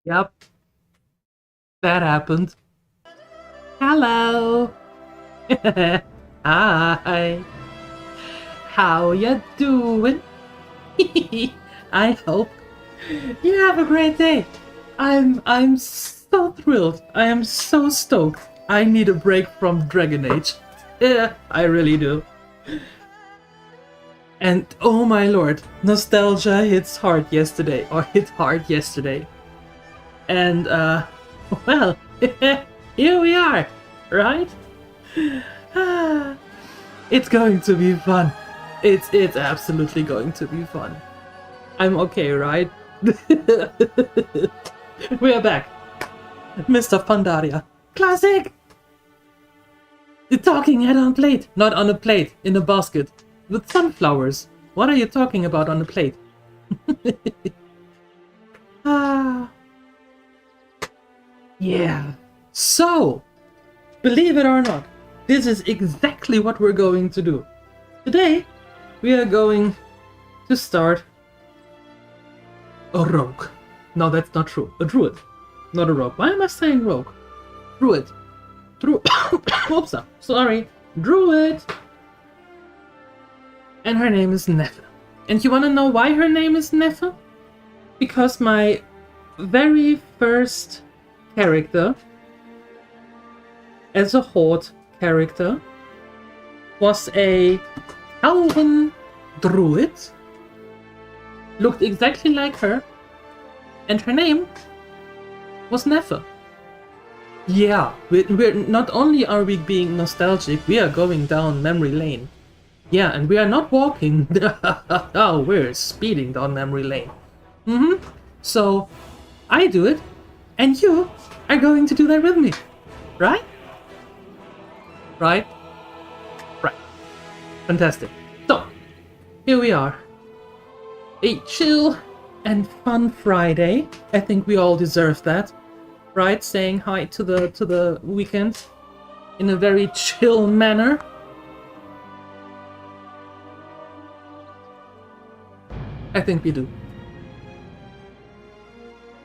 Yep, that happened. Hello. Hi. How ya doing? I hope you have a great day. I'm so thrilled. I am so stoked. I need a break from Dragon Age. Yeah, I really do. And oh my lord, nostalgia hits hard yesterday, or hit hard yesterday. And well, here we are, right? It's going to be fun. It's absolutely going to be fun. I'm okay, right? We are back. Mr. Pandaria. Classic! The talking head on plate. Not on a plate, in a basket. With sunflowers. What are you talking about on a plate? Ah. Yeah. So, believe it or not, this is exactly what we're going to do. Today, we are going to start a rogue. No, that's not true. A druid. Not a rogue. Why am I saying rogue? Druid. Oops, sorry. Druid. And her name is Neffe. And you wanna know why her name is Neffe? Because my very first character as a horde character was a elven druid, looked exactly like her, and her name was Neffe. Yeah, we're not only are we being nostalgic, we are going down memory lane. Yeah, and we are not walking. Oh, we're speeding down memory lane. So I do it, and you are going to do that with me, right? Right? Right. Fantastic. So, here we are. A chill and fun Friday. I think we all deserve that, right? Saying hi to the weekend in a very chill manner. I think we do.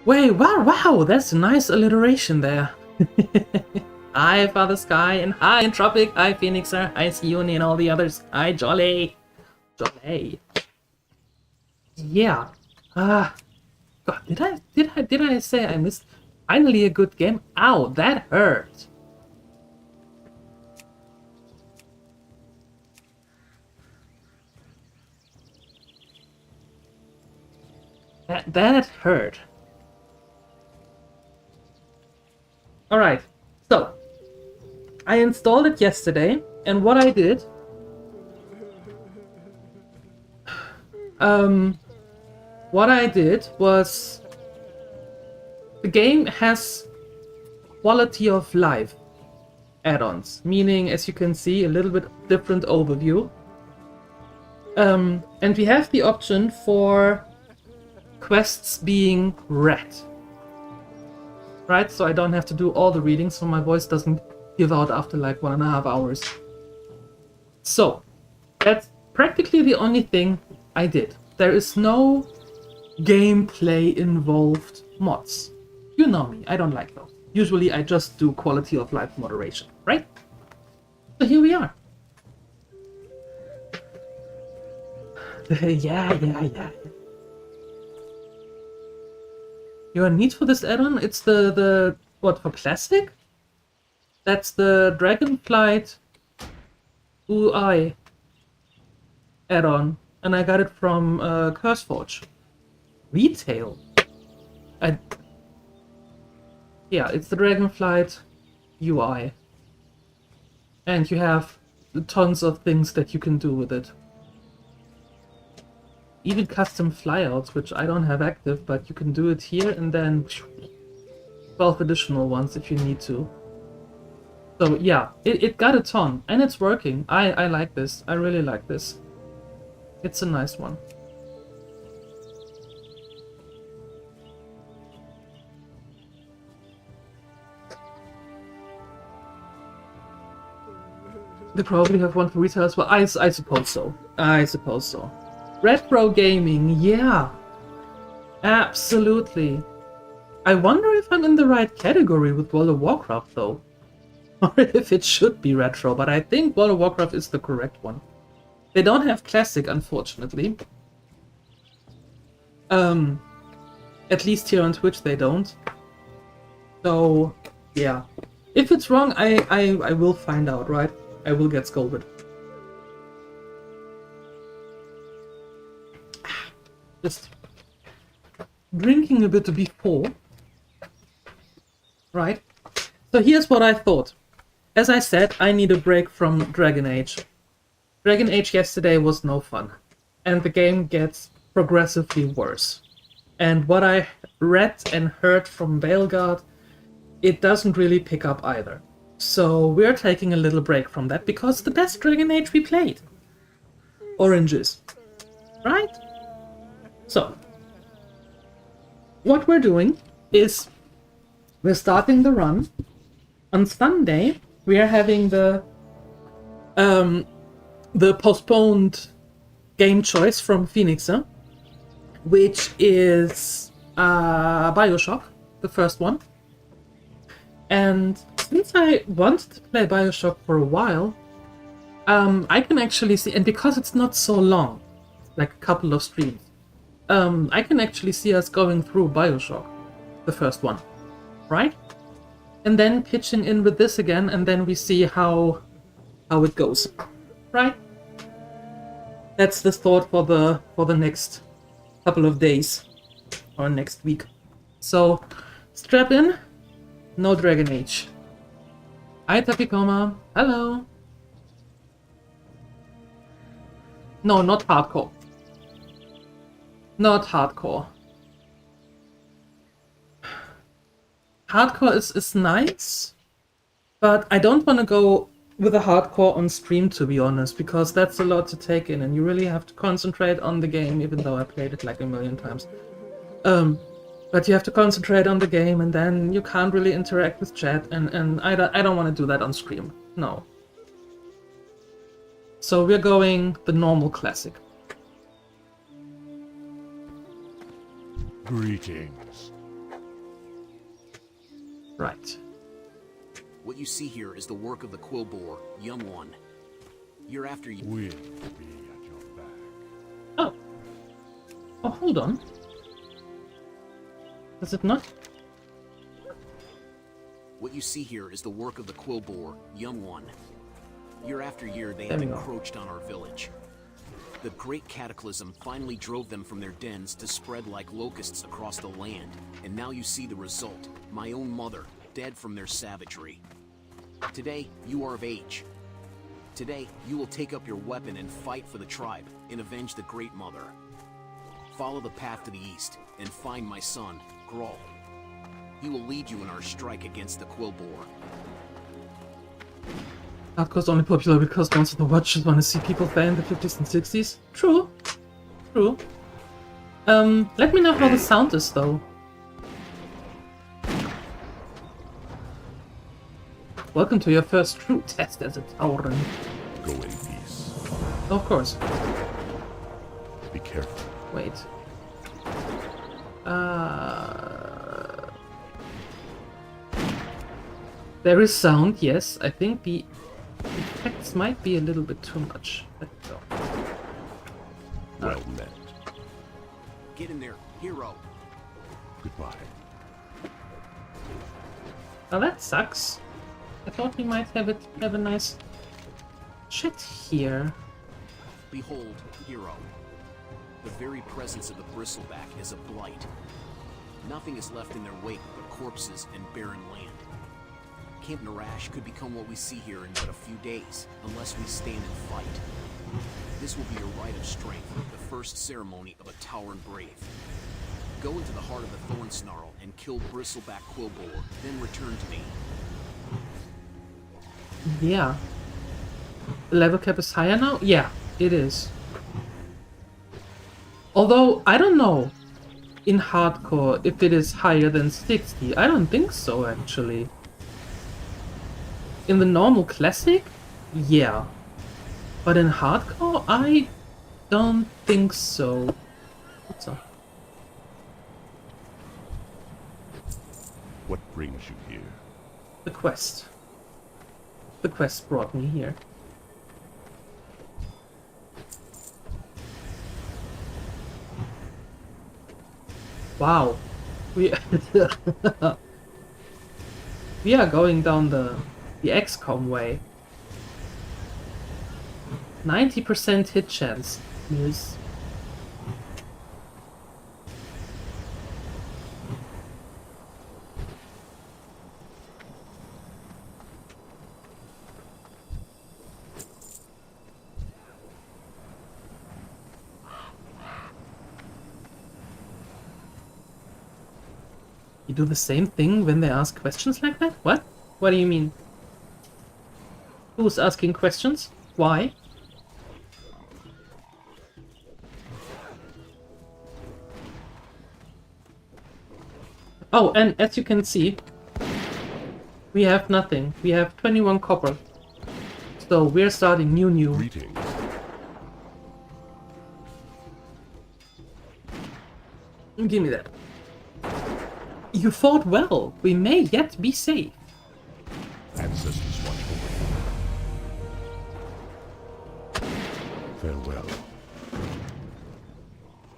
Wait, wow, that's a nice alliteration there. Hi, Father Sky, and hi, Entropic, hi, Phoenixer, hi, Sione, and all the others. Hi, Jolly. Jolly. Yeah. God, did I say I missed finally a good game? Ow, that hurt. That hurt. Alright, so I installed it yesterday, and what I did was the game has quality of life add-ons, meaning, as you can see, a little bit different overview. And we have the option for quests being read. Right, so I don't have to do all the reading, so my voice doesn't give out after like 1.5 hours. So, that's practically the only thing I did. There is no gameplay involved mods. You know me, I don't like those. Usually I just do quality of life moderation, right? So here we are. Yeah. Your need for this add-on? It's the what, for classic? That's the Dragonflight UI add-on, and I got it from CurseForge. Retail? Yeah, it's the Dragonflight UI. And you have tons of things that you can do with it. Even custom flyouts, which I don't have active, but you can do it here and then 12 additional ones if you need to. So yeah, it got a ton, and it's working. I like this. I really like this. It's a nice one. They probably have one for retail as well. I suppose so. I suppose so. Retro gaming, yeah. Absolutely. I wonder if I'm in the right category with World of Warcraft, though. Or if it should be retro, but I think World of Warcraft is the correct one. They don't have classic, unfortunately. At least here on Twitch they don't. So, yeah. If it's wrong, I will find out, right? I will get scolded. Just drinking a bit before. Right? So here's what I thought. As I said, I need a break from Dragon Age. Dragon Age yesterday was no fun. And the game gets progressively worse. And what I read and heard from Veilguard, it doesn't really pick up either. So we're taking a little break from that because the best Dragon Age we played. Oranges. Right? So, what we're doing is we're starting the run. On Sunday, we are having the postponed game choice from Phoenixer, which is Bioshock, the first one. And since I wanted to play Bioshock for a while, I can actually see, and because it's not so long, like a couple of streams, I can actually see us going through Bioshock, the first one, right? And then pitching in with this again, and then we see how it goes, right? That's the thought for the next couple of days or next week. So strap in, no Dragon Age. Hi Tapikoma, hello. No, not hardcore. Not hardcore. Hardcore is nice, but I don't want to go with a hardcore on stream, to be honest, because that's a lot to take in, and you really have to concentrate on the game, even though I played it like a million times. But you have to concentrate on the game, and then you can't really interact with chat, and I don't want to do that on stream. No. So we're going the normal classic. Greetings. Right. What you see here is the work of the Quillbore, Young One. Year after year. We'll be at your back. Oh. Oh, hold on. Does it not? What you see here is the work of the Quillbore, Young One. Year after year, they There have we go. encroached on our village. The great cataclysm finally drove them from their dens to spread like locusts across the land. And now you see the result. My own mother, dead from their savagery. Today, you are of age. Today, you will take up your weapon and fight for the tribe and avenge the Great Mother. Follow the path to the east and find my son, Grawl. He will lead you in our strike against the Quillbore. Hardcore's only popular because most of the watchers want to see people play in the 50s and 60s. True. True. Let me know how the sound is, though. Welcome to your first true test as a Tauren. Go in peace. Of course. Be careful. Wait. There is sound, yes. I think the effects might be a little bit too much. Let's go. Well met. Get in there, hero. Goodbye. Now that sucks. I thought we might have a nice chat here. Behold, hero. The very presence of the bristleback is a blight. Nothing is left in their wake but corpses and barren land. Camp Narash could become what we see here in but a few days, unless we stand and fight. This will be your rite of strength, the first ceremony of a Tauren brave. Go into the heart of the Thorn Snarl and kill Bristleback Quillbore, then return to me. Yeah. The level cap is higher now? Yeah, it is. Although, I don't know in hardcore if it is higher than 60. I don't think so, actually. In the normal classic? Yeah. But in hardcore, I don't think so. What's up? What brings you here? The quest. The quest brought me here. Wow. We we are going down the XCOM way. 90% hit chance. News. You do the same thing when they ask questions like that? What? What do you mean? Who's asking questions? Why? Oh, and as you can see, we have nothing. We have 21 copper. So we're starting new. Greetings. Give me that. You fought well. We may yet be safe. Ancestors watch over you. Farewell.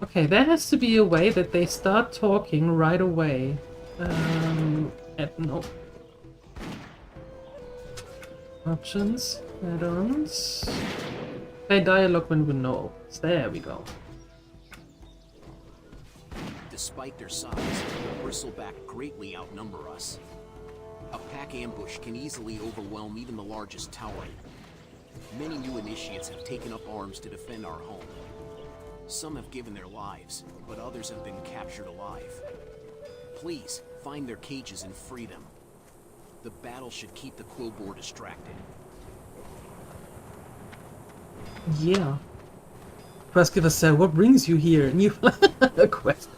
Okay, there has to be a way that they start talking right away. No. Options, add-ons. Play dialogue when we know. There we go. Despite their size, the bristleback greatly outnumber us. A pack ambush can easily overwhelm even the largest tower. Many new initiates have taken up arms to defend our home. Some have given their lives, but others have been captured alive. Please, find their cages and free them. The battle should keep the Quillboar distracted. Yeah. Quest giver said, what brings you here? New quest.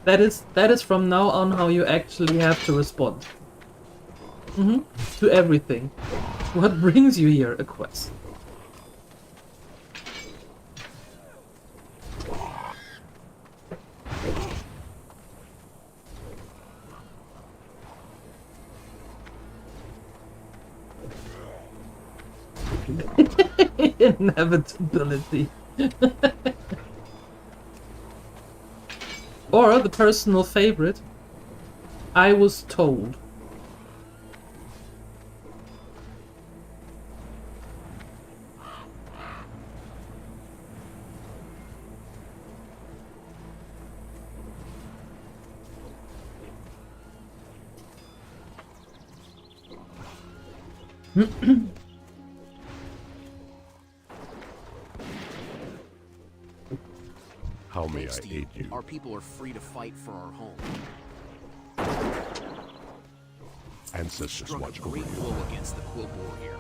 That is from now on how you actually have to respond. To everything. What brings you here? A quest. Inevitability. Or the personal favorite, I was told. How may I Steve, aid you? our people are free to fight for our home. Ancestors Struck watch a over great you. blow against the Quillboar here.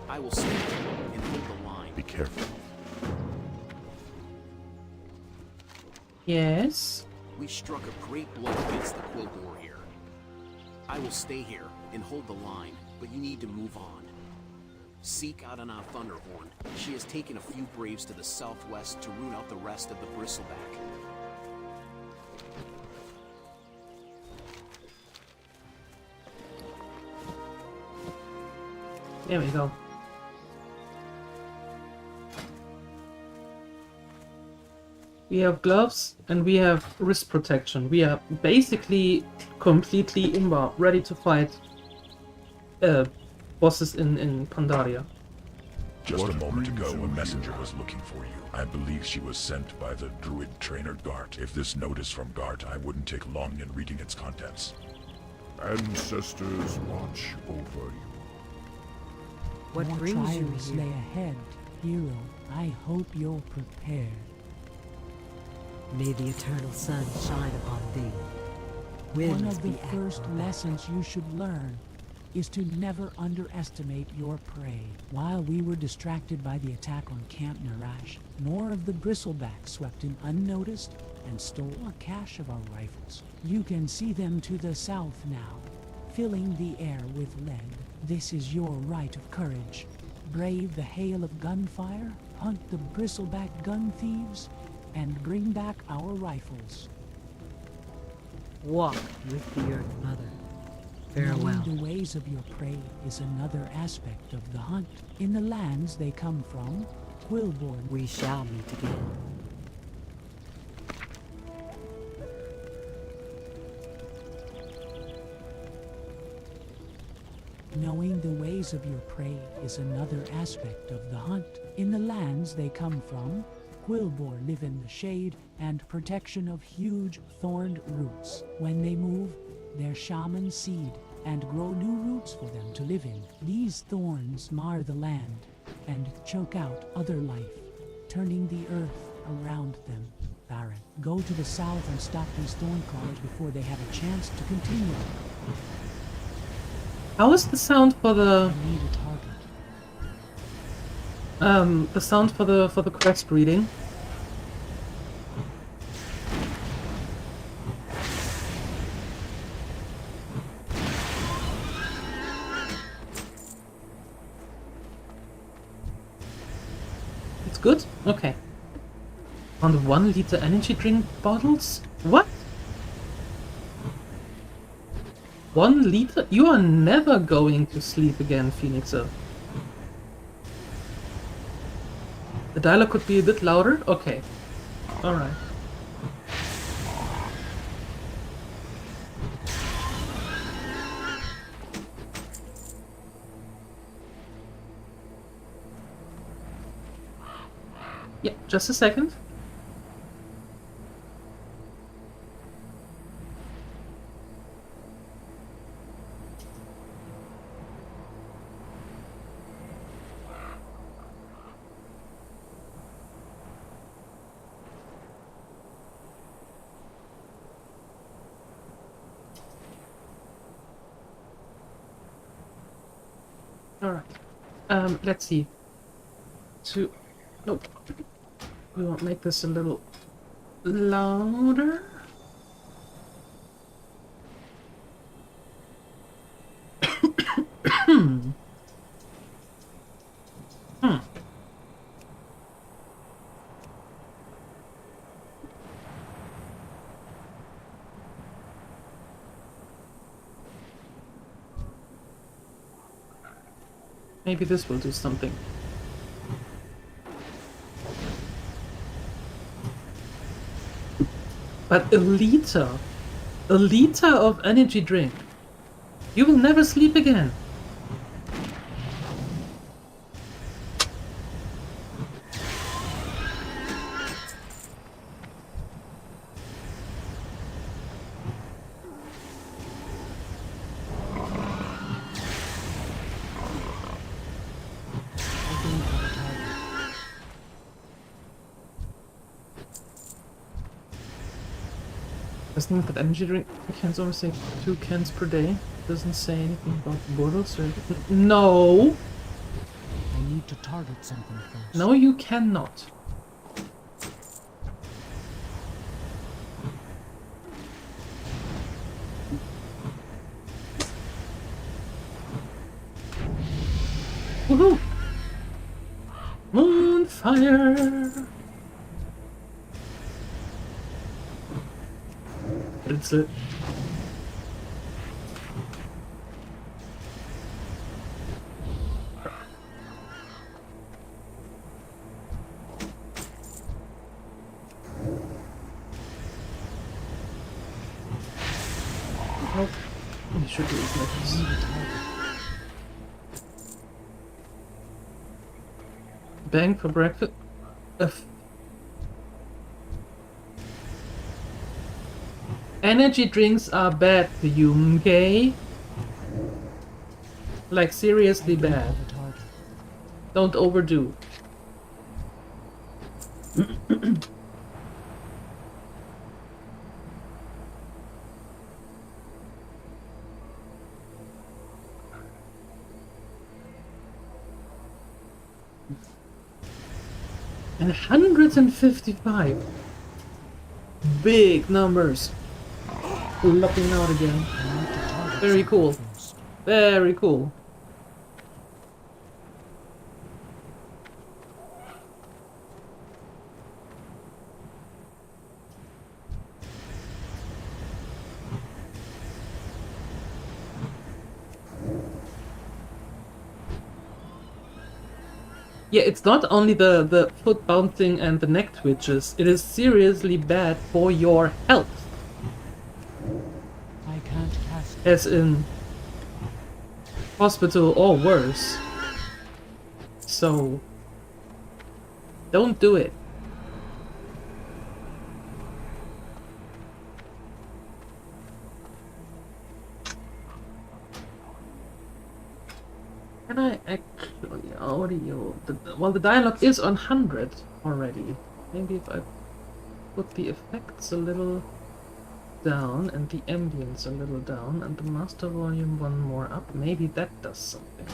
I will stay here and hold the line. Be careful. Yes. We struck a great blow against the Quillboar here. I will stay here and hold the line, but you need to move on. Seek Adana Thunderhorn. She has taken a few braves to the southwest to root out the rest of the bristleback. There we go. We have gloves and we have wrist protection. We are basically completely imba, ready to fight bosses in Pandaria. Just a moment ago, a messenger was looking for you. I believe she was sent by the druid trainer Gart. If this note is from Gart, I wouldn't take long in reading its contents. Ancestors watch over you. What More brings you trials here? lay ahead, hero. I hope you're prepared. May the eternal sun shine upon thee. Winds One of the be at first thy back. lessons you should learn is to never underestimate your prey. While we were distracted by the attack on Camp Narash, more of the bristleback swept in unnoticed and stole a cache of our rifles. You can see them to the south now, filling the air with lead. This is your rite of courage. Brave the hail of gunfire, hunt the bristleback gun thieves, and bring back our rifles. Walk with the Earth Mother. Farewell. Knowing the ways of your prey is another aspect of the hunt. In the lands they come from, Quillborn. We shall meet again. Knowing the ways of your prey is another aspect of the hunt. In the lands they come from, Quillborn live in the shade and protection of huge thorned roots. When they move, their shamans seed and grow new roots for them to live in. These thorns mar the land and choke out other life, turning the earth around them barren. Go to the south and stop these thorn claws before they have a chance to continue. How is the sound for the I need a target. the sound for the quest reading? It's good? Okay. On 1 liter energy drink bottles? What? 1 liter? You are never going to sleep again, Phoenixer. The dialogue could be a bit louder? Okay. Alright. Yeah, just a second. Alright. Let's see. Nope. We won't make this a little louder. Maybe this will do something. But a liter of energy drink. You will never sleep again. Doesn't that energy drink cans only say 2 cans per day? Doesn't say anything about bottles or... No! I need to target something first. No, you cannot. Woohoo! Moonfire! It's it. Nope. You should do it like this. Bang for breakfast. Energy drinks are bad for you, okay? Like seriously bad. Don't overdo. And 155. Big numbers. Looking out again. Very cool. Very cool. Yeah, it's not only the foot bouncing and the neck twitches, it is seriously bad for your health. I can't cast. As in hospital or worse. So don't do it. Can I actually audio? Well, the dialogue is on 100 already. Maybe if I put the effects a little down and the ambience a little down and the master volume one more up, maybe that does something.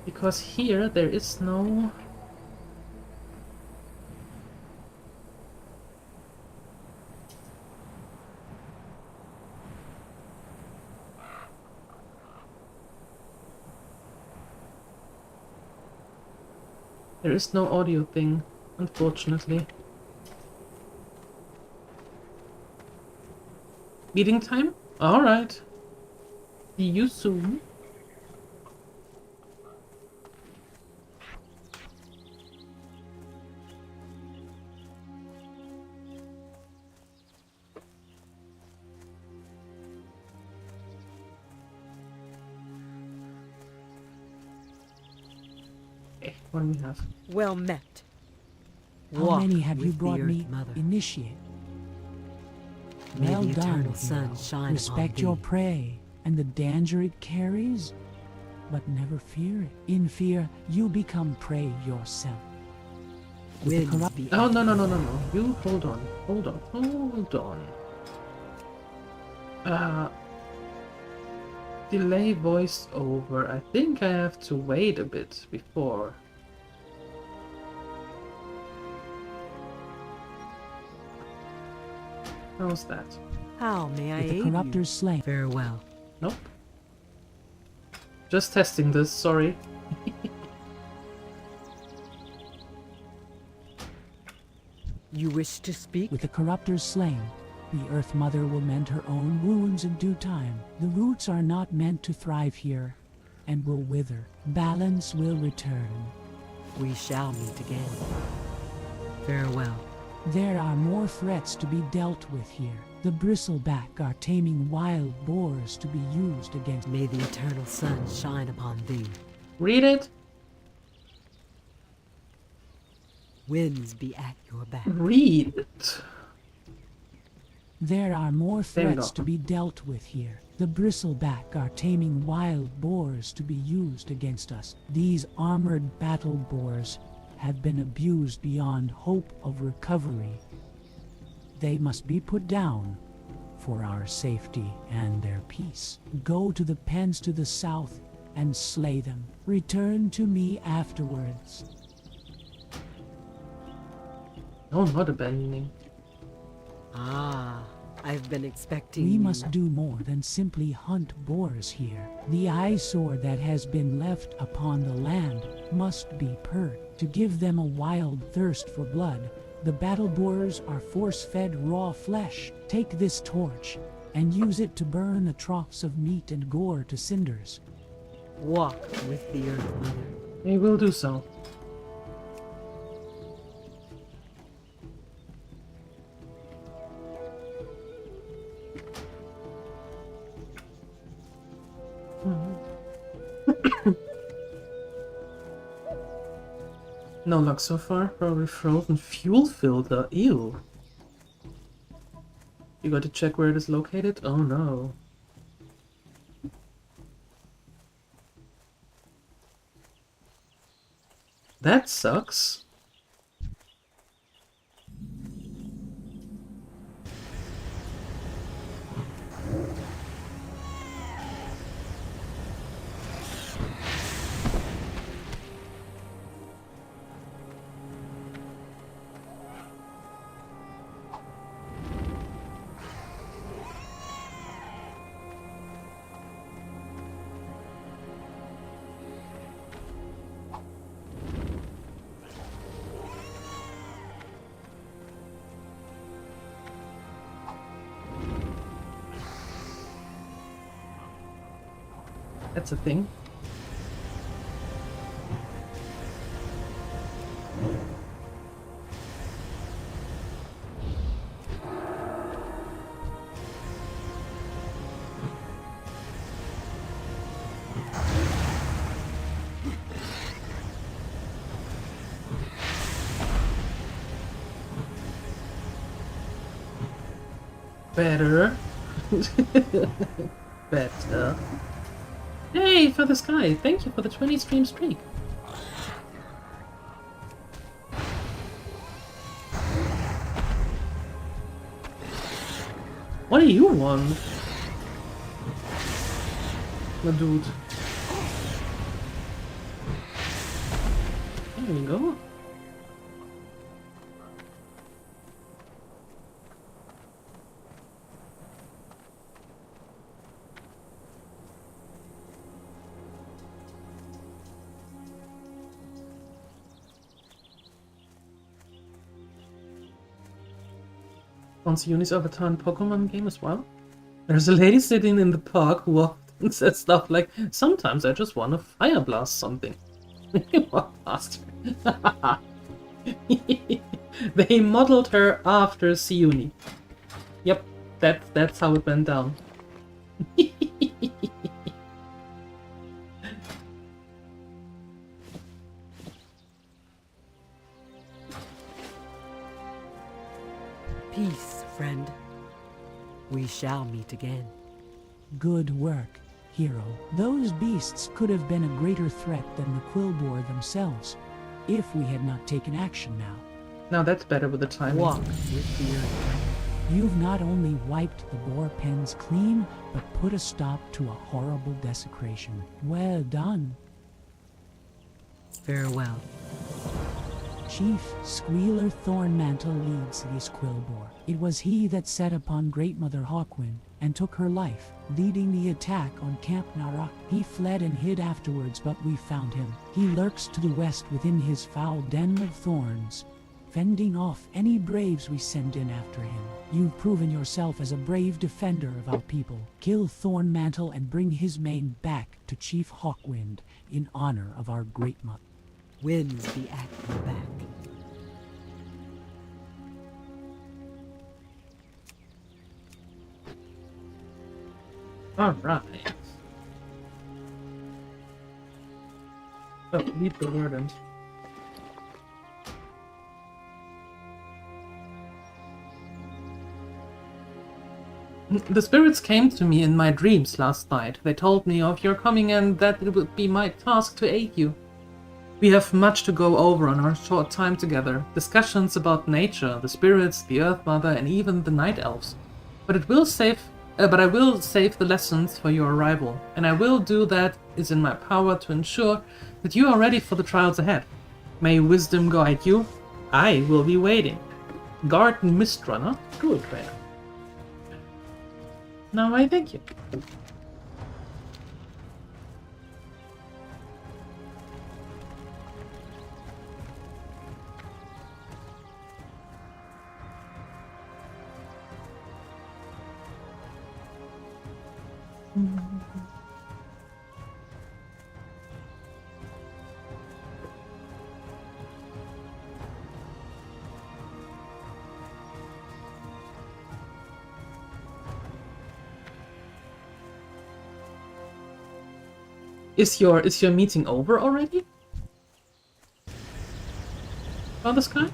Because here there is no... There is no audio thing, unfortunately. Meeting time? Alright. See you soon. Okay, what do we have? Well met. How Walk many have you with the brought Earth me? Mother. Initiate. May Well the done, eternal sun hero. shine Respect upon your thee. prey and the danger it carries, but never fear it. In fear, you become prey yourself. With the Winds corrupt- be Oh, at no, no, thee. no, no, no. You hold on. Hold on. Hold on. Delay voice over. I think I have to wait a bit before. How's that? How may I With the aid you? corruptors slain. Farewell. Nope. Just testing this, sorry. You wish to speak? With the corruptors slain, the Earth Mother will mend her own wounds in due time. The roots are not meant to thrive here, and will wither. Balance will return. We shall meet again. Farewell. There are more threats to be dealt with here. The bristleback are taming wild boars to be used against... May the eternal sun shine upon thee. Read it. Winds be at your back. Read it. There are more There we threats go. to be dealt with here. The bristleback are taming wild boars to be used against us. These armored battle boars have been abused beyond hope of recovery. They must be put down for our safety and their peace. Go to the pens to the south and slay them. Return to me afterwards. No, not abandoning. Ah, I've been expecting We you. must do more than simply hunt boars here. The eyesore that has been left upon the land must be purged. To give them a wild thirst for blood, the battle boars are force-fed raw flesh. Take this torch and use it to burn the troughs of meat and gore to cinders. Walk with the Earth Mother. We will do so. No luck so far. Probably frozen fuel filter. Ew. You got to check where it is located? Oh no. That sucks. That's a thing. Better. Better. Hey, Father Sky, thank you for the 20 stream streak. What do you want? My dude. There we go. Once Uni's avatar in Pokemon game as well. There's a lady sitting in the park who often says stuff like, "Sometimes I just want to fire blast something." What bastard. They modeled her after Siuni. Yep, that's how it went down. Peace, friend. We shall meet again. Good work, hero. Those beasts could have been a greater threat than the Quillboar themselves, if we had not taken action now. Now that's better with the timing. Walk with the earth. You've not only wiped the boar pens clean, but put a stop to a horrible desecration. Well done. Farewell. Chief Squealer Thornmantle leads this Quillboar. It was he that set upon Great Mother Hawkwind and took her life, leading the attack on Camp Narak. He fled and hid afterwards, but we found him. He lurks to the west within his foul den of thorns, fending off any braves we send in after him. You've proven yourself as a brave defender of our people. Kill Thornmantle and bring his mane back to Chief Hawkwind in honor of our Great Mother. Winds be at your back. Alright. Oh, lead the Verdant. The spirits came to me in my dreams last night. They told me of your coming and that it would be my task to aid you. We have much to go over on our short time together. Discussions about nature, the spirits, the Earth Mother, and even the Night Elves. But I will save the lessons for your arrival, and I will do that is in my power to ensure that you are ready for the trials ahead. May wisdom guide you. I will be waiting. Garden Mistrunner, Druid Trainer. Now I thank you. Is your meeting over already? Father Sky?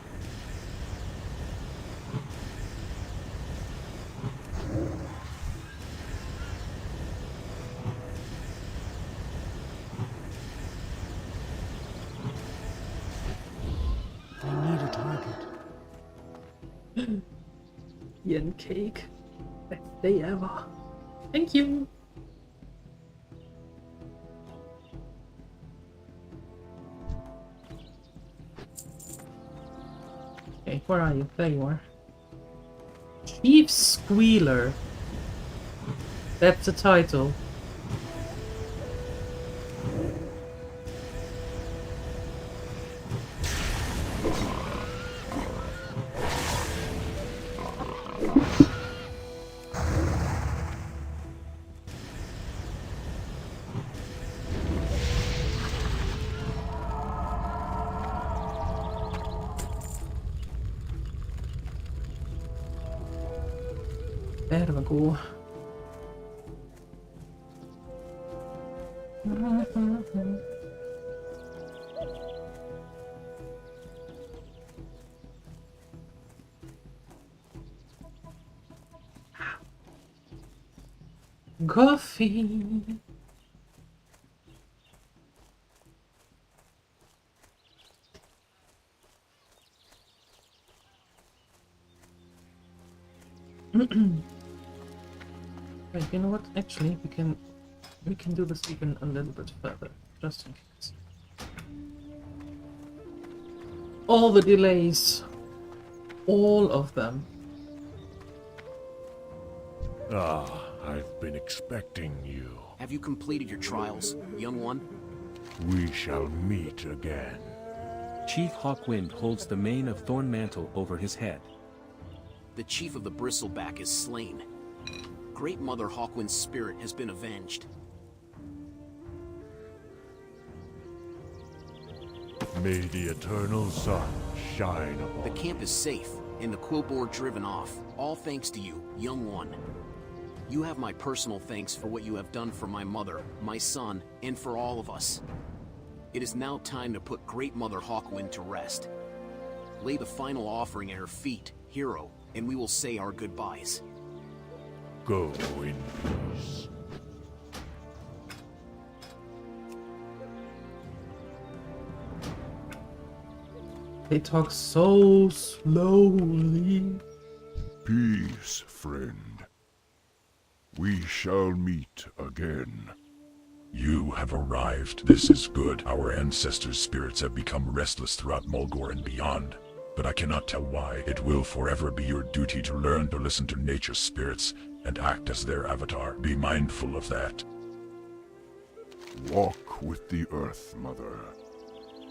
I need a target. Yen cake. Best day ever. Thank you. Okay, where are you? There you are. Chief Squealer. That's the title. Det var god. Coffee. Wait, you know what? Actually, we can do this even a little bit further, just in case. All the delays, all of them. Ah, I've been expecting you. Have you completed your trials, young one? We shall meet again. Chief Hawkwind holds the mane of Thornmantle over his head. The chief of the Bristleback is slain. Great Mother Hawkwind's spirit has been avenged. May the eternal sun shine upon The camp is safe, and the Quillboar driven off, all thanks to you, young one. You have my personal thanks for what you have done for my mother, my son, and for all of us. It is now time to put Great Mother Hawkwind to rest. Lay the final offering at her feet, hero, and we will say our goodbyes. Go in peace. They talk so slowly. Peace, friend. We shall meet again. You have arrived. This is good. Our ancestors' spirits have become restless throughout Mulgore and beyond, but I cannot tell why. It will forever be your duty to learn to listen to nature's spirits and act as their avatar. Be mindful of that. Walk with the Earth Mother.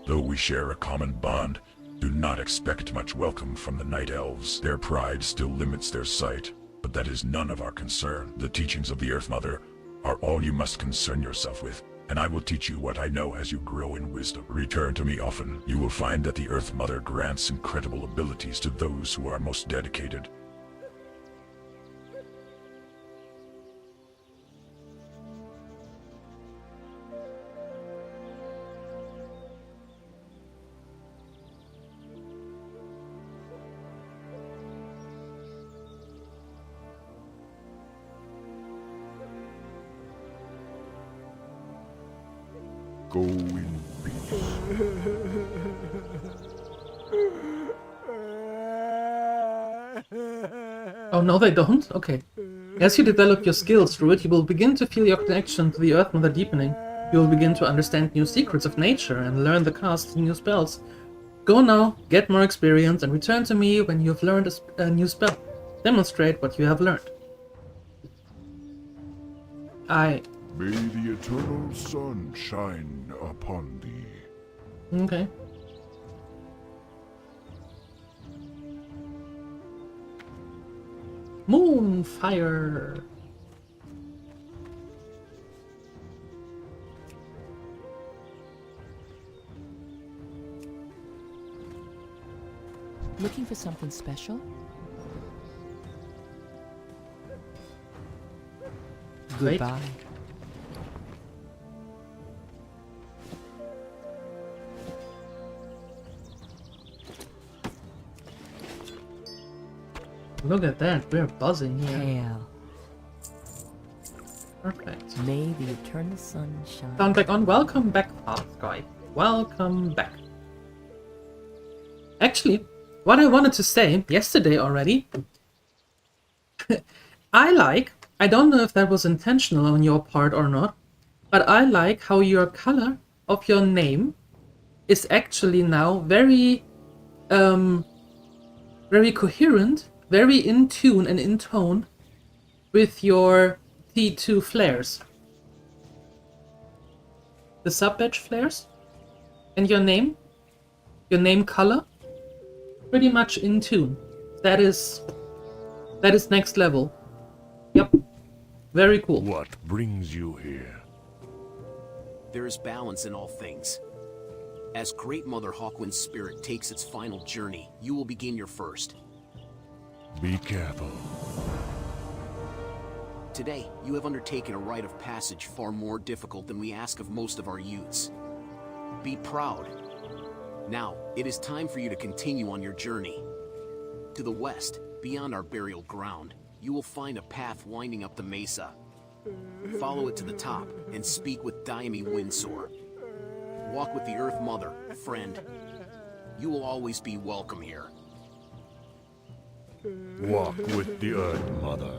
Though we share a common bond, do not expect much welcome from the Night Elves. Their pride still limits their sight, but that is none of our concern. The teachings of the Earth Mother are all you must concern yourself with, and I will teach you what I know as you grow in wisdom. Return to me often. You will find that the Earth Mother grants incredible abilities to those who are most dedicated. Go in peace. Oh, no, they don't? Okay. As you develop your skills through it, you will begin to feel your connection to the Earth Mother deepening. You will begin to understand new secrets of nature and learn the cast of new spells. Go now, get more experience, and return to me when you have learned a new spell. Demonstrate what you have learned. May the eternal sun shine upon thee. Okay. Moonfire. Looking for something special? Wait. Goodbye. Look at that, we're buzzing here. Hail. Perfect. May the eternal sun shine. Sound back on. Welcome back, Path Guy. Welcome back. Actually, what I wanted to say yesterday already, I don't know if that was intentional on your part or not, but I like how your color of your name is actually now very coherent, very in tune and in tone with your T2 flares. The sub-badge flares and your name color, pretty much in tune. That is next level. Yep, very cool. What brings you here? There is balance in all things. As Great Mother Hawkwind's spirit takes its final journey, you will begin your first. Be careful. Today, you have undertaken a rite of passage far more difficult than we ask of most of our youths. Be proud. Now, it is time for you to continue on your journey. To the west, beyond our burial ground, you will find a path winding up the mesa. Follow it to the top and speak with Daimi Windsor. Walk with the Earth Mother, friend. You will always be welcome here. Walk with the Earth Mother.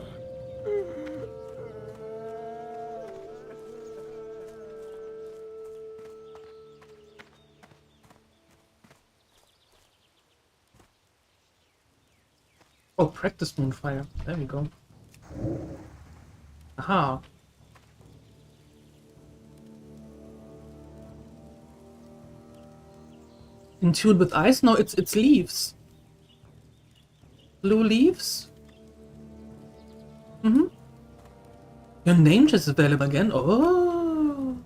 Oh, practice Moonfire. There we go. Aha. In tune with ice? No, it's leaves. Blue leaves? Mm-hmm. Your name just available again? Oh.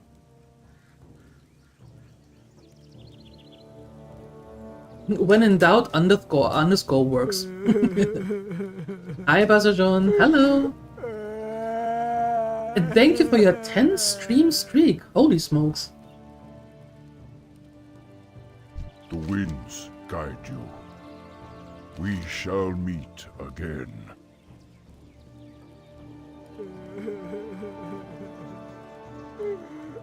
When in doubt, underscore works. Hi, Basajon. Hello. And thank you for your 10 stream streak. Holy smokes. The winds guide you. We shall meet again.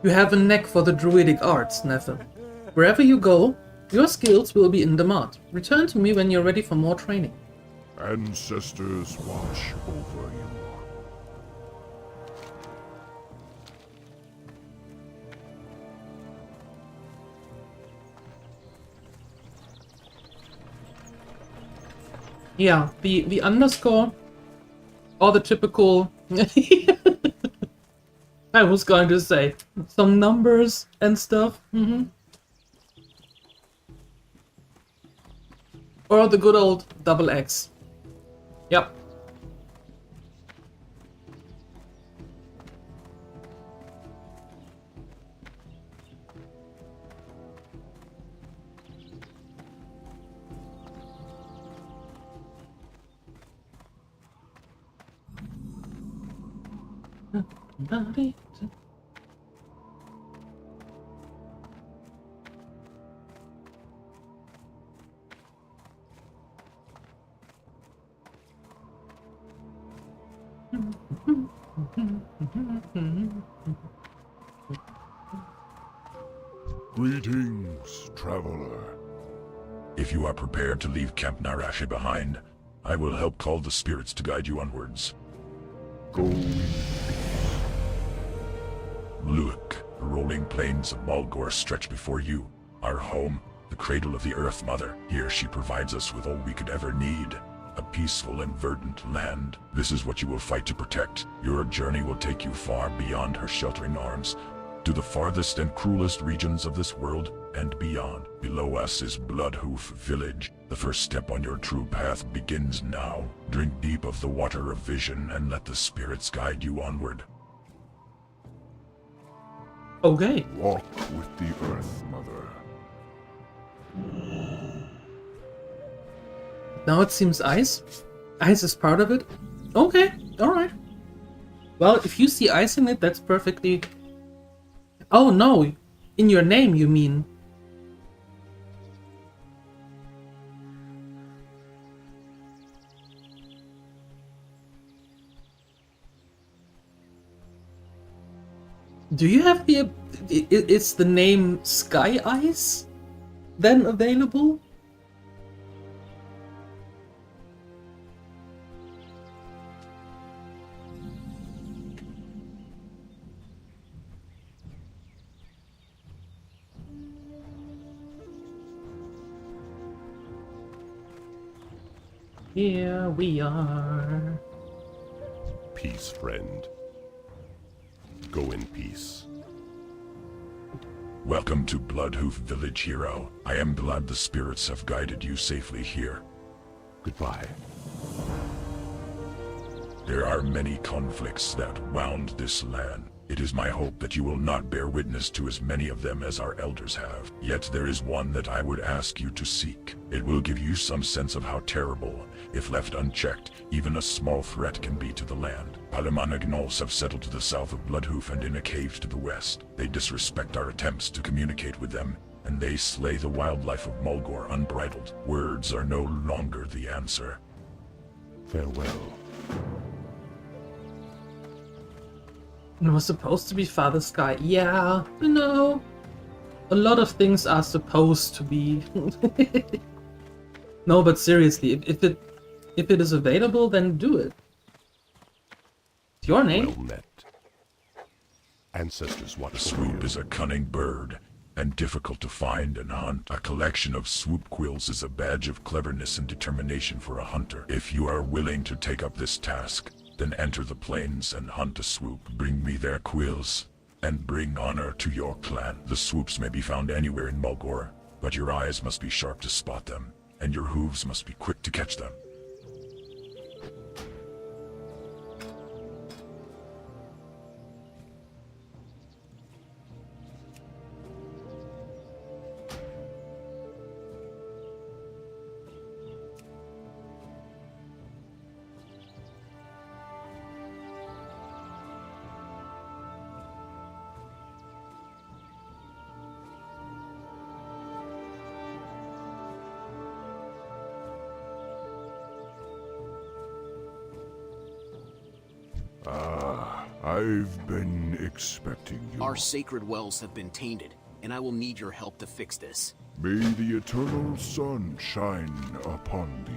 You have a knack for the druidic arts, Nephilim. Wherever you go, your skills will be in demand. Return to me when you're ready for more training. Ancestors watch over you. Yeah, the underscore, or the typical... I was going to say, some numbers and stuff. Mm-hmm. Or the good old double X. Yep. Greetings, traveler. If you are prepared to leave Camp Narashi behind, I will help call the spirits to guide you onwards. Go in Look, the rolling plains of Malgor stretch before you. Our home, the cradle of the Earth Mother. Here she provides us with all we could ever need. A peaceful and verdant land. This is what you will fight to protect. Your journey will take you far beyond her sheltering arms, to the farthest and cruelest regions of this world and beyond. Below us is Bloodhoof Village. The first step on your true path begins now. Drink deep of the water of vision and let the spirits guide you onward. Okay. Walk with the Earth Mother. Now it seems ice. Ice is part of it. Okay, alright. Well, if you see ice in it, that's perfectly... Oh no, in your name you mean. Do you have the... Is the name Sky Ice then available? Here we are. Peace, friend. Go in peace. Welcome to Bloodhoof Village, hero. I am glad the spirits have guided you safely here. Goodbye. There are many conflicts that wound this land. It is my hope that you will not bear witness to as many of them as our elders have. Yet there is one that I would ask you to seek. It will give you some sense of how terrible, if left unchecked, even a small threat can be to the land. Palamana gnolls have settled to the south of Bloodhoof and in a cave to the west. They disrespect our attempts to communicate with them, and they slay the wildlife of Mulgore unbridled. Words are no longer the answer. Farewell. It was supposed to be Father Sky. Yeah, you know, a lot of things are supposed to be. No, but seriously, if it is available, then do it. It's your name. Well met. Ancestors watch The over swoop you. is a cunning bird, and difficult to find and hunt. A collection of swoop quills is a badge of cleverness and determination for a hunter. If you are willing to take up this task, then enter the plains and hunt a swoop. Bring me their quills, and bring honor to your clan. The swoops may be found anywhere in Mulgore, but your eyes must be sharp to spot them, and your hooves must be quick to catch them. I've been expecting you. Our sacred wells have been tainted, and I will need your help to fix this. May the eternal sun shine upon thee.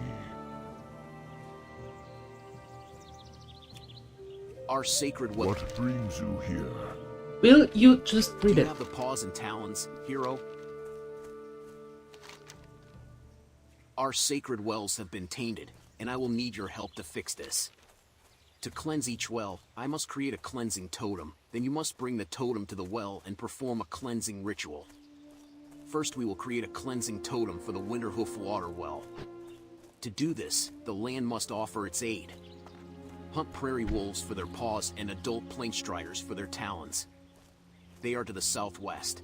Our sacred well. What brings you here? Will you just Do read you it? have the paws and talons, hero? Our sacred wells have been tainted, and I will need your help to fix this. To cleanse each well, I must create a cleansing totem. Then you must bring the totem to the well and perform a cleansing ritual. First, we will create a cleansing totem for the Winterhoof water well. To do this, the land must offer its aid. Hunt prairie wolves for their paws and adult plainstriders for their talons. They are to the southwest.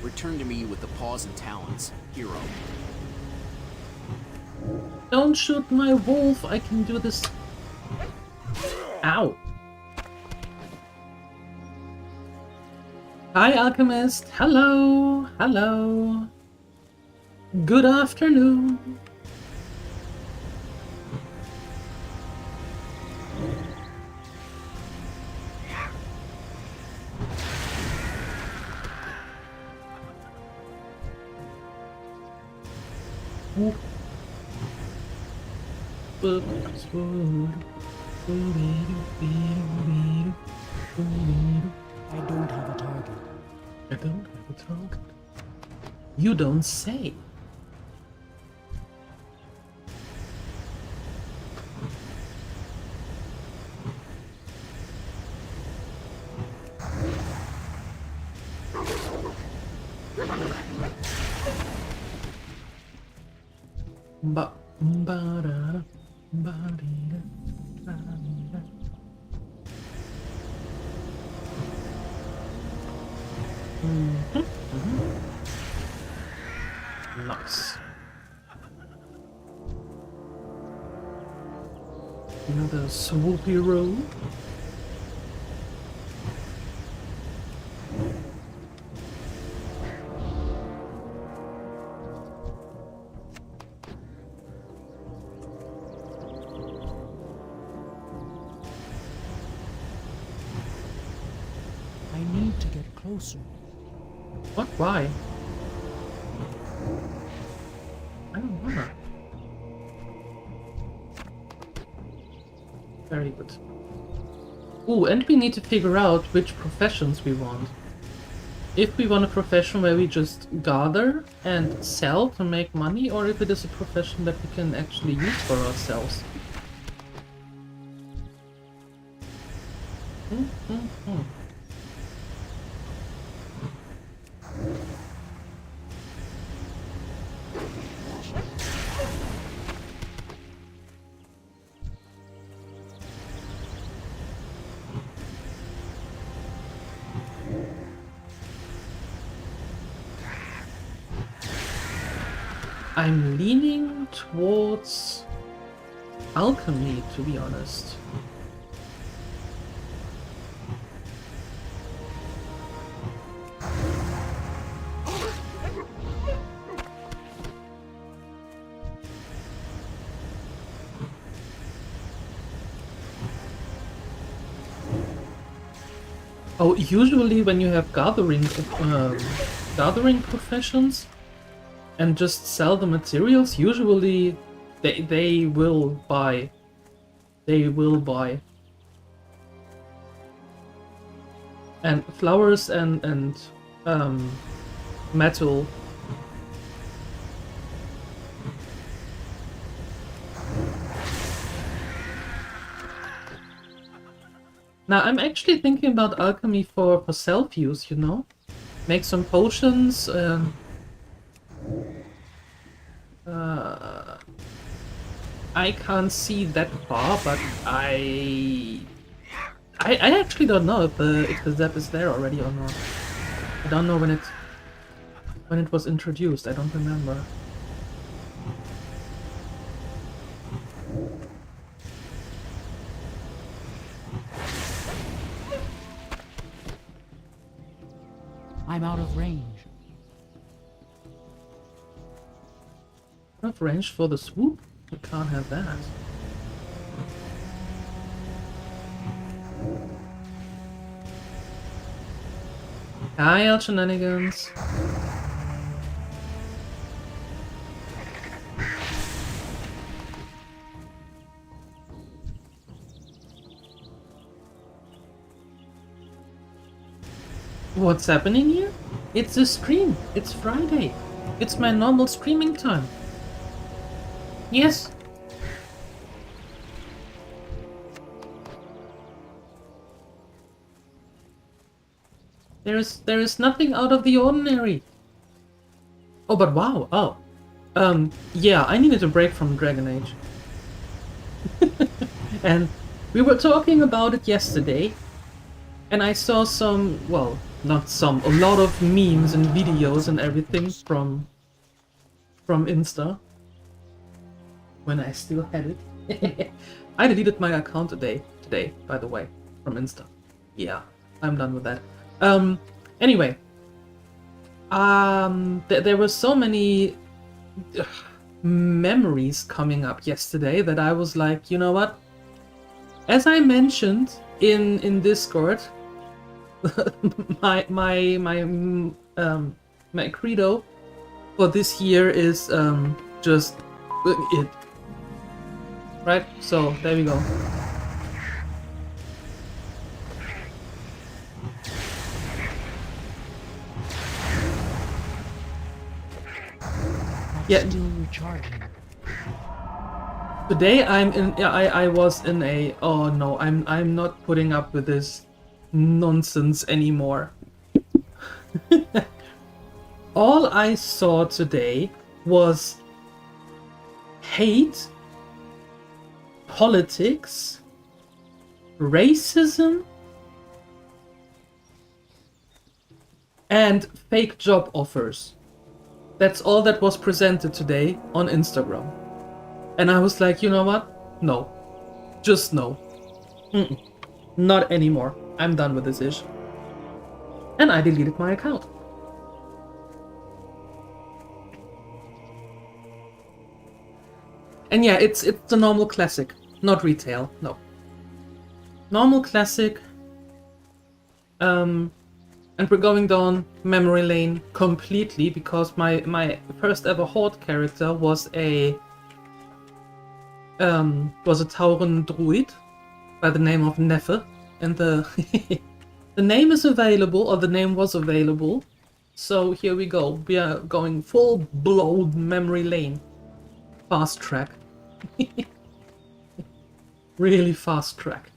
Return to me with the paws and talons, hero. Don't shoot my wolf, I can do this. Ow. Hi, Alchemist. Hello. Hello. Good afternoon. Ooh. I don't have a target. I don't have a target. You don't say. Ba-da-da, ba-dee-da, ba-dee-da. Nice. Another swoopy roll. I need to get closer. What? Why? I don't wanna. Very good. Ooh, and we need to figure out which professions we want. If we want a profession where we just gather and sell to make money, or if it is a profession that we can actually use for ourselves. I'm leaning towards alchemy, to be honest. Oh, usually when you have gathering professions and just sell the materials, usually they will buy. They will buy. And flowers and metal. Now, I'm actually thinking about alchemy for self-use, you know? Make some potions, I can't see that far, but I actually don't know if the Zap is there already or not. I don't know when it was introduced, I don't remember. I'm out of range. Out of range for the swoop? You can't have that. Hi, El Shenanigans. What's happening here? It's a stream. It's Friday. It's my normal streaming time. Yes. There is nothing out of the ordinary. Oh, but wow. Oh. Yeah, I needed a break from Dragon Age. And we were talking about it yesterday. And I saw some, well, not some, a lot of memes and videos and everything from Insta. When I still had it. I deleted my account today, by the way, from Insta. Yeah, I'm done with that. Anyway. There were so many memories coming up yesterday that I was like, you know what? As I mentioned in Discord, my credo for this year is just it. Right? So there we go. Yeah. Still recharging. Today I was in a, oh no, I'm not putting up with this nonsense anymore. All I saw today was hate, politics, racism, and fake job offers. That's all that was presented today on Instagram. And I was like, you know what? No. Just no. Not anymore. I'm done with this ish. And I deleted my account. And yeah, it's the normal classic. Not retail, no. Normal classic. And we're going down memory lane completely because my first ever Horde character was a Tauren druid by the name of Neffe, and the the name is available, or the name was available. So here we go. We are going full blown memory lane. Fast track. Really fast track.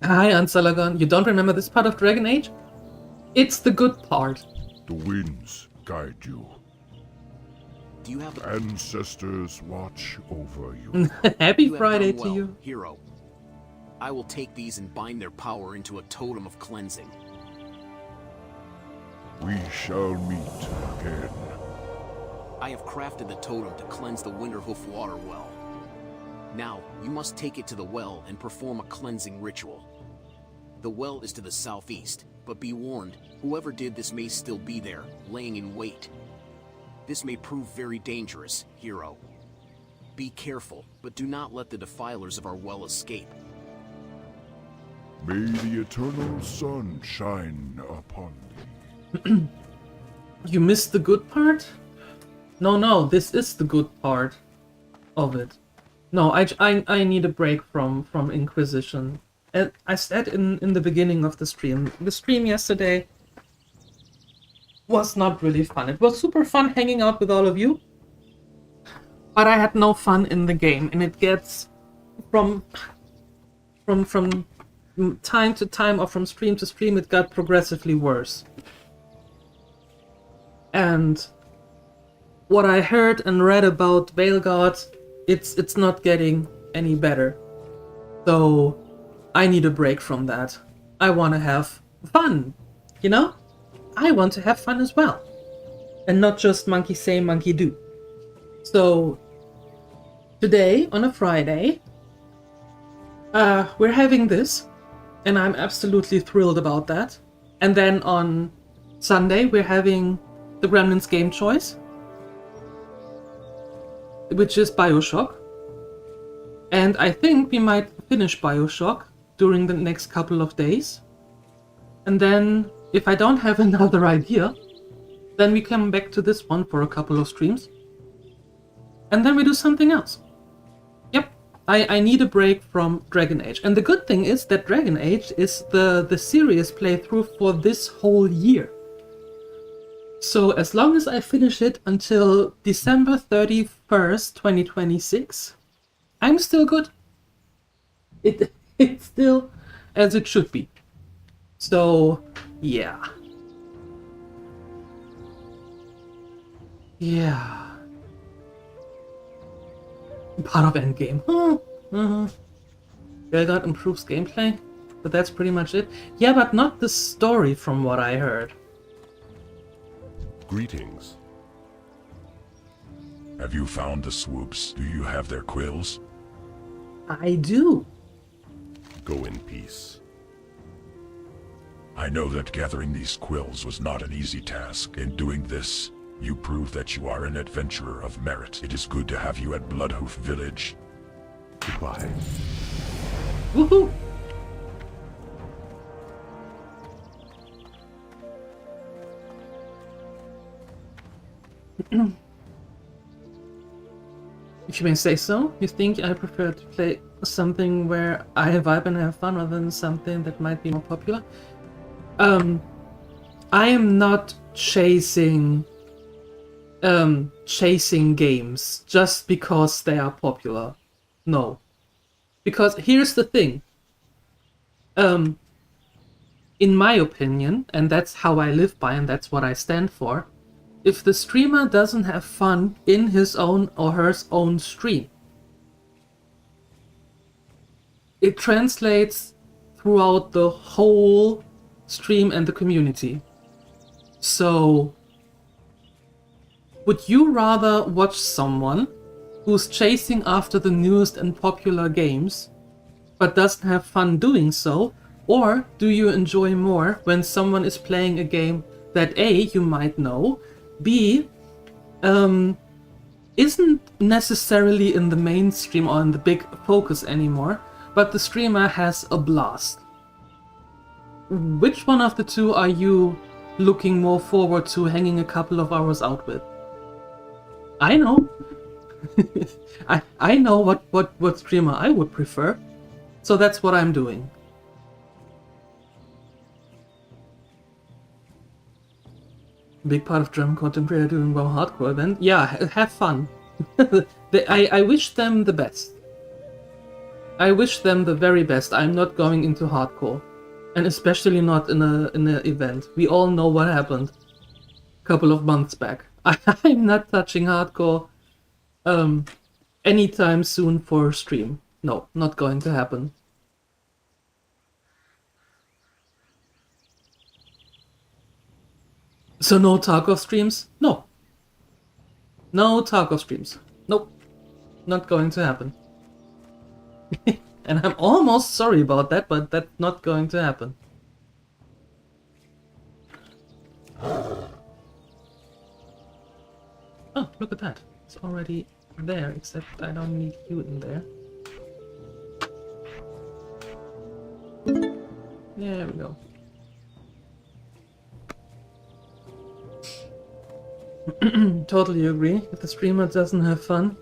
Hi, Ansalagon. You don't remember this part of Dragon Age? It's the good part. The winds guide you. Do you have a Ancestors watch over you. Happy You have Friday done to well, you. hero. I will take these and bind their power into a totem of cleansing. We shall meet again. I have crafted the totem to cleanse the Winterhoof water well. Now, you must take it to the well and perform a cleansing ritual. The well is to the southeast, but be warned, whoever did this may still be there, laying in wait. This may prove very dangerous, hero. Be careful, but do not let the defilers of our well escape. May the eternal sun shine upon thee. You missed the good part? No, this is the good part of it. No, I need a break from Inquisition. And I said in the beginning of the stream yesterday was not really fun. It was super fun hanging out with all of you, but I had no fun in the game, and it gets from time to time or from stream to stream, it got progressively worse. And what I heard and read about Veilguard, it's not getting any better. So I need a break from that. I want to have fun, you know? I want to have fun as well. And not just monkey say, monkey do. So today, on a Friday, we're having this, and I'm absolutely thrilled about that. And then on Sunday, we're having the Gremlins game choice, which is BioShock. And I think we might finish BioShock during the next couple of days. And then, if I don't have another idea, then we come back to this one for a couple of streams. And then we do something else. Yep, I need a break from Dragon Age. And the good thing is that Dragon Age is the serious playthrough for this whole year. So as long as I finish it until December 31st, 2026, I'm still good. It's still as it should be. So, yeah. Yeah. Part of Endgame. Veilguard improves gameplay, but that's pretty much it. Yeah, but not the story from what I heard. Greetings. Have you found the swoops? Do you have their quills? I do. Go in peace. I know that gathering these quills was not an easy task. In doing this, you prove that you are an adventurer of merit. It is good to have you at Bloodhoof Village. Goodbye. Woohoo! If you may say so, you think I prefer to play something where I vibe and have fun rather than something that might be more popular? I am not chasing games just because they are popular. No. Because here's the thing. In my opinion, and that's how I live by and that's what I stand for, if the streamer doesn't have fun in his own or her own stream, it translates throughout the whole stream and the community. So, would you rather watch someone who's chasing after the newest and popular games, but doesn't have fun doing so, or do you enjoy more when someone is playing a game that A, you might know, B, isn't necessarily in the mainstream or in the big focus anymore, but the streamer has a blast? Which one of the two are you looking more forward to hanging a couple of hours out with? I know. I know what streamer I would prefer, so that's what I'm doing. Big part of German content creator doing WoW hardcore event. Yeah, have fun. I wish them the best. I wish them the very best. I'm not going into hardcore, and especially not in an event. We all know what happened a couple of months back. I'm not touching hardcore anytime soon for stream. No, not going to happen. So no Tarkov streams? No. No Tarkov streams. Nope. Not going to happen. And I'm almost sorry about that, but that's not going to happen. Oh, look at that. It's already there, except I don't need you in there. There we go. Totally agree. If the streamer doesn't have fun.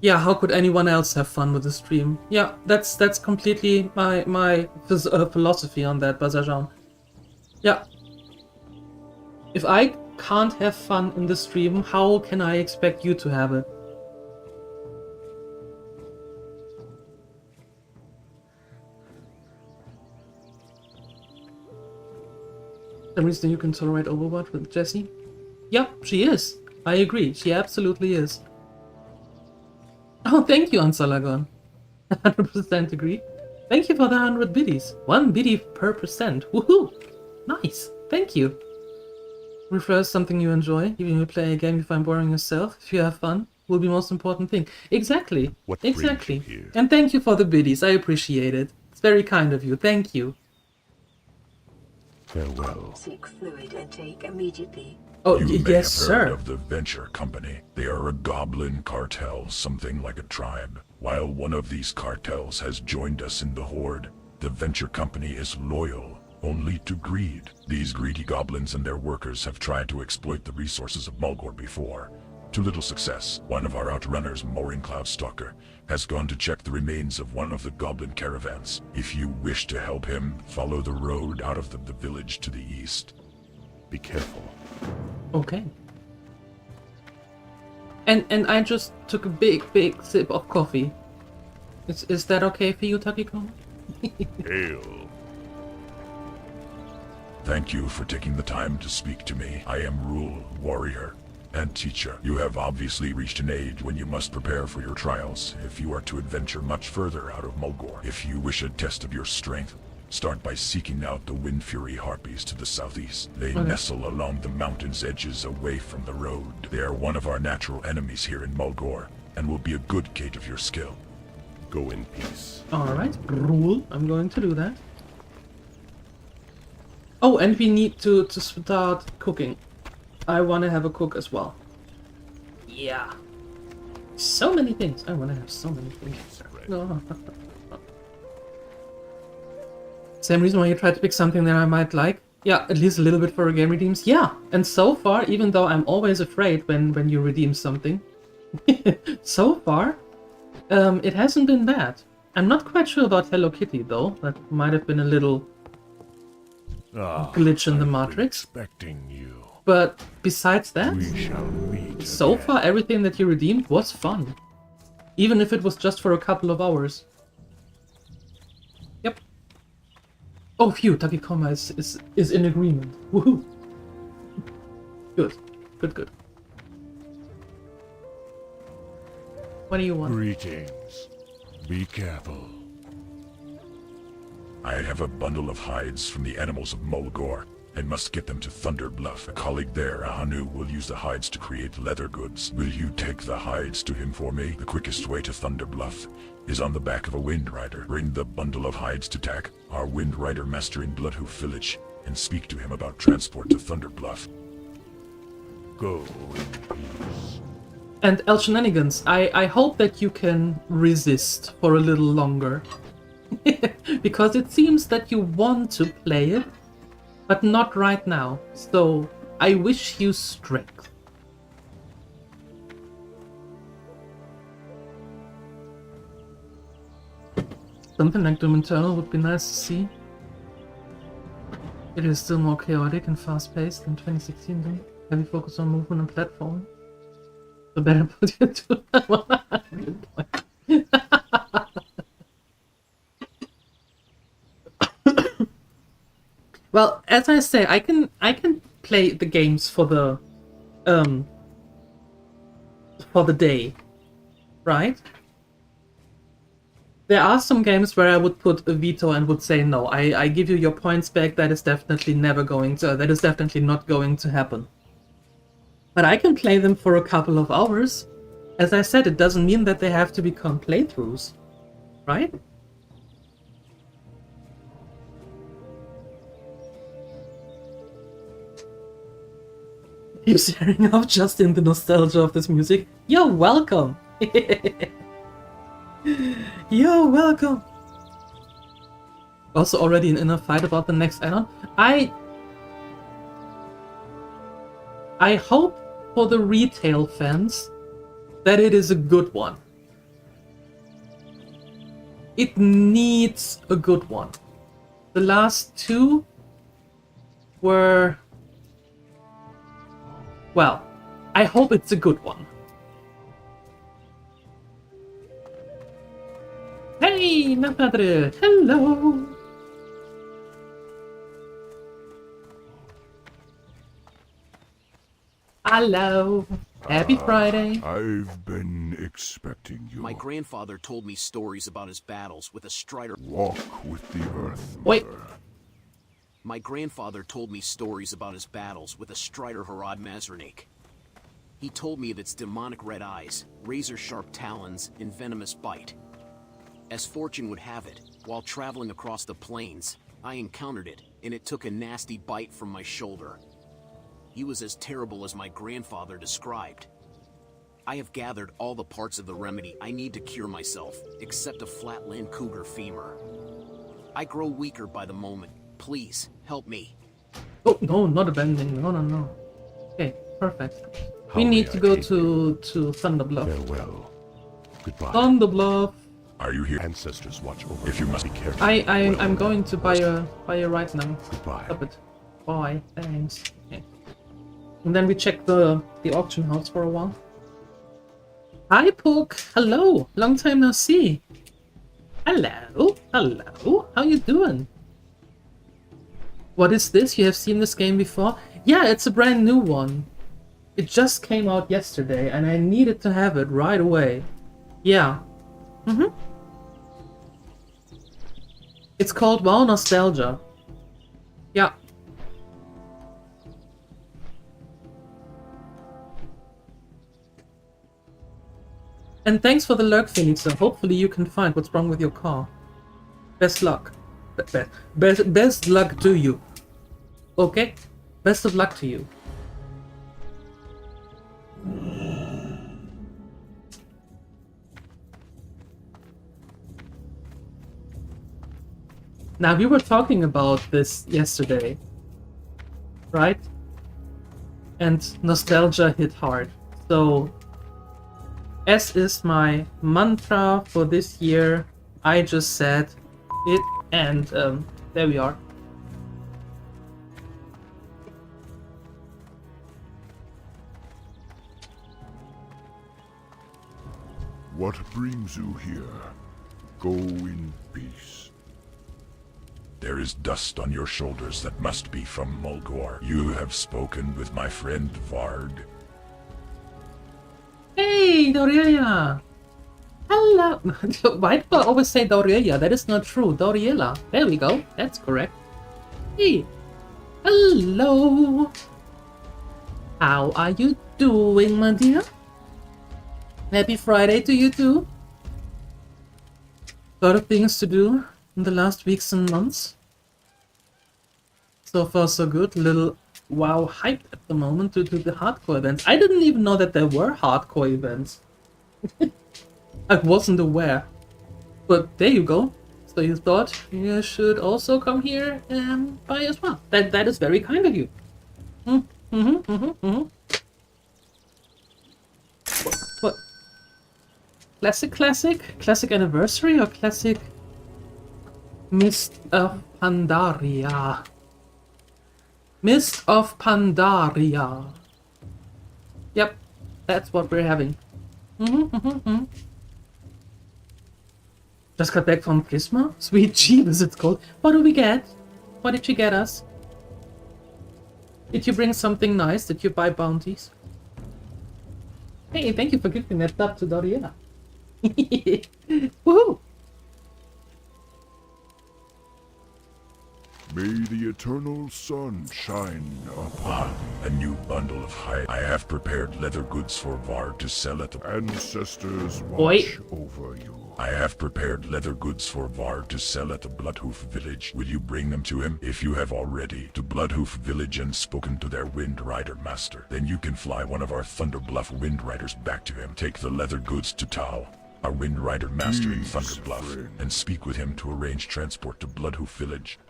Yeah, how could anyone else have fun with the stream? Yeah, that's completely my philosophy on that, Bazajan. Yeah. If I can't have fun in the stream, how can I expect you to have it? Some reason you can tolerate Overwatch with Jessie? Yeah, she is. I agree. She absolutely is. Oh, thank you, Ansalagon. 100% agree. Thank you for the 100 biddies. 1 biddy per percent. Woohoo! Nice. Thank you. Refers something you enjoy. Even if you play a game you find boring yourself, if you have fun, will be the most important thing. Exactly. What exactly. brings you here? And thank you for the biddies. I appreciate it. It's very kind of you. Thank you. Farewell. Seek fluid intake immediately. Oh, You may yes, have heard sir. of the Venture Company. They are a goblin cartel, something like a tribe. While one of these cartels has joined us in the Horde, the Venture Company is loyal only to greed. These greedy goblins and their workers have tried to exploit the resources of Mulgore before. To little success. One of our outrunners, Morin Cloudstalker, has gone to check the remains of one of the goblin caravans. If you wish to help him, follow the road out of the village to the east. Be careful. Okay. And I just took a big sip of coffee. Is that okay for you, Takiko? Hail. Thank you for taking the time to speak to me. I am Rule, warrior, and teacher. You have obviously reached an age when you must prepare for your trials if you are to adventure much further out of Mulgore. If you wish a test of your strength, start by seeking out the Wind Fury Harpies to the southeast. They nestle along the mountain's edges away from the road. They are one of our natural enemies here in Mulgore, and will be a good gauge of your skill. Go in peace. Alright, Rule. I'm going to do that. Oh, and we need to start cooking. I want to have a cook as well. Yeah. So many things. I want to have so many things. No. Same reason why you tried to pick something that I might like. Yeah, at least a little bit for a game redeems. Yeah, and so far, even though I'm always afraid when you redeem something, so far, it hasn't been bad. I'm not quite sure about Hello Kitty though. That might have been a little glitch in the matrix. Expecting you. But besides that, We shall meet so again. far everything that you redeemed was fun. Even if it was just for a couple of hours. Yep. Oh phew, Takikoma is in agreement. Woohoo! Good. Good. What do you want? Greetings. Be careful. I have a bundle of hides from the animals of Mulgore. I must get them to Thunder Bluff. A colleague there, Ahanu, will use the hides to create leather goods. Will you take the hides to him for me? The quickest way to Thunder Bluff is on the back of a Wind Rider. Bring the bundle of hides to Tak, our Wind Rider master in Bloodhoof Village, and speak to him about transport to Thunder Bluff. Go in peace. And El Shenanigans, I hope that you can resist for a little longer. Because it seems that you want to play it, but not right now. So I wish you strength. Something like Doom Eternal would be nice to see. It is still more chaotic and fast-paced than 2016 though. Heavy focus on movement and platform. So better put you to good point. Well, as I say, I can play the games for the day, right? There are some games where I would put a veto and would say no. I give you your points back. That is definitely that is definitely not going to happen. But I can play them for a couple of hours. As I said, it doesn't mean that they have to become playthroughs, right? You're staring off just in the nostalgia of this music. You're welcome. You're welcome. Also already an inner fight about the next add-on. I hope for the retail fans that it is a good one. It needs a good one. The last two were... well, I hope it's a good one. Hey, my padre! Hello! Hello! Happy Friday! I've been expecting you. My grandfather told me stories about his battles with a strider. Walk with the earth, Wait. Mother. My grandfather told me stories about his battles with a Strider Harad Mazernik. He told me of its demonic red eyes, razor-sharp talons, and venomous bite. As fortune would have it, while traveling across the plains, I encountered it, and it took a nasty bite from my shoulder. He was as terrible as my grandfather described. I have gathered all the parts of the remedy I need to cure myself, except a flatland cougar femur. I grow weaker by the moment. Please, help me. Oh, no, not abandoning. No. Okay, perfect. How We may need I to go aid to Thunderbluff. Farewell. Goodbye. Thunderbluff. Are you here? Ancestors watch over If you must be careful. I'm going to buy a right now. Goodbye. Stop it. Bye. Thanks. Okay. And then we check the auction house for a while. Hi, Pook. Hello. Long time no see. Hello. Hello. How you doing? What is this? You have seen this game before? Yeah, it's a brand new one. It just came out yesterday, and I needed to have it right away. Yeah. It's called WoW Nostalgia. Yeah. And thanks for the lurk, Felix. So hopefully you can find what's wrong with your car. Best luck. Best luck to you. Okay? Best of luck to you. Now, we were talking about this yesterday, right? And nostalgia hit hard. So, as is my mantra for this year, I just said it, and there we are. What brings you here? Go in peace. There is dust on your shoulders that must be from Mulgore. You have spoken with my friend Varg. Hey, Doriela! Hello! Why do I always say Doriela? That is not true. Doriela. There we go. That's correct. Hey! Hello! How are you doing, my dear? Happy Friday to you too. Lot of things to do in the last weeks and months. So far so good. Little WoW hyped at the moment due to the hardcore events. I didn't even know that there were hardcore events. I wasn't aware. But there you go. So you thought you should also come here and buy as well. That is very kind of you. What? Classic anniversary or classic Mist of Pandaria? Mist of Pandaria. Yep, that's what we're having. Just got back from Prisma? Sweet Jeebus, it's called. What do we get? What did you get us? Did you bring something nice? Did you buy bounties? Hey, thank you for giving that up to Doriela. Woohoo! May the eternal sun shine upon A new bundle of hide. I have prepared leather goods for Vard to sell at the... ancestors Oi. watch over you. I have prepared leather goods for Vard to sell at the Bloodhoof village. Will you bring them to him? If you have already to Bloodhoof village and spoken to their Wind Rider master, then you can fly one of our Thunderbluff Wind Riders back to him. Take the leather goods to Tal, our Wind Rider master in Please, Thunderbluff, friend. and speak with him to arrange transport to Bloodhoof village.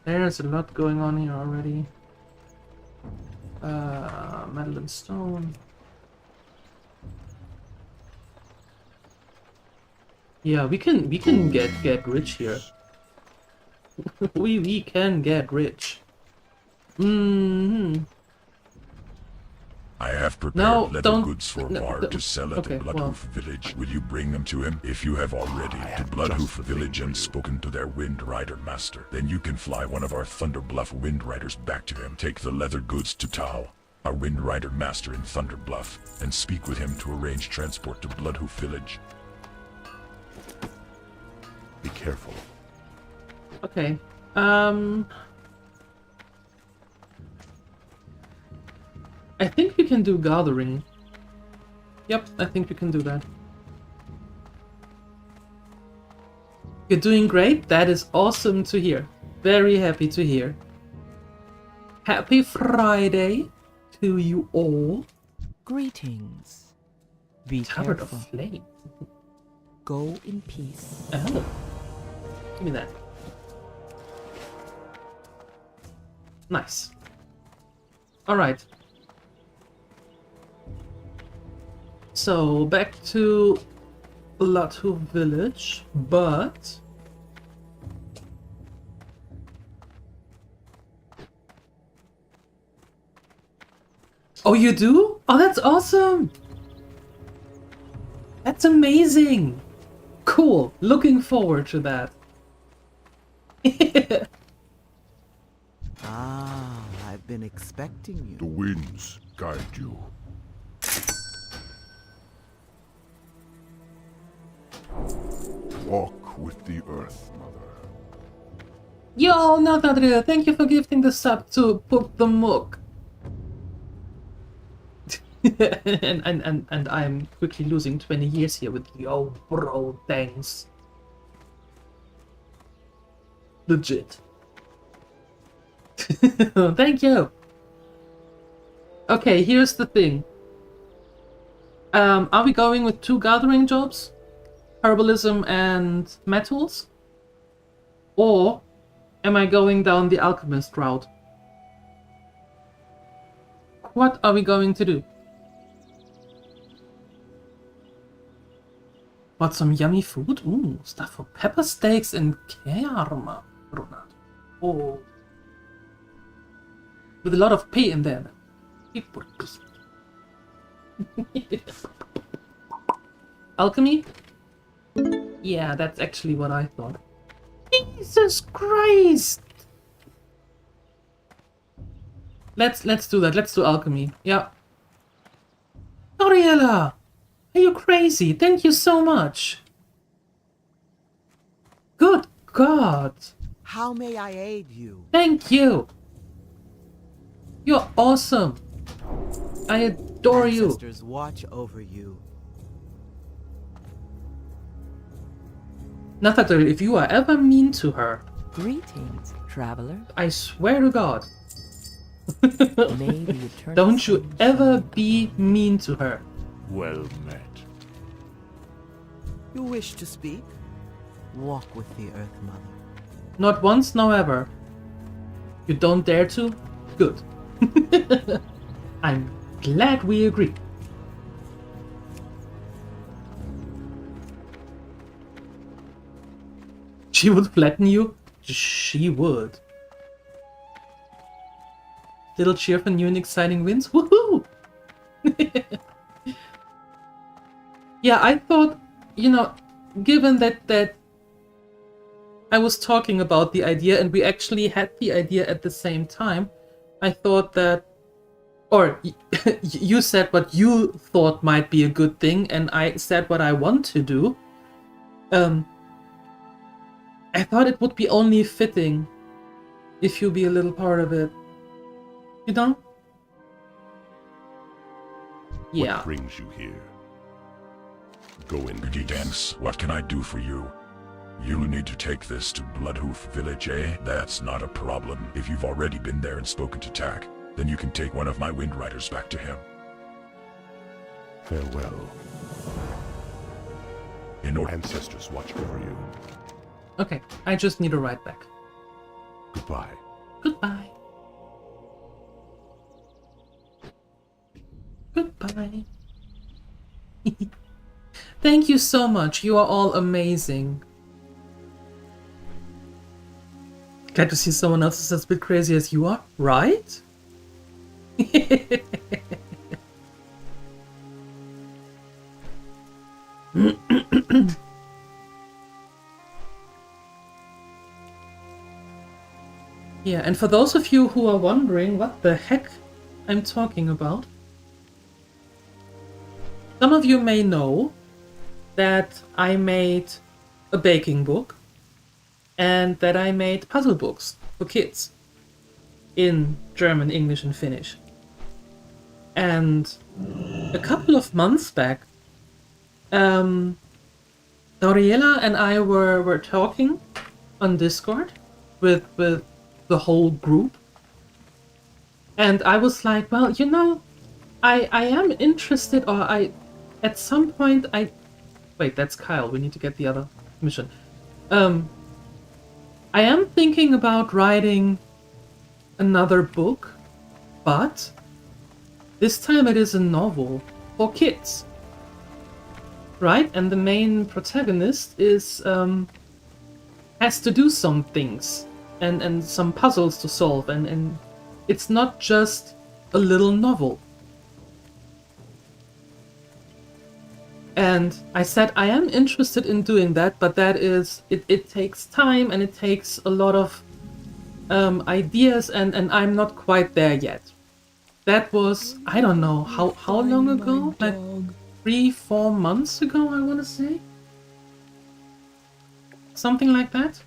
There's a lot going on here already. Metal and stone. Yeah, we can get rich here. we can get rich. I have prepared No, leather don't- goods for no, Vard to sell at okay, the well. Bloodhoof village. Will you bring them to him? If you have already to Bloodhoof village and spoken to their Wind Rider master, then you can fly one of our Thunderbluff Wind Riders back to him. Take the leather goods to Tal, our Wind Rider master in Thunderbluff, and speak with him to arrange transport to Bloodhoof village. Be careful. Okay. I think we can do gathering. Yep, I think we can do that. You're doing great. That is awesome to hear. Very happy to hear. Happy Friday to you all. Greetings. Be Tower careful. of Flame. Go in peace. Oh. Give me that. Nice. Alright. So, back to Bloodhoof village, but... Oh, you do? Oh, that's awesome! That's amazing! Cool, looking forward to that. Ah, I've been expecting you. The winds guide you. Walk with the earth, Mother. Yo, Natadria, thank you for gifting the sub to Poke the Mook. and I'm quickly losing 20 years here with yo, bro, thanks. Legit. Thank you. Okay, here's the thing. Are we going with 2 gathering jobs? Herbalism and metals? Or am I going down the alchemist route? What are we going to do? Want some yummy food? Ooh, stuff for pepper steaks and karma. Oh. With a lot of pay in there. Alchemy? Yeah, that's actually what I thought. Jesus Christ! Let's do that. Let's do alchemy. Yeah. Ariella! Are you crazy? Thank you so much. Good God. How may I aid you? Thank you. You're awesome. I adore you. Ancestors watch over you. Nathalie, if you are ever mean to her, Greetings, traveler. I swear to God, May the eternal don't you sun ever shine. be mean to her. Well met. You wish to speak? Walk with the Earth Mother. Not once, no ever. You don't dare to? Good. I'm glad we agree. She would flatten you? She would. Little cheer for new and exciting wins? Woohoo! Yeah, I thought, you know, given that I was talking about the idea and we actually had the idea at the same time, I thought that, or you said what you thought might be a good thing, and I said what I want to do. I thought it would be only fitting if you be a little part of it. You know? Yeah. What brings you here? Go in Good peace. thanks. What can I do for you? You'll need to take this to Bloodhoof Village, eh? That's not a problem. If you've already been there and spoken to Tak, then you can take one of my Wind Riders back to him. Farewell. Ancestors watch over you. Okay, I just need a ride back. Goodbye. Goodbye. Goodbye. Thank you so much. You are all amazing. Glad to see someone else is as bit crazy as you are, right? Yeah, and for those of you who are wondering what the heck I'm talking about, some of you may know that I made a baking book and that I made puzzle books for kids in German, English, and Finnish. And a couple of months back, Gabriela and I were talking on Discord with the whole group, and I was like, well, you know, I am interested, or at some point wait, that's Kyle, we need to get the other mission. I am thinking about writing another book, but this time it is a novel for kids, right? And the main protagonist is has to do some things and some puzzles to solve, and it's not just a little novel. And I said I am interested in doing that, but that is it takes time, and it takes a lot of ideas, and I'm not quite there yet. That was, I don't know, how long ago? Like 3-4 months ago, I want to say? Something like that.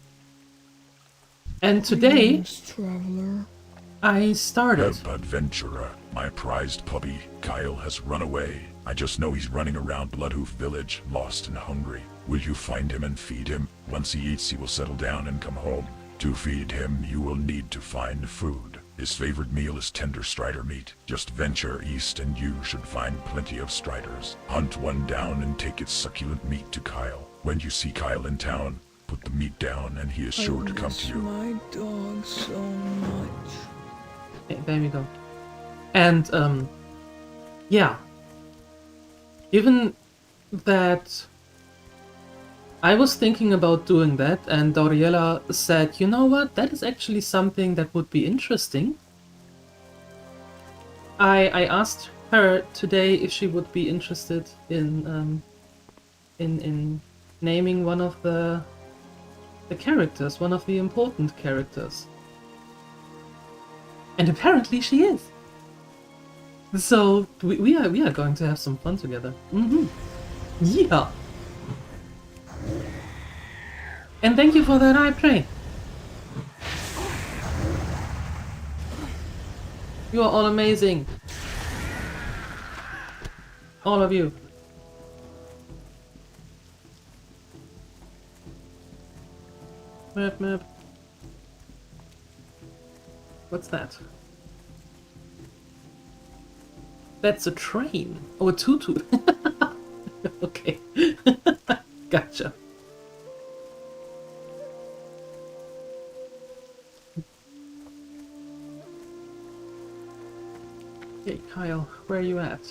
And today, I started. Adventurer, my prized puppy, Kyle, has run away. I just know he's running around Bloodhoof Village, lost and hungry. Will you find him and feed him? Once he eats, he will settle down and come home. To feed him, you will need to find food. His favorite meal is tender strider meat. Just venture east and you should find plenty of striders. Hunt one down and take its succulent meat to Kyle. When you see Kyle in town, put the meat down and he is sure to come to you. My dog so much. Okay, there we go. And yeah. Given that I was thinking about doing that, and Gabriela said, you know what, that is actually something that would be interesting. I asked her today if she would be interested in naming one of the characters, one of the important characters. And apparently she is. So we are going to have some fun together. Yeah. And thank you for that eye play. You are all amazing. All of you. Map. What's that? That's a train. Oh, a tutu. Okay. Gotcha. Hey, Kyle, where are you at?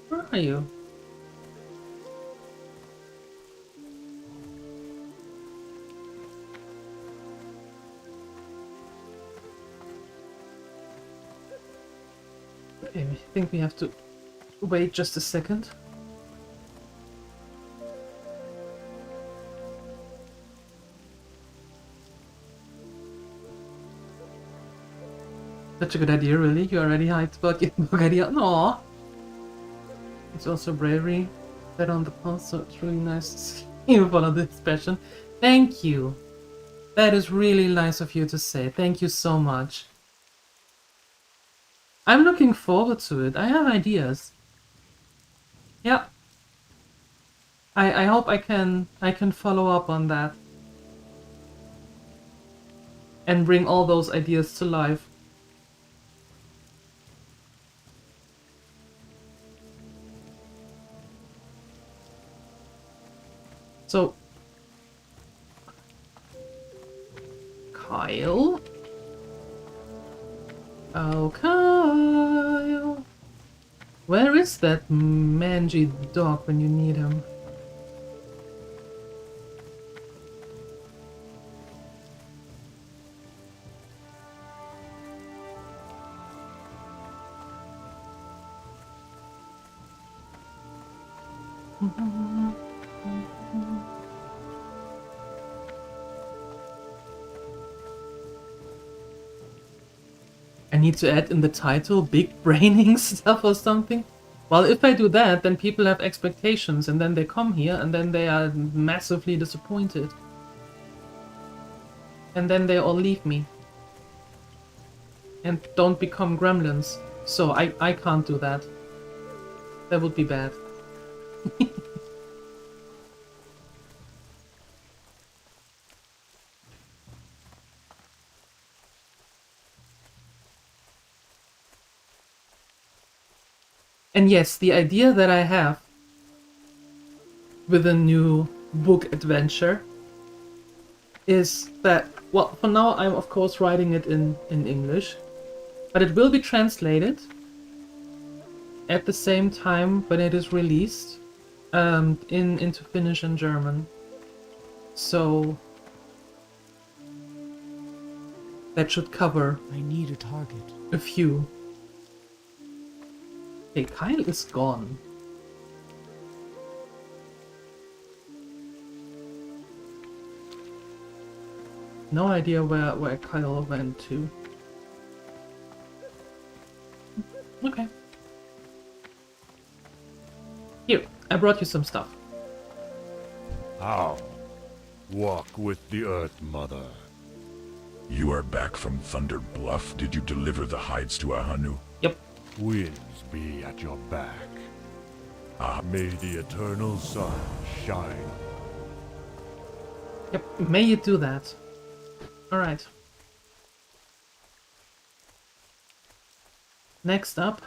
Where are you? Okay, I think we have to Wait just a second. Such a good idea, really. You already hyped about getting book idea. No. It's also bravery. That on the pulse, so it's really nice to see you follow this passion. Thank you. That is really nice of you to say. Thank you so much. I'm looking forward to it. I have ideas. Yeah. I hope I can follow up on that. And bring all those ideas to life. So, Kyle? Oh, Kyle! Where is that mangy dog when you need him? I need to add in the title big braining stuff or something? Well, if I do that, then people have expectations and then they come here and then they are massively disappointed. And then they all leave me. And don't become gremlins. So I can't do that. That would be bad. And yes, the idea that I have with a new book adventure is that, well, for now I'm of course writing it in English, but it will be translated at the same time when it is released into Finnish and German. So that should cover I need a target. a few. Okay, Kyle is gone. No idea where Kyle went to. Okay. Here, I brought you some stuff. How? Walk with the Earth Mother. You are back from Thunder Bluff. Did you deliver the hides to Ahanu? Yep. Winds be at your back. May the eternal sun shine. Yep, may you do that. Alright. Next up.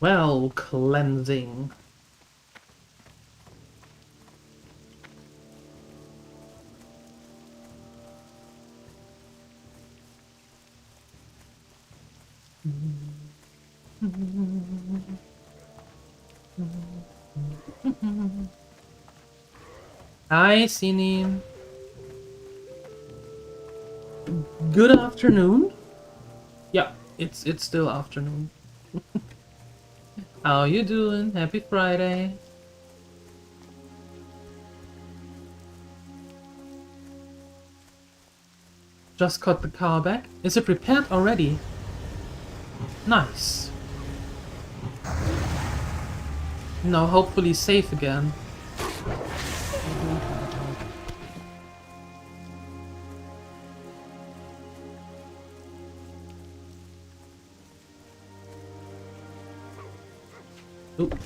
Well, cleansing. Hi, Sini. Good afternoon. Yeah, it's still afternoon. How you doing? Happy Friday. Just got the car back. Is it repaired already? Nice. Now hopefully safe again. Oop.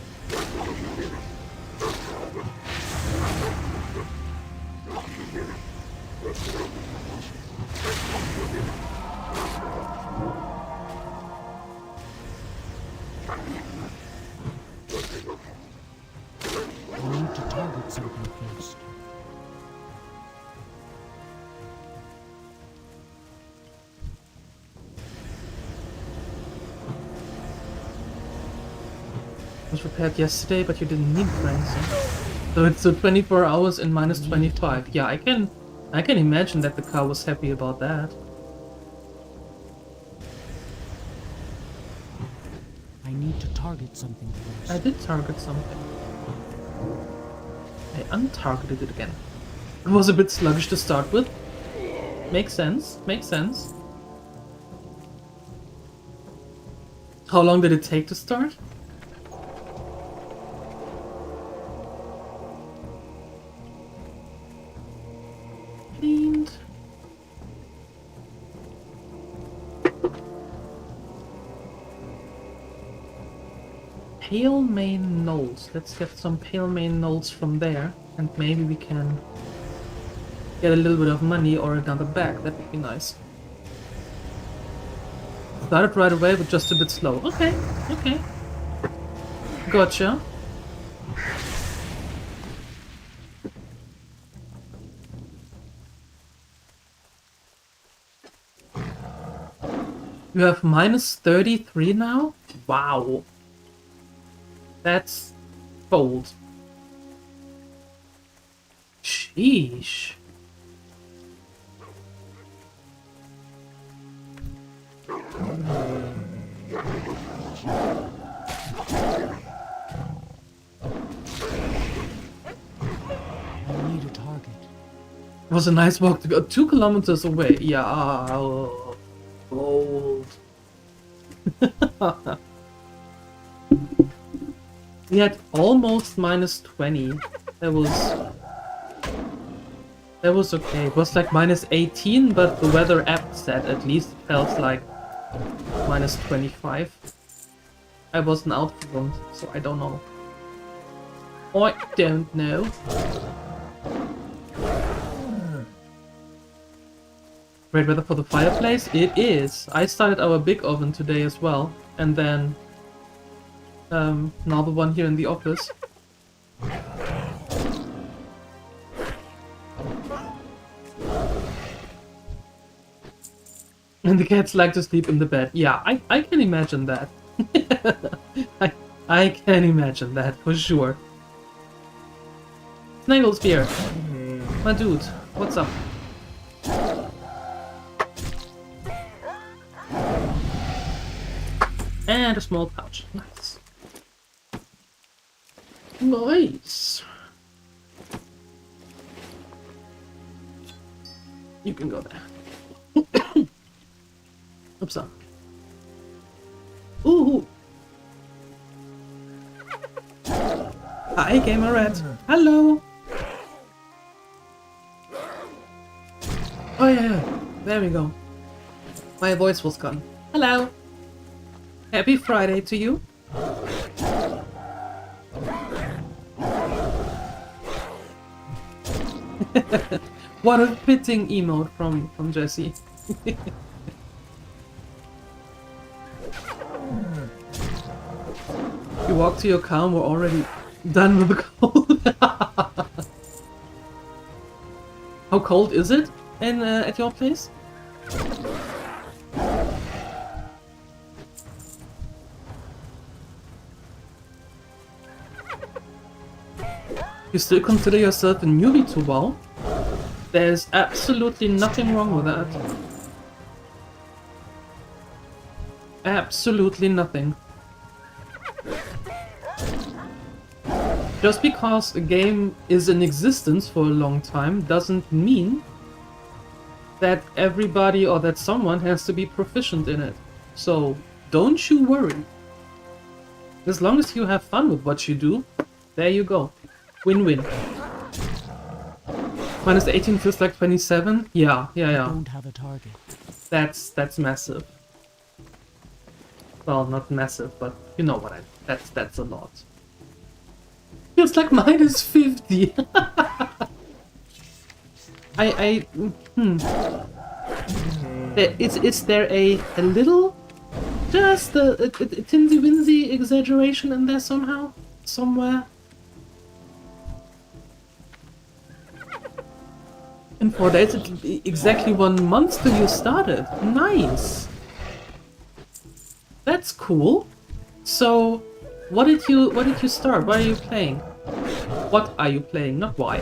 I need to target something first. Was repaired yesterday, but you didn't need cleansing. So it's 24 hours and minus 25. Yeah, I can imagine that the car was happy about that. I need to target something first. I did target something. I untargeted it again. It was a bit sluggish to start with. Makes sense, makes sense. How long did it take to start? Cleaned. Pale Mane Knolls. Let's get some Pale Mane Knolls from there, and maybe we can get a little bit of money or another bag. That would be nice. Started right away, but just a bit slow. Okay, okay. Gotcha. You have minus 33 now? Wow. That's bold. Sheesh. I need a target. It was a nice walk to go 2 kilometers away. Yeah, bold. We had almost minus 20. That was okay. It was like minus 18, but the weather app said at least it felt like minus 25. I wasn't out for them, so I don't know. I don't know. Great weather for the fireplace? It is. I started our big oven today as well, and then now the one here in the office. And the cats like to sleep in the bed. Yeah, I can imagine that. I can imagine that for sure. Snagglespear, my dude, what's up? And a small pouch. Nice. Nice. You can go there. Oops. Ooh. Hi, Gamer Rat. Hello. Oh yeah, there we go. My voice was gone. Hello. Happy Friday to you. What a fitting emote from Jesse. You walked to your car and were already done with the cold. How cold is it in at your place? You still consider yourself a newbie to WoW? There's absolutely nothing wrong with that. Absolutely nothing. Just because a game is in existence for a long time doesn't mean that everybody or that someone has to be proficient in it. So don't you worry. As long as you have fun with what you do, there you go. Win-win. Minus 18 feels like 27? Yeah. I don't have a target. That's massive. Well, not massive, but you know what that's a lot. Feels like minus 50. Is there a little, just a tinsy-winsy exaggeration in there somehow? Somewhere? In 4 days, it'll be exactly 1 month till you started. Nice. That's cool. So, what did you start? Why are you playing? What are you playing? Not why.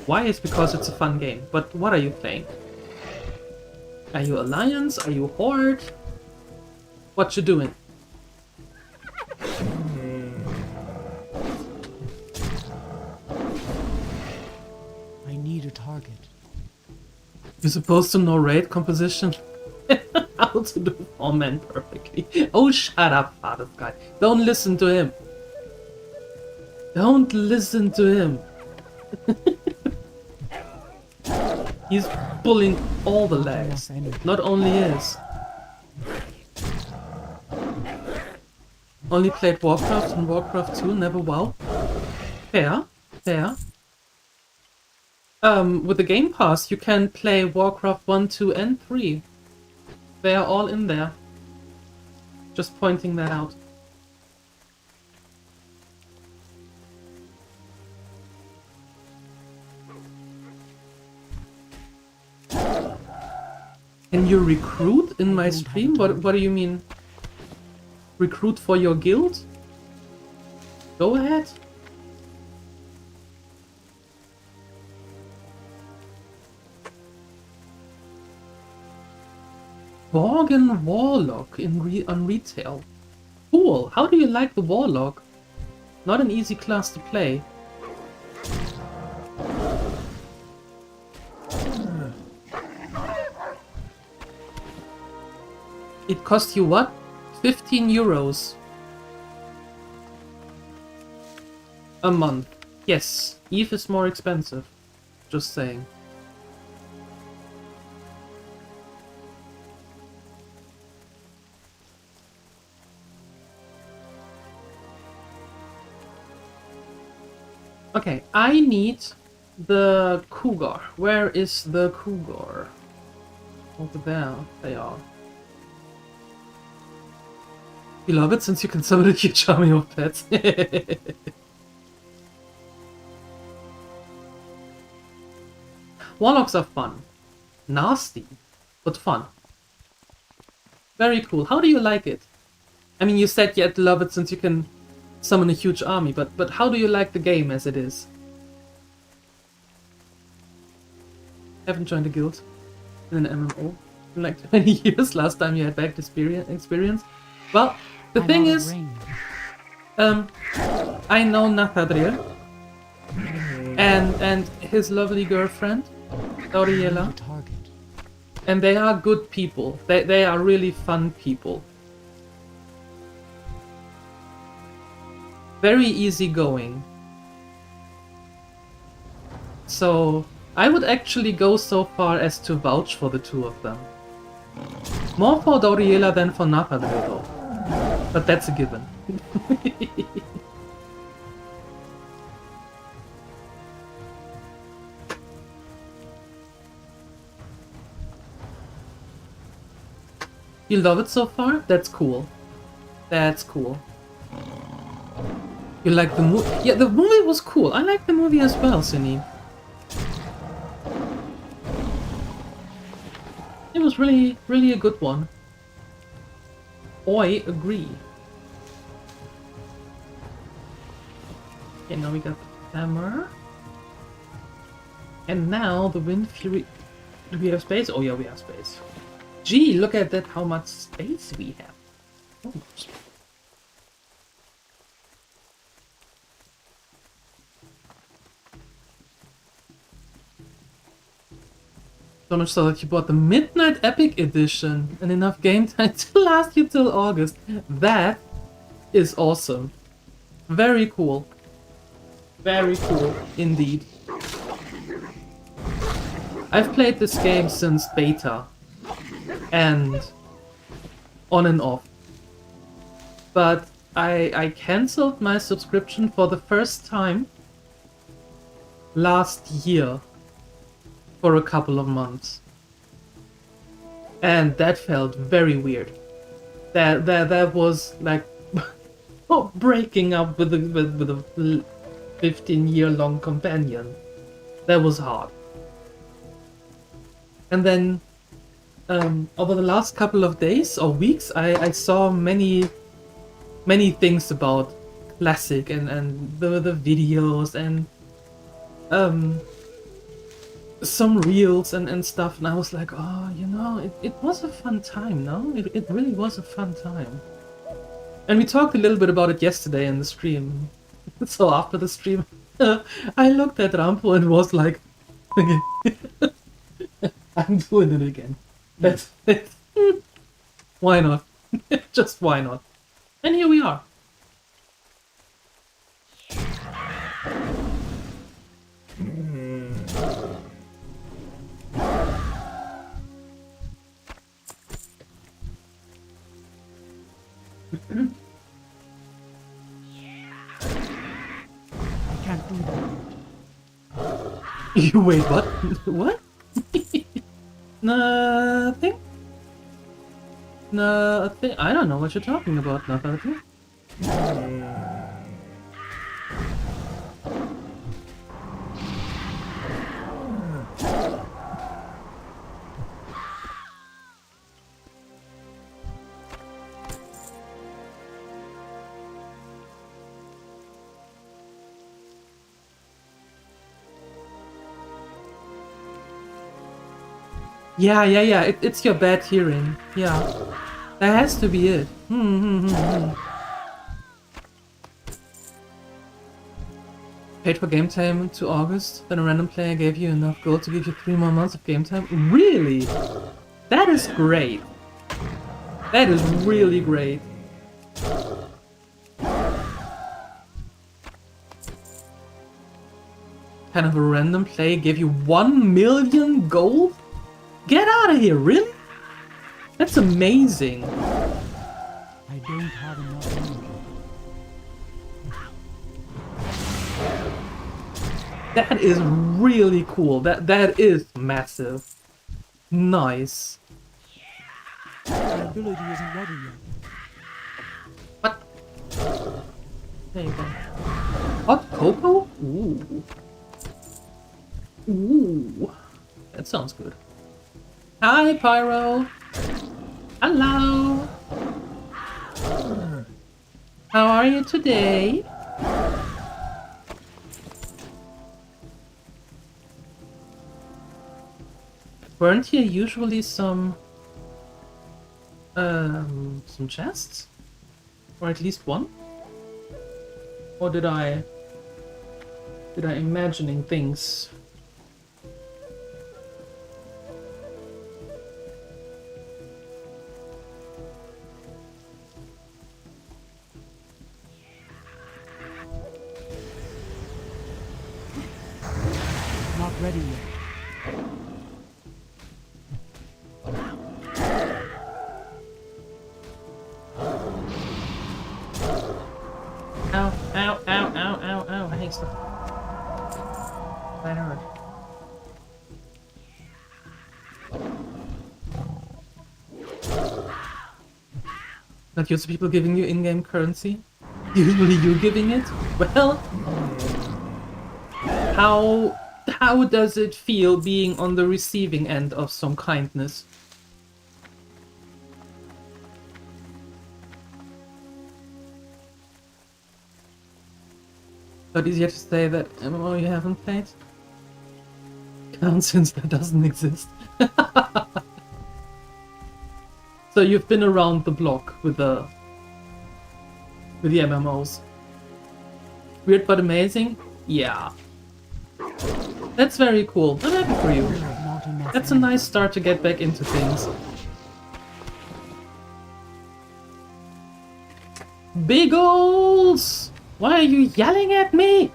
Why is because it's a fun game. But what are you playing? Are you Alliance? Are you Horde? What you doing? need a target. You're supposed to know raid composition. How to do 4 men perfectly. Oh, shut up, Father Sky. Don't listen to him. Don't listen to him. He's pulling all the legs. Not only his. Only played Warcraft and Warcraft 2, never WoW. Fair, fair. With the Game Pass, you can play Warcraft 1, 2, and 3. They are all in there. Just pointing that out. Can you recruit in my stream? What do you mean? Recruit for your guild? Go ahead. Worgen Warlock on retail. Cool. How do you like the Warlock? Not an easy class to play. It cost you what? 15 euros. A month. Yes, Eve is more expensive. Just saying. Okay, I need the cougar. Where is the cougar? Over there, they are. You love it since you can summon a huge army of pets. Warlocks are fun. Nasty, but fun. Very cool. How do you like it? I mean, you said you love it since you can summon a huge army, but how do you like the game as it is? Haven't joined a guild in an MMO in like 20 years. Last time you had bad experience. Well, the thing is, I know Nathadriel and his lovely girlfriend, Doriela, and they are good people. They are really fun people. Very easygoing. So I would actually go so far as to vouch for the two of them. More for Doriela than for Nathadriel though. But that's a given. You love it so far? That's cool. That's cool. You like the movie? Yeah, the movie was cool. I like the movie as well, Cine. It was really, really a good one. I agree. Okay, now we got the hammer. And now the Wind Fury. Do we have space? Oh yeah, we have space. Gee, look at that, how much space we have. Oh, so much so that you bought the Midnight Epic Edition and enough game time to last you till August. That is awesome. Very cool. Very cool indeed. I've played this game since beta and on and off. But I cancelled my subscription for the first time last year. For a couple of months, and that felt very weird. That was like breaking up with a 15-year-long companion. That was hard. And then over the last couple of days or weeks, I saw many things about Classic and the videos and some reels and stuff, and I was like, oh, you know, it was a fun time, no? It really was a fun time. And we talked a little bit about it yesterday in the stream. So after the stream, I looked at Rampo and was like, Okay. I'm doing it again. That's it. Why not? Just why not? And here we are. I can't do that. You wait, what? What? Nothing? Nothing? I don't know what you're talking about, nothing. Yeah. It's your bad hearing. Yeah. That has to be it. Paid for game time to August, then a random player gave you enough gold to give you 3 more months of game time? Really? That is great. That is really great. Kind of a random player gave you 1 million gold? Get out of here, really? That's amazing. I don't have enough energy. That is really cool. That is massive. Nice. My ability isn't ready yet. What? There you go. Hot cocoa? Ooh. Ooh. That sounds good. Hi, Pyro. Hello. How are you today? Weren't here usually some chests? Or at least one? Or did I imagining things? Not ready yet. Ow, ow, ow, ow, ow, ow. I hate stuff. That hurt. Not used to people giving you in-game currency? Usually you giving it? Well, how does it feel being on the receiving end of some kindness? But easier to say that MMO you haven't played? Can't, since that doesn't exist. So you've been around the block with the MMOs. Weird but amazing? Yeah. That's very cool. I'm happy for you. That's a nice start to get back into things. Biggles! Why are you yelling at me?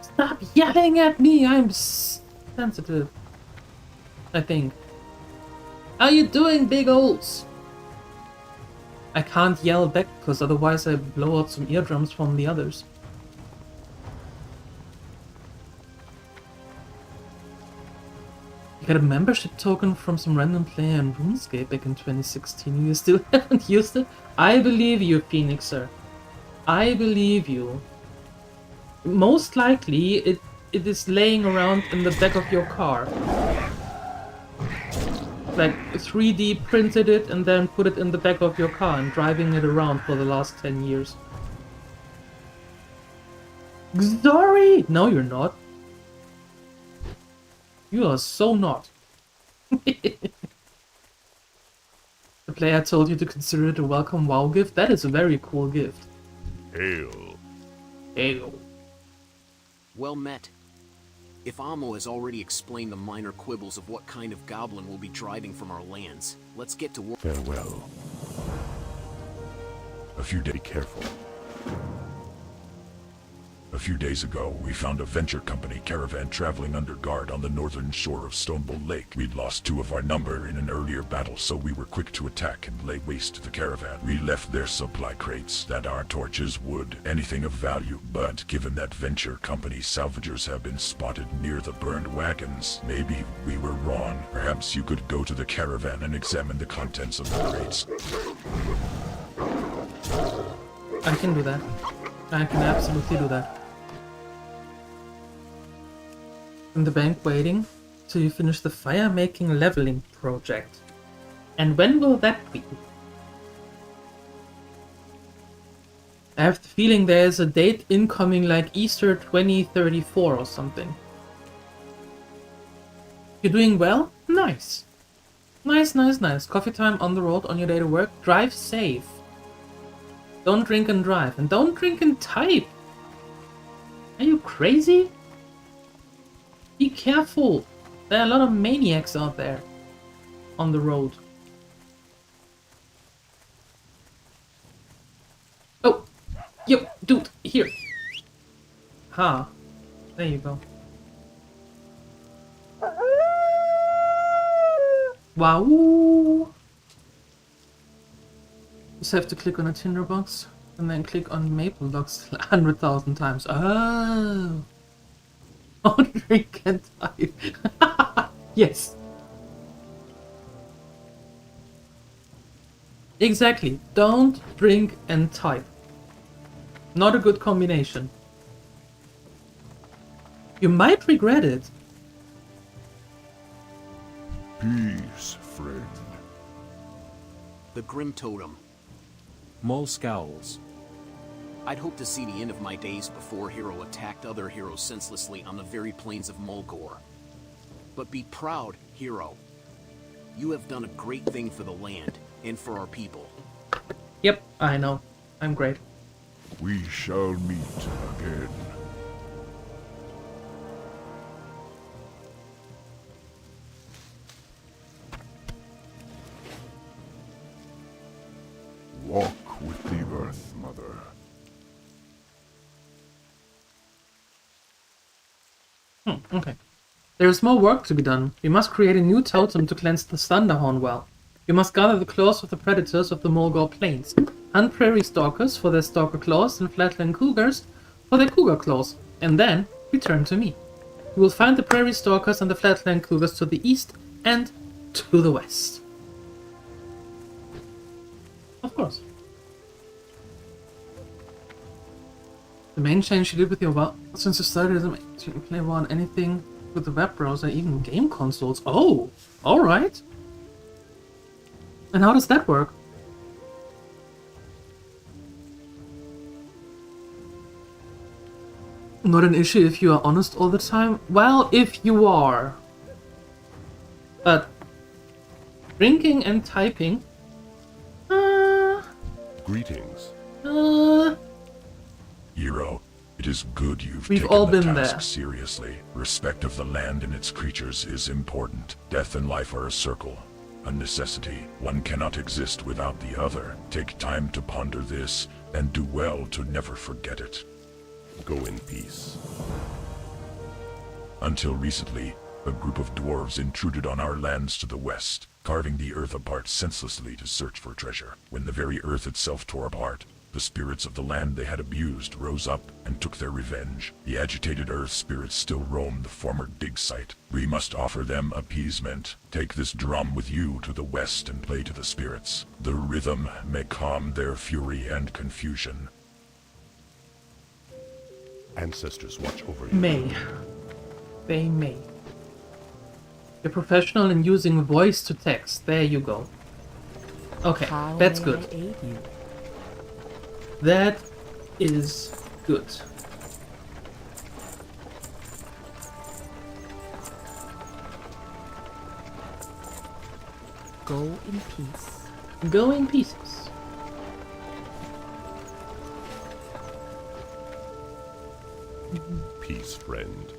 Stop yelling at me! I'm sensitive. I think. How you doing, Biggles? I can't yell back because otherwise I blow out some eardrums from the others. You got a membership token from some random player in RuneScape back in 2016. You still haven't used it? I believe you, Phoenixer. I believe you. Most likely, it is laying around in the back of your car. Like 3D printed it and then put it in the back of your car and driving it around for the last 10 years. Sorry! No, you're not. You are so not. The player told you to consider it a welcome WoW gift. That is a very cool gift. Hail. Hail. Well met. If Amo has already explained the minor quibbles of what kind of goblin will be driving from our lands, let's get to work. Farewell. Be careful. A few days ago, we found a venture company caravan traveling under guard on the northern shore of Stonebowl Lake. We'd lost 2 of our number in an earlier battle, so we were quick to attack and lay waste to the caravan. We left their supply crates, that are torches, wood, anything of value. But given that venture company salvagers have been spotted near the burned wagons, maybe we were wrong. Perhaps you could go to the caravan and examine the contents of the crates. I can do that. I can absolutely do that. In the bank waiting till you finish the fire-making leveling project. And when will that be? I have the feeling there's a date incoming like Easter 2034 or something. You're doing well? Nice. Nice, nice, nice. Coffee time on the road on your day to work. Drive safe. Don't drink and drive. And don't drink and type. Are you crazy? Be careful. There are a lot of maniacs out there on the road. Oh, yo, dude, here. Ha. There you go. Wow. Just have to click on a tinderbox and then click on maple dogs 100,000 times. Oh. Don't drink and type. Yes. Exactly. Don't drink and type. Not a good combination. You might regret it. Peace, friend. The Grim Totem. Mole scowls. I'd hoped to see the end of my days before a hero attacked other heroes senselessly on the very plains of Mulgore. But be proud, hero. You have done a great thing for the land and for our people. Yep, I know. I'm great. We shall meet again. Walk with the Earth Mother. Okay. There is more work to be done. We must create a new totem to cleanse the Thunderhorn well. We must gather the claws of the predators of the Mulgore Plains, hunt prairie stalkers for their stalker claws and flatland cougars for their cougar claws, and then return to me. We will find the prairie stalkers and the flatland cougars to the east and to the west. Of course. The main change you did with your WoW since you started as a main, you can play WoW on anything with the web browser, even game consoles. Oh, alright. And how does that work? Not an issue if you are honest all the time? Well, if you are. But drinking and typing... Greetings. Hero, it is good you've We've taken all the been task there. seriously. Respect of the land and its creatures is important. Death and life are a circle, a necessity. One cannot exist without the other. Take time to ponder this, and do well to never forget it. Go in peace. Until recently, a group of dwarves intruded on our lands to the west, carving the earth apart senselessly to search for treasure. When the very earth itself tore apart, the spirits of the land they had abused rose up and took their revenge. The agitated earth spirits still roam the former dig site. We must offer them appeasement. Take this drum with you to the west and play to the spirits. The rhythm may calm their fury and confusion. Ancestors watch over you. May. They may. You're professional in using voice to text. There you go. Okay, How that's may good. I aid you? That is good. Go in peace. Go in pieces. Peace, friend.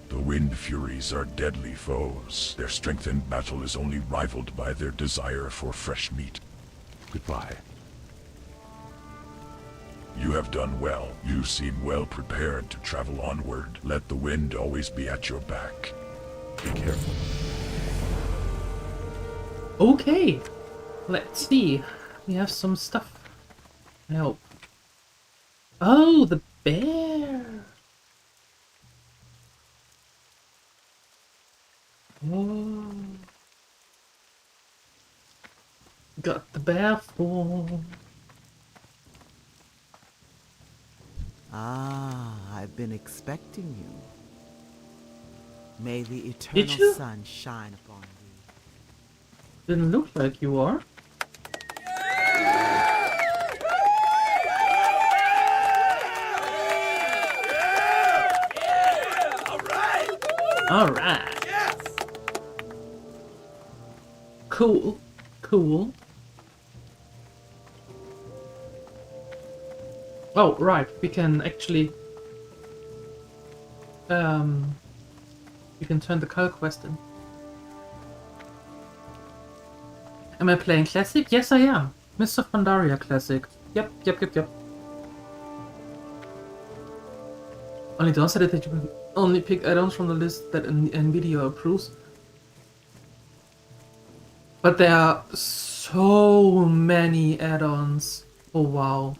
The Wind Furies are deadly foes. Their strength in battle is only rivaled by their desire for fresh meat. Goodbye. You have done well. You seem well prepared to travel onward. Let the wind always be at your back. Be careful. Okay, let's see. We have some stuff. I hope. Oh, the bear. Oh. Got the bear form. Ah, I've been expecting you. May the you? eternal sun shine upon thee. Didn't look like you are. Alright. Yes. Cool. Cool. Oh, right. We can actually... You can turn the Cull quest in. Am I playing Classic? Yes, I am. Mr. Pandaria Classic. Yep. Only downside is that you can only pick add-ons from the list that NVIDIA approves. But there are so many add-ons. Oh wow.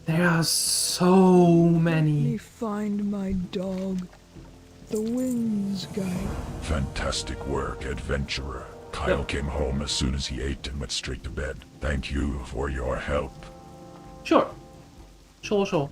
There are so Let many. me find my dog. The Winds Guide. Fantastic work, adventurer. Kyle came home as soon as he ate and went straight to bed. Thank you for your help. Sure. Sure.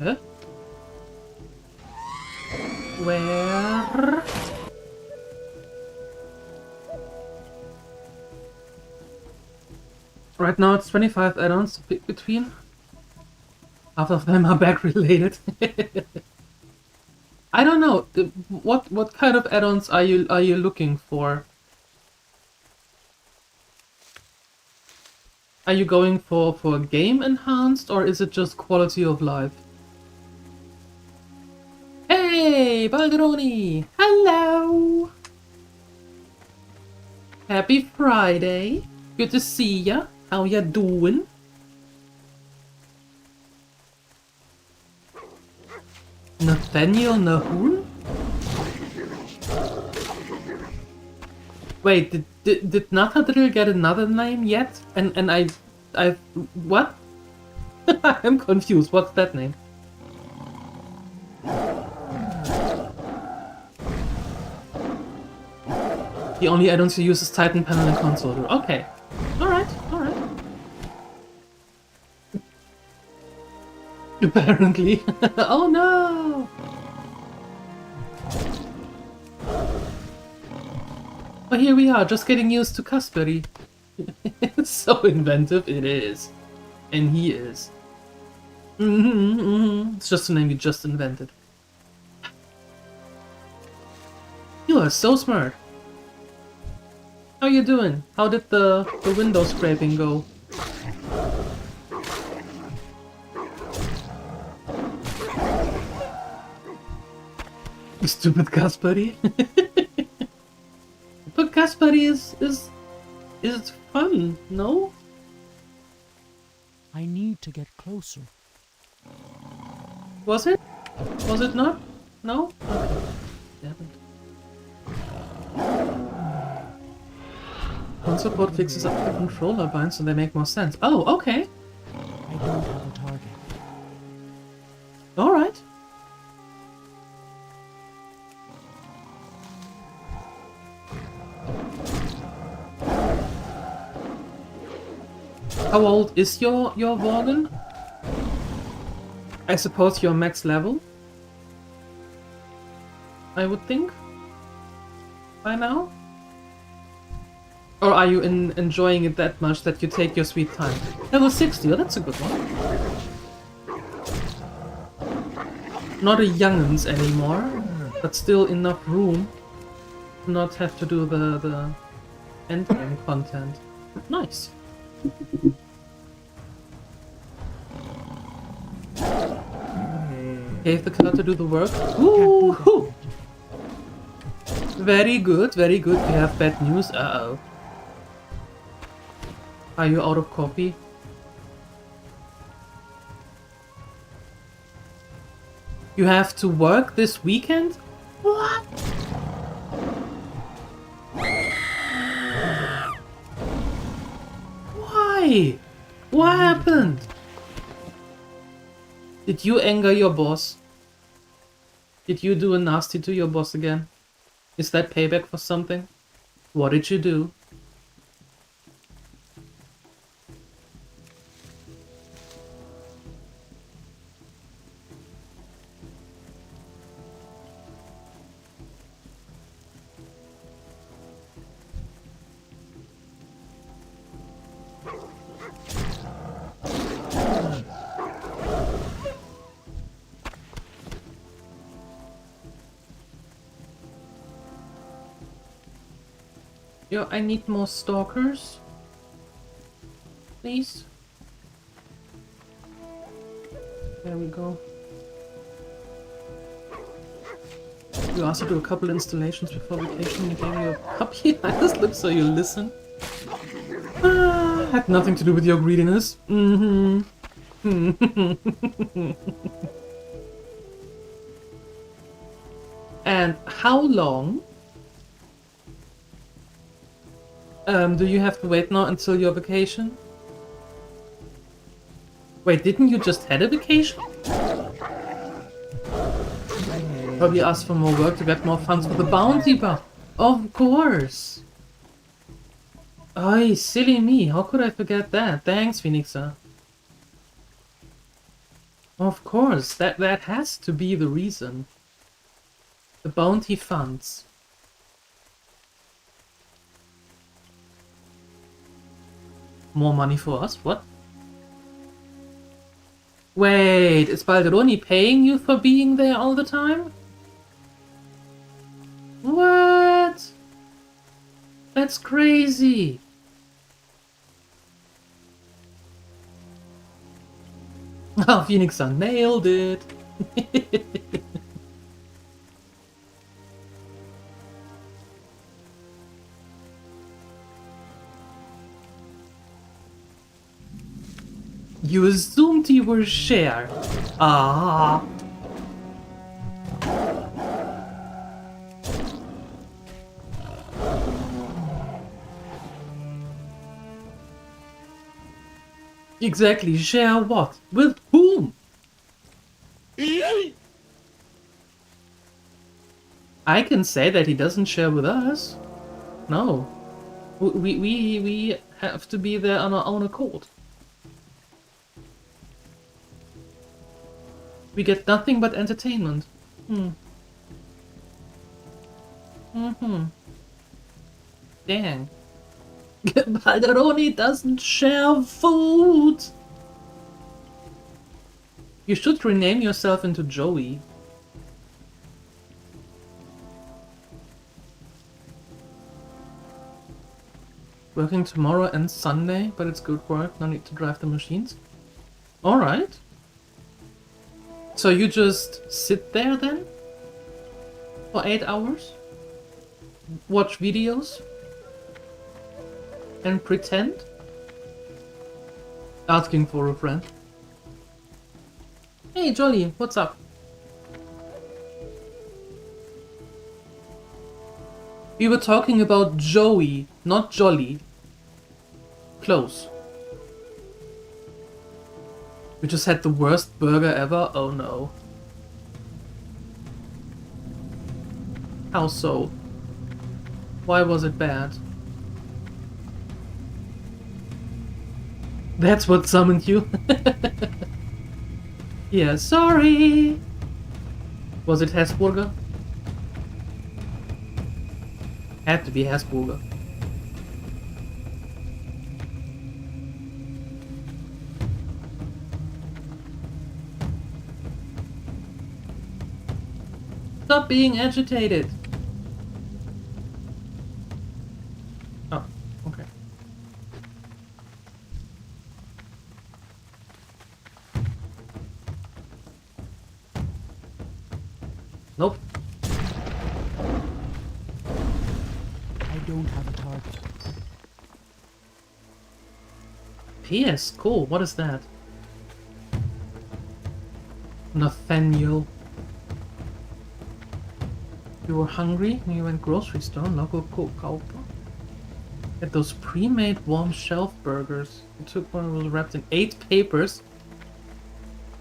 Huh? Where? Right now it's 25 add-ons to pick between. Half of them are back related. I don't know. What kind of add-ons are you looking for? Are you going for game enhanced, or is it just quality of life? Hey, Balderoni! Hello! Happy Friday! Good to see ya. How ya doing? Nathaniel Nahul? Wait, did Nathadrill get another name yet? And I what? I'm confused. What's that name? The only add-ons you use is Titan Panel and Console. Okay. Alright. Apparently. Oh no! But here we are, just getting used to Casperi. It's so inventive, it is. And he is. It's just a name you just invented. You are so smart. How you doing? How did the window scraping go? Stupid Casperi. But Casperi is fun, no? I need to get closer. Was it? Was it not? No? Okay. Damn it. Console port fixes up the controller binds so they make more sense. Oh, okay. I don't have a target. Alright. How old is your Worgen? I suppose you're max level? I would think. By now? Or are you enjoying it that much that you take your sweet time? Level 60, oh, that's a good one. Not a young'uns anymore, but still enough room to not have to do the endgame content. Nice. Gave the car to do the work. Woo! Very good, very good. We have bad news. Uh-oh. Are you out of coffee? You have to work this weekend? What? Why? What happened? Did you anger your boss? Did you do a nasty to your boss again? Is that payback for something? What did you do? Yo, I need more stalkers. Please. There we go. You also do a couple installations before vacation. You gave me a puppy. I just look so you listen. Had nothing to do with your greediness. Mm-hmm. And how long do you have to wait now until your vacation? Wait, didn't you just had a vacation? Probably ask for more work to get more funds for the bounty buff. Of course. Ay, silly me. How could I forget that? Thanks, Phoenixa. Of course, that has to be the reason. The bounty funds. More money for us? What? Wait, is Balderoni paying you for being there all the time? What? That's crazy. Oh, Phoenixa nailed it. You assumed you were shared. Ah. Exactly, share what? With whom? I can say that he doesn't share with us. No. We have to be there on our own accord. We get nothing but entertainment. Dang. Balderoni doesn't share food! You should rename yourself into Joey. Working tomorrow and Sunday, but it's good work, no need to drive the machines. Alright. So you just sit there then? For 8 hours? Watch videos? And pretend? Asking for a friend. Hey Jolly, what's up? We were talking about Joey, not Jolly. Close. We just had the worst burger ever? Oh no. How so? Why was it bad? That's what summoned you? Yeah, sorry! Was it Hesburger? Had to be Hesburger. Stop being agitated! Oh, okay. Nope. I don't have a target. PS, cool. What is that? Nathaniel. You were hungry and you went grocery store, local Kaupa. Get those pre-made warm shelf burgers. You took one that was wrapped in 8 papers.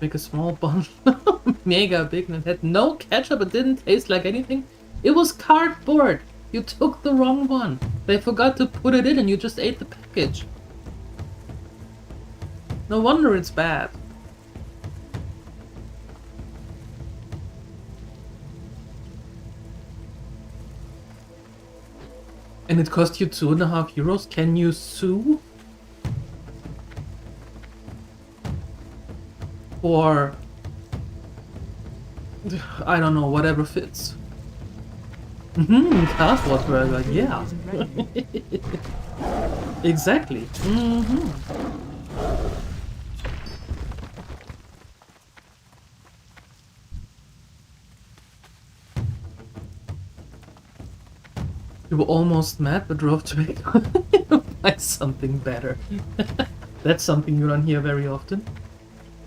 Make a small bundle. Mega big and it had no ketchup, it didn't taste like anything. It was cardboard. You took the wrong one. They forgot to put it in and you just ate the package. No wonder it's bad. And it cost you €2.50. Can you sue? Or I don't know, whatever fits. Cardboard burger, yeah. Exactly. You were almost mad but drove to buy something better. That's something you don't hear very often.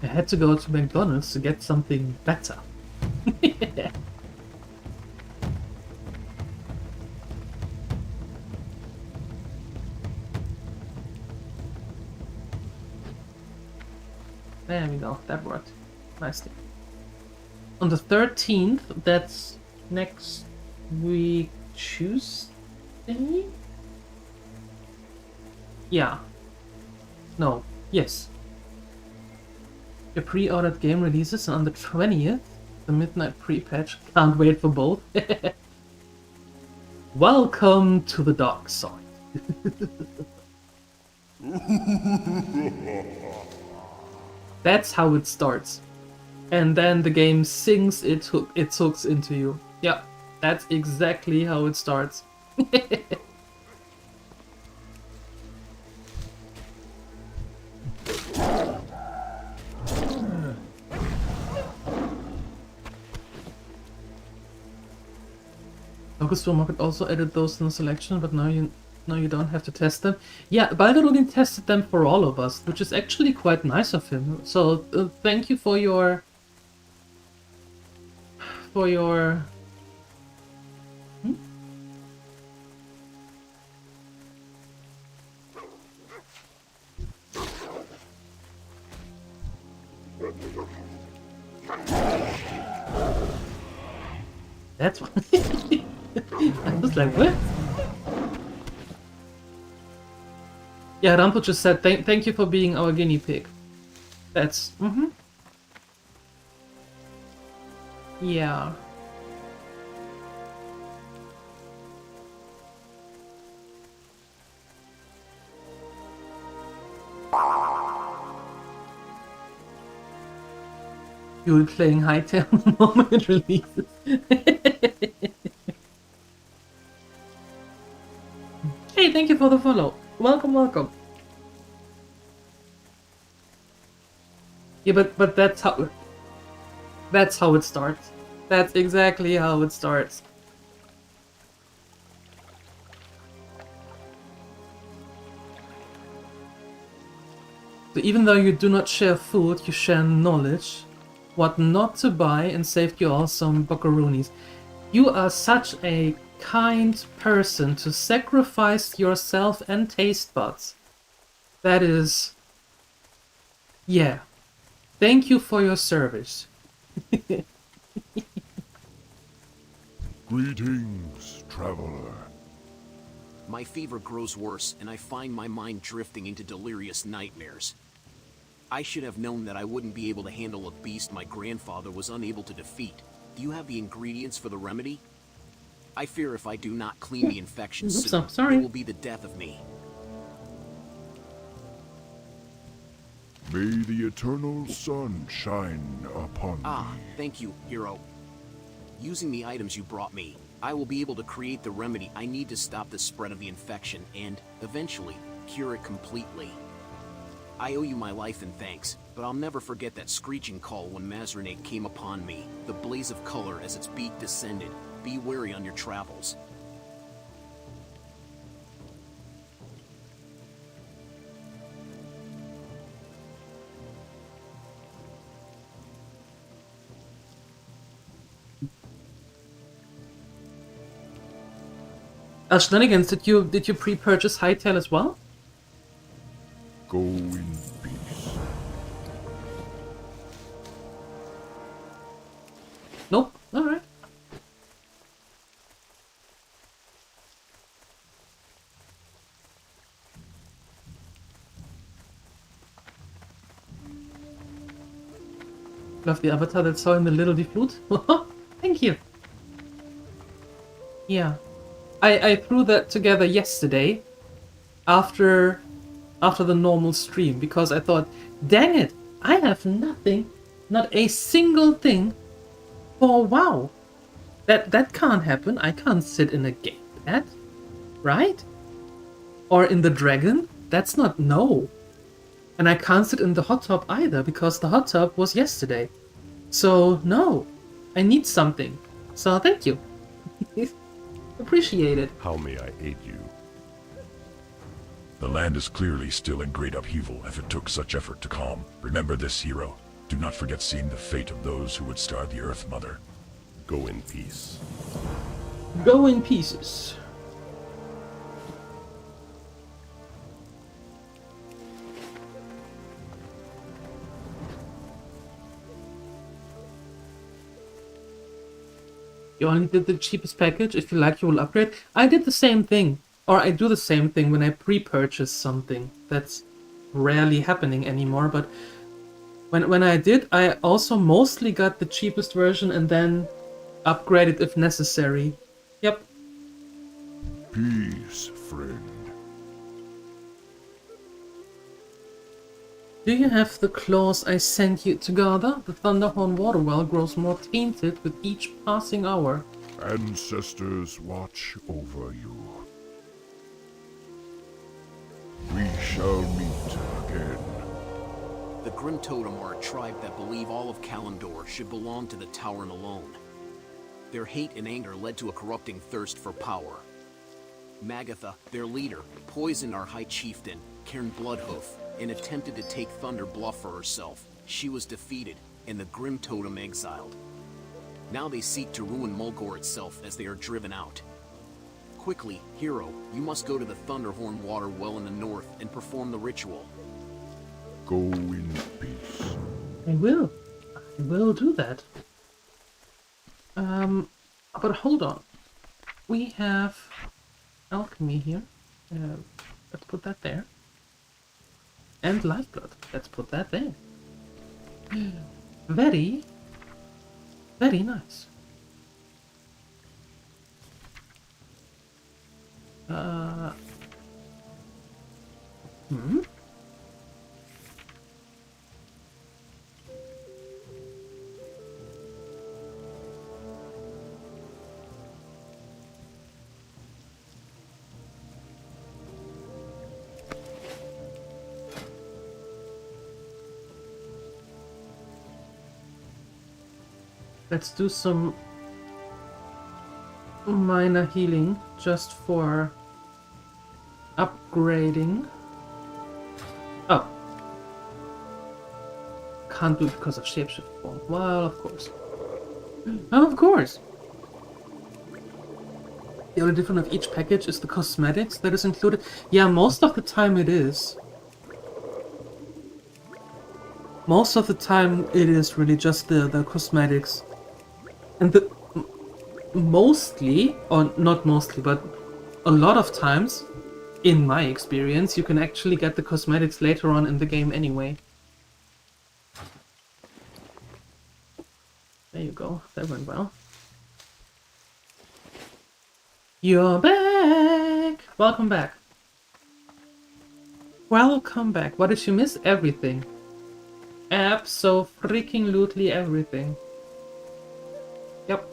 I had to go to McDonald's to get something better. There we go, that worked nicely. On the 13th, that's next week Tuesday? Yeah. No, yes. The pre-ordered game releases on the 20th, the midnight pre-patch. Can't wait for both. Welcome to the dark side. That's how it starts. And then the game sings its hooks into you. Yeah, that's exactly how it starts. Local Store Market also added those in the selection, but now you don't have to test them. Yeah, Balderudin tested them for all of us, which is actually quite nice of him. So thank you for your That's what I was like, what? Yeah, Rampo just said thank you for being our guinea pig. That's yeah. You'll be playing Hightail the moment it releases. Hey, thank you for the follow. Welcome, welcome. Yeah, but that's how it starts. That's exactly how it starts. So even though you do not share food, you share knowledge. What not to buy, and saved you all some buckaroonies. You are such a kind person to sacrifice yourself and taste buds. That is... yeah. Thank you for your service. Greetings, traveler. My fever grows worse, and I find my mind drifting into delirious nightmares. I should have known that I wouldn't be able to handle a beast my grandfather was unable to defeat. Do you have the ingredients for the remedy? I fear if I do not clean the infection soon, it will be the death of me. May the eternal sun shine upon thee. Ah, thank you, hero. Using the items you brought me, I will be able to create the remedy I need to stop the spread of the infection and, eventually, cure it completely. I owe you my life and thanks, but I'll never forget that screeching call when Mazrinate came upon me, the blaze of color as its beak descended. Be wary on your travels. Shenanigans, did you pre-purchase Hightail as well? Go in peace. Nope. Alright. Love the avatar that saw in the little flute. Thank you. Yeah. I threw that together yesterday after the normal stream because I thought, dang it, I have nothing, not a single thing for WoW. That can't happen. I can't sit in a gamepad, right? Or in the dragon. That's not, no. And I can't sit in the hot tub either because the hot tub was yesterday. So no, I need something. So thank you. Appreciate it. How may I aid you? The land is clearly still in great upheaval if it took such effort to calm. Remember this, hero. Do not forget seeing the fate of those who would star the Earth Mother. Go in peace. Go in pieces. You only did the cheapest package. If you like, you will upgrade. I did the same thing. Or I do the same thing when I pre-purchase something. That's rarely happening anymore, but when I did, I also mostly got the cheapest version and then upgraded if necessary. Yep. Peace, friend. Do you have the claws I sent you to gather? The Thunderhorn waterwell grows more tainted with each passing hour. Ancestors watch over you. We shall meet again. The Grim Totem are a tribe that believe all of Kalimdor should belong to the Tauren alone. Their hate and anger led to a corrupting thirst for power. Magatha, their leader, poisoned our High Chieftain, Cairn Bloodhoof, and attempted to take Thunder Bluff for herself. She was defeated, and the Grim Totem exiled. Now they seek to ruin Mulgore itself as they are driven out. Quickly, hero, you must go to the Thunderhorn water well in the north and perform the ritual. Go in peace. I will. I will do that. But hold on. We have alchemy here. Let's put that there. And lifeblood. Let's put that there. Very, very nice. Let's do some minor healing just for upgrading. Oh. Can't do it because of shapeshift form. Well, of course. Of course! The only difference of each package is the cosmetics that is included. Yeah, most of the time it is. Most of the time it is really just the cosmetics. And mostly, or not mostly, but a lot of times, in my experience, you can actually get the cosmetics later on in the game anyway. There you go, that went well. You're back! Welcome back. Welcome back. What did you miss? Everything. Abso-freaking-lutely everything. Yep.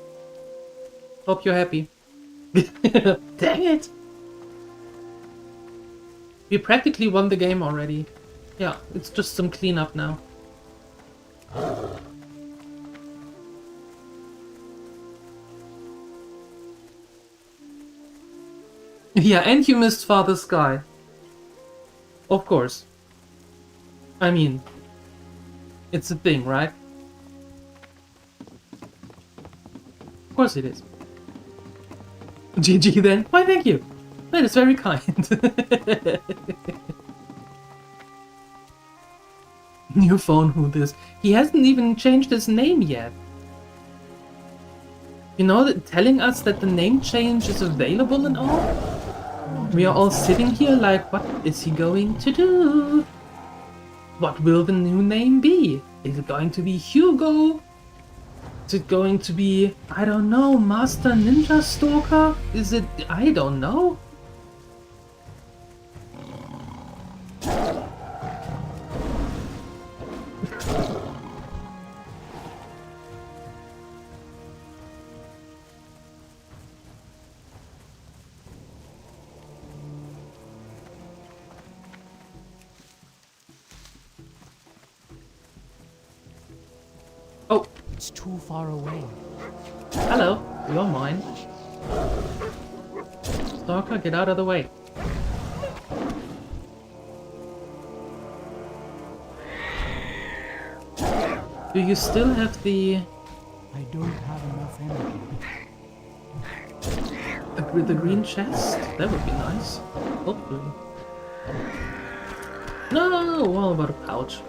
Hope you're happy. Dang it! We practically won the game already. Yeah, it's just some cleanup now. Yeah, and you missed Father Sky. Of course. I mean, it's a thing, right? Of course it is. GG then. Why, thank you. That is very kind. New phone, who this? He hasn't even changed his name yet. You know, telling us that the name change is available and all? We are all sitting here like, what is he going to do? What will the new name be? Is it going to be Hugo? Is it going to be, I don't know, Master Ninja Stalker? Is it, I don't know. Oh, it's too far away. Hello, you're mine. Stalker, get out of the way. Do you still have the... I don't have enough energy. The green chest? That would be nice. Hopefully. No, what about a pouch?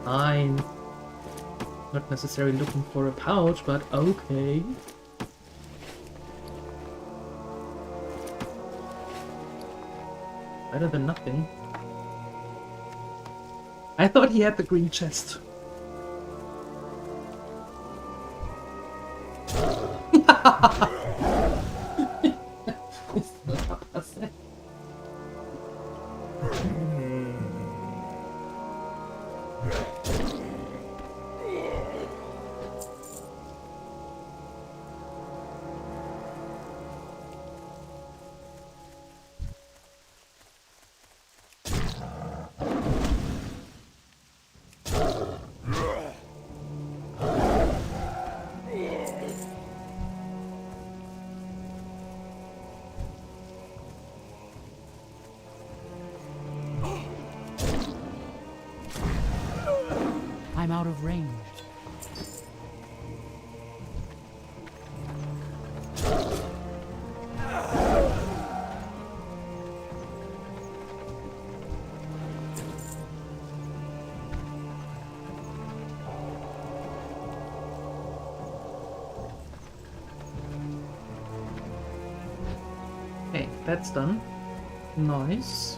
Fine. Not necessarily looking for a pouch, but okay. Better than nothing. I thought he had the green chest. I'm out of range. Okay, that's done. Nice.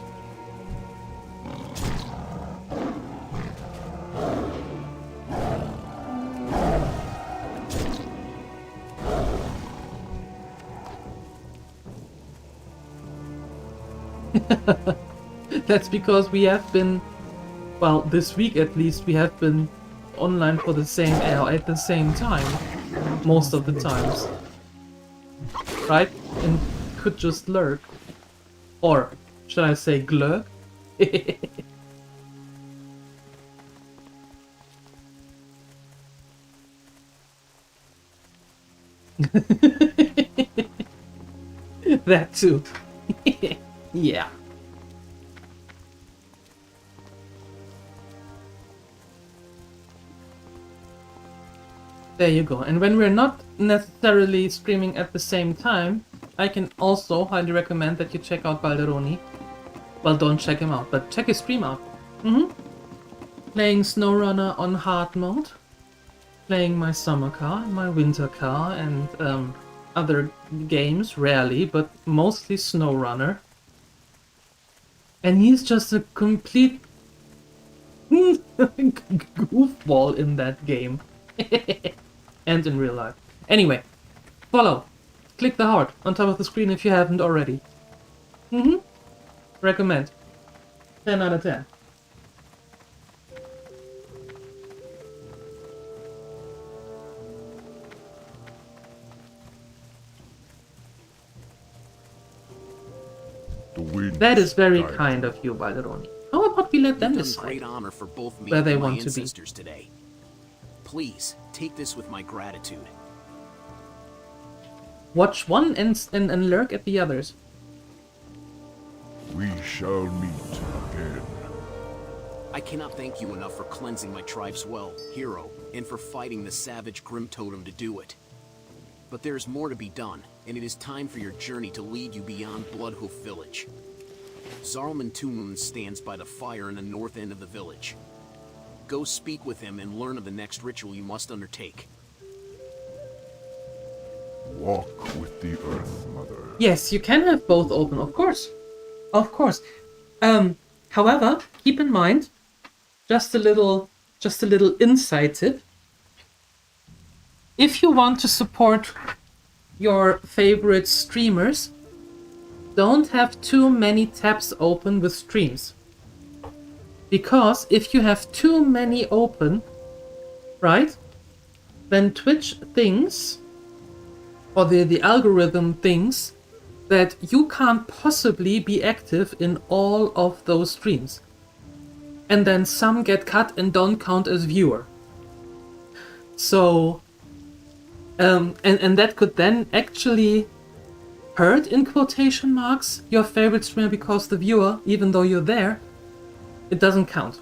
That's because we have been, well, this week at least, we have been online for the same hour at the same time. Most of the times. Right? And could just lurk. Or, should I say glurk? That too. Yeah. There you go. And when we're not necessarily streaming at the same time, I can also highly recommend that you check out Balderoni. Well, don't check him out, but check his stream out. Playing SnowRunner on hard mode. Playing my summer car, my winter car, and other games, rarely, but mostly SnowRunner. And he's just a complete goofball in that game. And in real life. Anyway, follow. Click the heart on top of the screen if you haven't already. Recommend. 10 out of 10. That is very kind of you, Balderoni. How about we let them decide great honor for both me where they and my want to be? ancestors today. Please take this with my gratitude. Watch one and lurk at the others. We shall meet again. I cannot thank you enough for cleansing my tribe's well, hero, and for fighting the savage Grim Totem to do it. But there is more to be done, and it is time for your journey to lead you beyond Bloodhoof Village. Zarlman Tumun stands by the fire in the north end of the village. Go speak with him and learn of the next ritual you must undertake. Walk with the Earth Mother. Yes, you can have both open, of course. Of course. However, keep in mind, just a little inside tip. If you want to support your favorite streamers, don't have too many tabs open with streams. Because if you have too many open, right, then Twitch thinks, or the algorithm thinks, that you can't possibly be active in all of those streams. And then some get cut and don't count as viewer. So, and that could then actually hurt, in quotation marks, your favorite streamer, because the viewer, even though you're there, it doesn't count.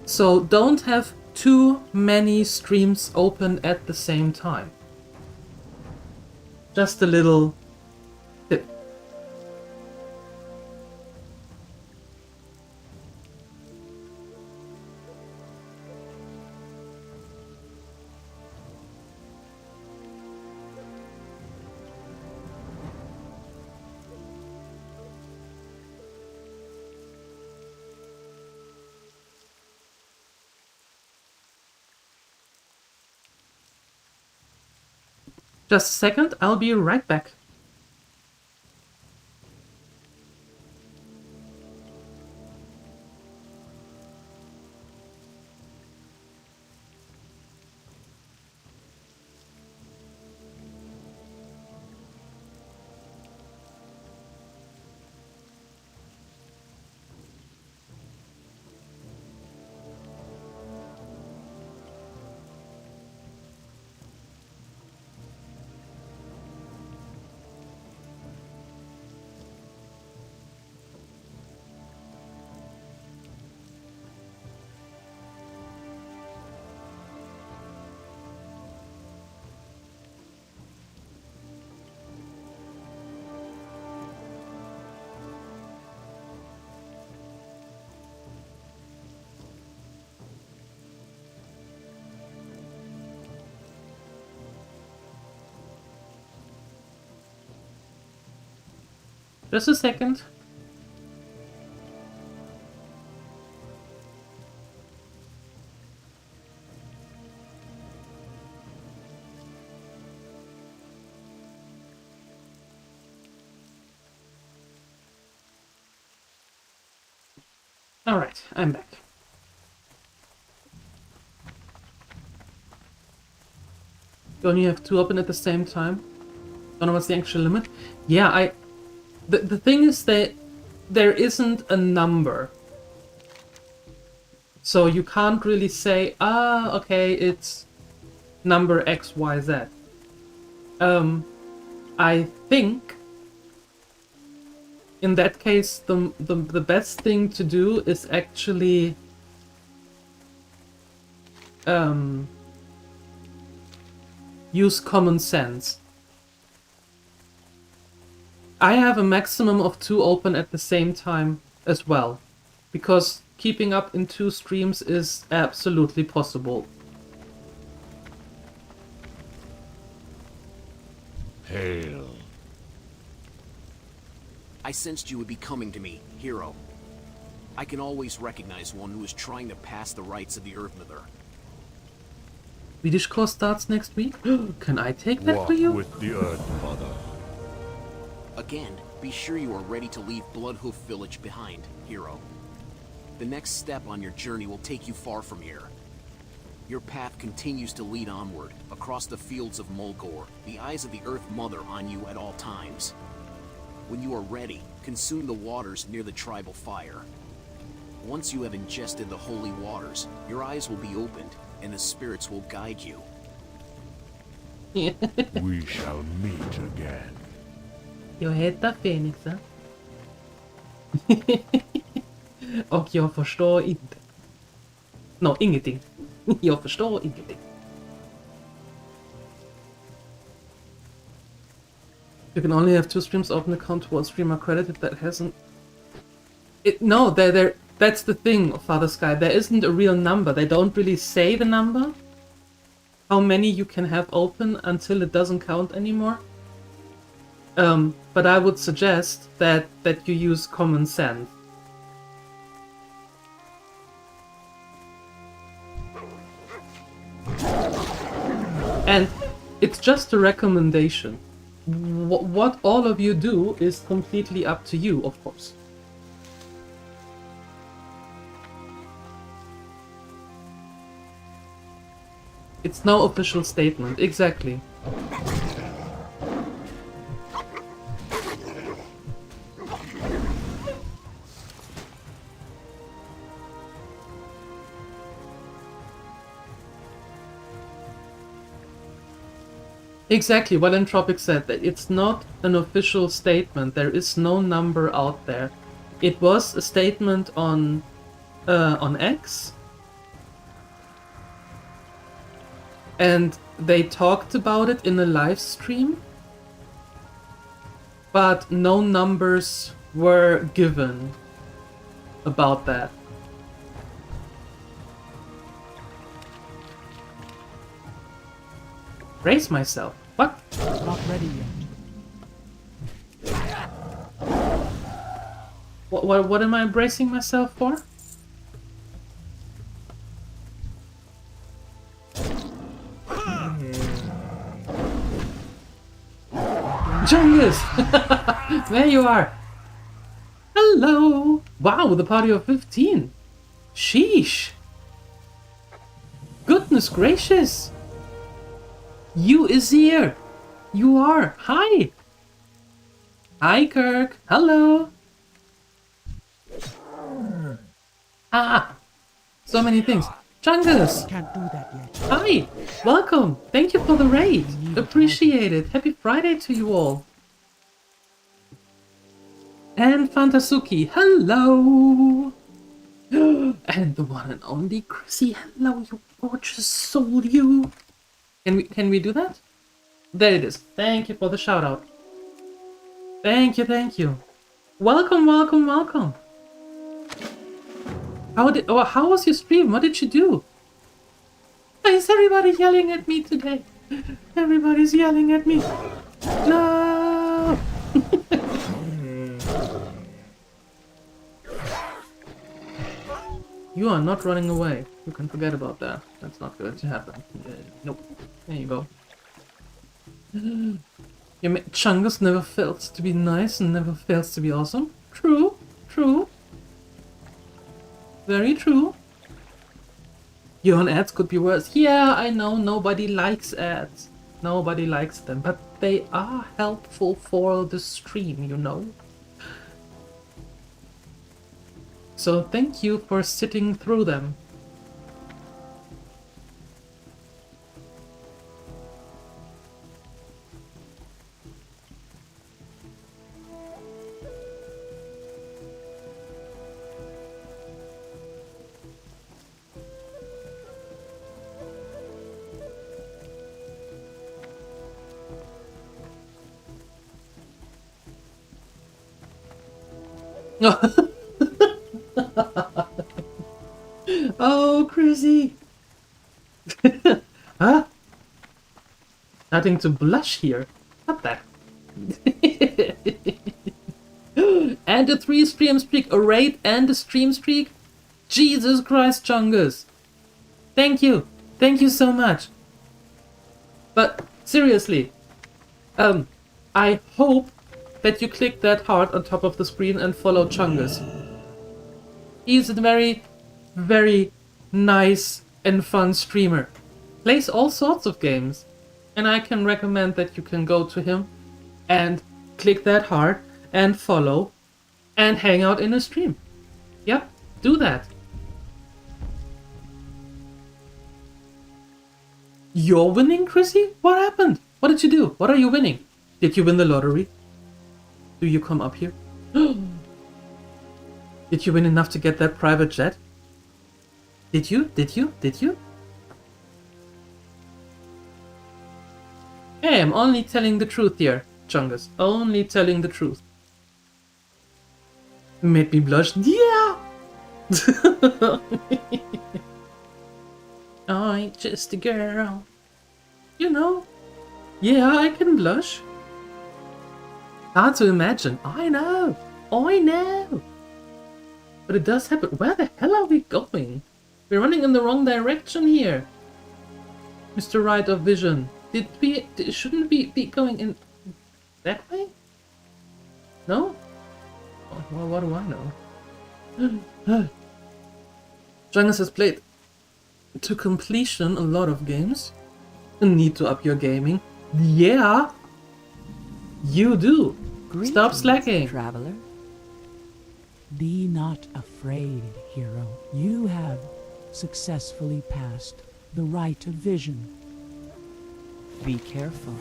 So don't have too many streams open at the same time. Just a little tip. Just a second, I'll be right back. Just a second. Alright, I'm back. You only have two open at the same time? Don't know what's the actual limit? Yeah, The thing is that there isn't a number. So you can't really say, okay, it's number XYZ. I think in that case the best thing to do is actually use common sense. I have a maximum of 2 open at the same time as well, because keeping up in 2 streams is absolutely possible. Hail. I sensed you would be coming to me, hero. I can always recognize one who is trying to pass the rights of the Earthmother. Swedish course starts next week. Can I take that Walk for you? with the Earth Mother. Again, be sure you are ready to leave Bloodhoof Village behind, hero. The next step on your journey will take you far from here. Your path continues to lead onward, across the fields of Mulgore, the eyes of the Earth Mother on you at all times. When you are ready, consume the waters near the tribal fire. Once you have ingested the holy waters, your eyes will be opened, and the spirits will guide you. We shall meet again. Jag heter Phoenix, och jag förstår inte. No, ingenting. Jag förstår ingenting. You can only have 2 streams open account towards streamer credit if that hasn't... No, that's the thing, Father Sky. There isn't a real number. They don't really say the number. How many you can have open until it doesn't count anymore. But I would suggest that you use common sense. And it's just a recommendation. What all of you do is completely up to you, of course. It's no official statement, exactly. Exactly what Entropic said, that it's not an official statement. There is no number out there. It was a statement on X, and they talked about it in a live stream, but no numbers were given about that. Brace myself. What? Not ready yet. What am I bracing myself for? Jungus! There you are! Hello! Wow, the party of 15! Sheesh! Goodness gracious! You is here! You are! Hi! Hi, Kirk! Hello! Ah! So many things. Jungus! Can't do that yet. Hi! Welcome! Thank you for the raid! Appreciate it! Happy Friday to you all! And Fantasuki, hello! And the one and only Chrissy, hello, you gorgeous soul, you! Can we do that? There it is. Thank you for the shout out. Thank you, thank you. Welcome, welcome, welcome. How was your stream? What did you do? Why is everybody yelling at me today? Everybody's yelling at me. No! You are not running away. You can forget about that. That's not going to happen. Nope. There you go. Chungus never fails to be nice and never fails to be awesome. True. True. Very true. Your ads could be worse. Yeah, I know. Nobody likes ads. Nobody likes them. But they are helpful for the stream, you know. So thank you for sitting through them. Oh, Chrissy! Huh? Starting to blush here. Cut that. And a 3 stream streak, a raid and a stream streak. Jesus Christ, Chungus. Thank you so much. But seriously, I hope that you click that heart on top of the screen and follow Chungus. He's a very, very nice and fun streamer. Plays all sorts of games. And I can recommend that you can go to him and click that heart and follow and hang out in a stream. Yep, do that. You're winning, Chrissy? What happened? What did you do? What are you winning? Did you win the lottery? Do you come up here? Did you win enough to get that private jet? Did you? Hey, I'm only telling the truth here, Chungus. Only telling the truth. Made me blush. Yeah! I'm just a girl. You know. Yeah, I can blush. Hard to imagine. I know. But it does happen. Where the hell are we going? We're running in the wrong direction here. Mr. Right of Vision. Shouldn't we be going in that way? No? Oh, well, what do I know? Jungus has played to completion a lot of games. Need to up your gaming. Yeah! You do! Greetings, Stop slacking! traveler. Be not afraid, hero. You have successfully passed the rite of vision. Be careful.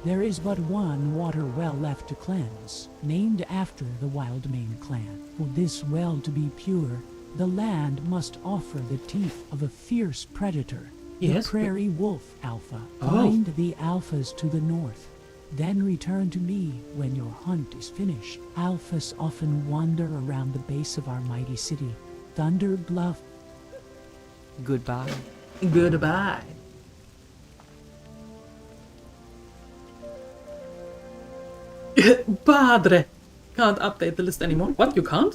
There is but one water well left to cleanse, named after the Wildmane clan. For this well to be pure, the land must offer the teeth of a fierce predator, Yes, the prairie wolf alpha. Oh. Find the alphas to the north, then return to me when your hunt is finished. Alphas often wander around the base of our mighty city, Thunder Bluff. Goodbye. Goodbye. Padre! Can't update the list anymore. What, you can't?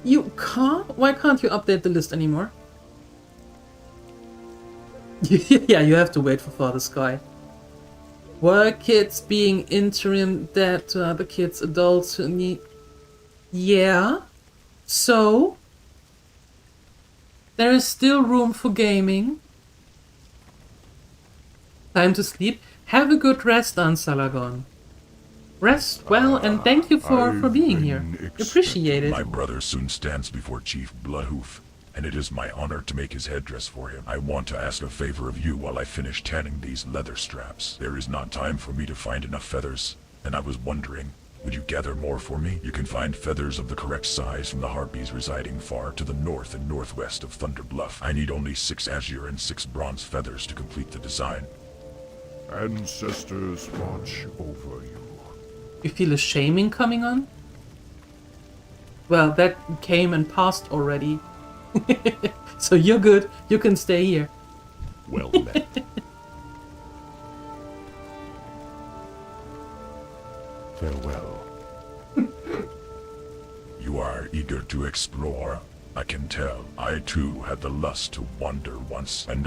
You can't? Why can't you update the list anymore? Yeah, you have to wait for Father Sky. Were kids being interim dead to other kids, adults who need... Yeah. So? There is still room for gaming. Time to sleep. Have a good rest, Ansalagon. Rest well, and thank you for being here. Appreciate it. My brother soon stands before Chief Bloodhoof, and it is my honor to make his headdress for him. I want to ask a favor of you while I finish tanning these leather straps. There is not time for me to find enough feathers, and I was wondering, would you gather more for me? You can find feathers of the correct size from the harpies residing far to the north and northwest of Thunder Bluff. I need only 6 azure and 6 bronze feathers to complete the design. Ancestors watch over you. You feel a shaming coming on? Well, that came and passed already. So you're good. You can stay here. Well met. Farewell. You are eager to explore, I can tell. I too had the lust to wander once and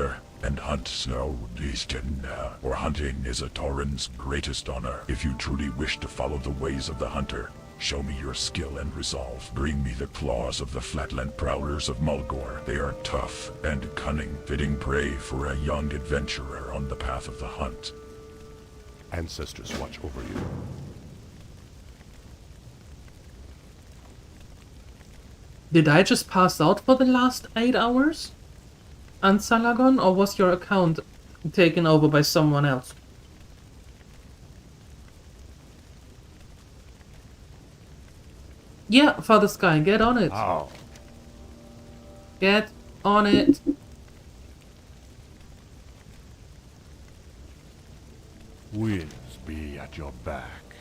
hunt snow beasten, for hunting is a Tauren's greatest honor. If you truly wish to follow the ways of the hunter, show me your skill and resolve. Bring me the claws of the flatland prowlers of Mulgore. They are tough and cunning, fitting prey for a young adventurer on the path of the hunt. Ancestors watch over you. Did I just pass out for the last 8 hours? Ansalagon, or was your account taken over by someone else? Yeah, Father Sky, get on it. Ow. Get on it. Winds be at your back.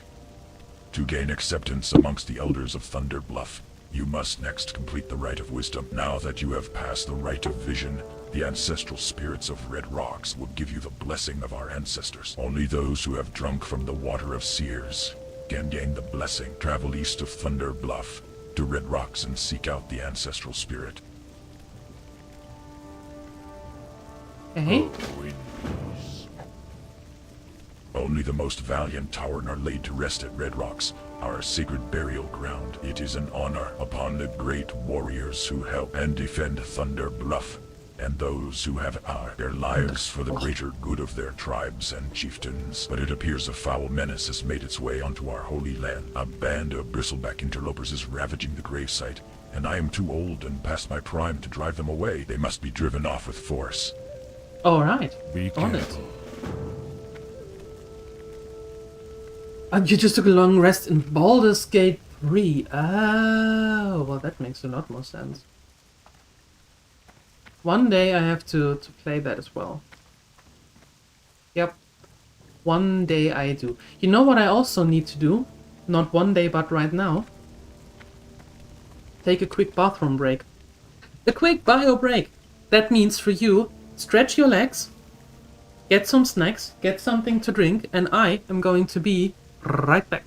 To gain acceptance amongst the elders of Thunder Bluff, You must next complete the Rite of Wisdom. Now that you have passed the Rite of Vision, the ancestral spirits of Red Rocks will give you the blessing of our ancestors. Only those who have drunk from the Water of Seers can gain the blessing. Travel east of Thunder Bluff to Red Rocks and seek out the ancestral spirit. Okay. Only the most valiant Tauren are laid to rest at Red Rocks, our sacred burial ground. It is an honor upon the great warriors who help and defend Thunder Bluff, and those who have their lives for the greater good of their tribes and chieftains. But it appears a foul menace has made its way onto our holy land. A band of bristleback interlopers is ravaging the gravesite, and I am too old and past my prime to drive them away. They must be driven off with force. Alright. Be On it. careful. And you just took a long rest in Baldur's Gate 3. Oh, well that makes a lot more sense. One day I have to play that as well. Yep. One day I do. You know what I also need to do? Not one day, but right now. Take a quick bathroom break. A quick bio break. That means for you, stretch your legs, get some snacks, get something to drink, and I am going to be right back.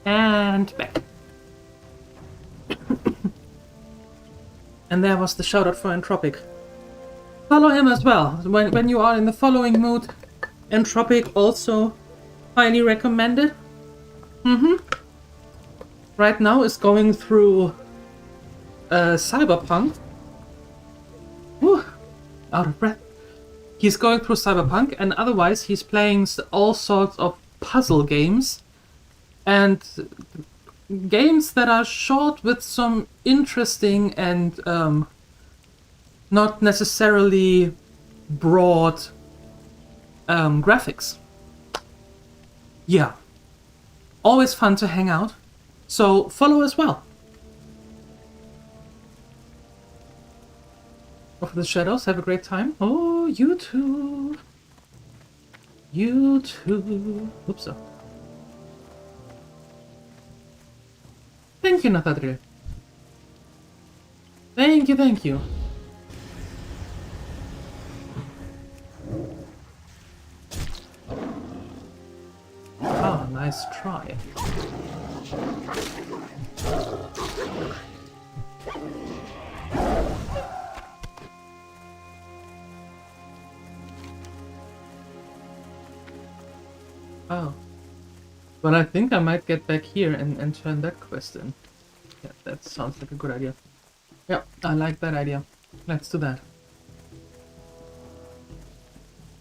And back. And there was the shout out for Entropic. Follow him as well. When you are in the following mood, Entropic also highly recommended. Right now is going through Cyberpunk. Whew, out of breath. He's going through Cyberpunk, and otherwise he's playing all sorts of puzzle games. And games that are short with some interesting and not necessarily broad graphics. Yeah. Always fun to hang out. So follow as well. Over the shadows, have a great time. Oh, you too. You too. Oops. Thank you, Nathadriel. Thank you, thank you. Ah, nice try. Oh. But I think I might get back here and turn that quest in. Yeah, that sounds like a good idea. Yeah, I like that idea. Let's do that.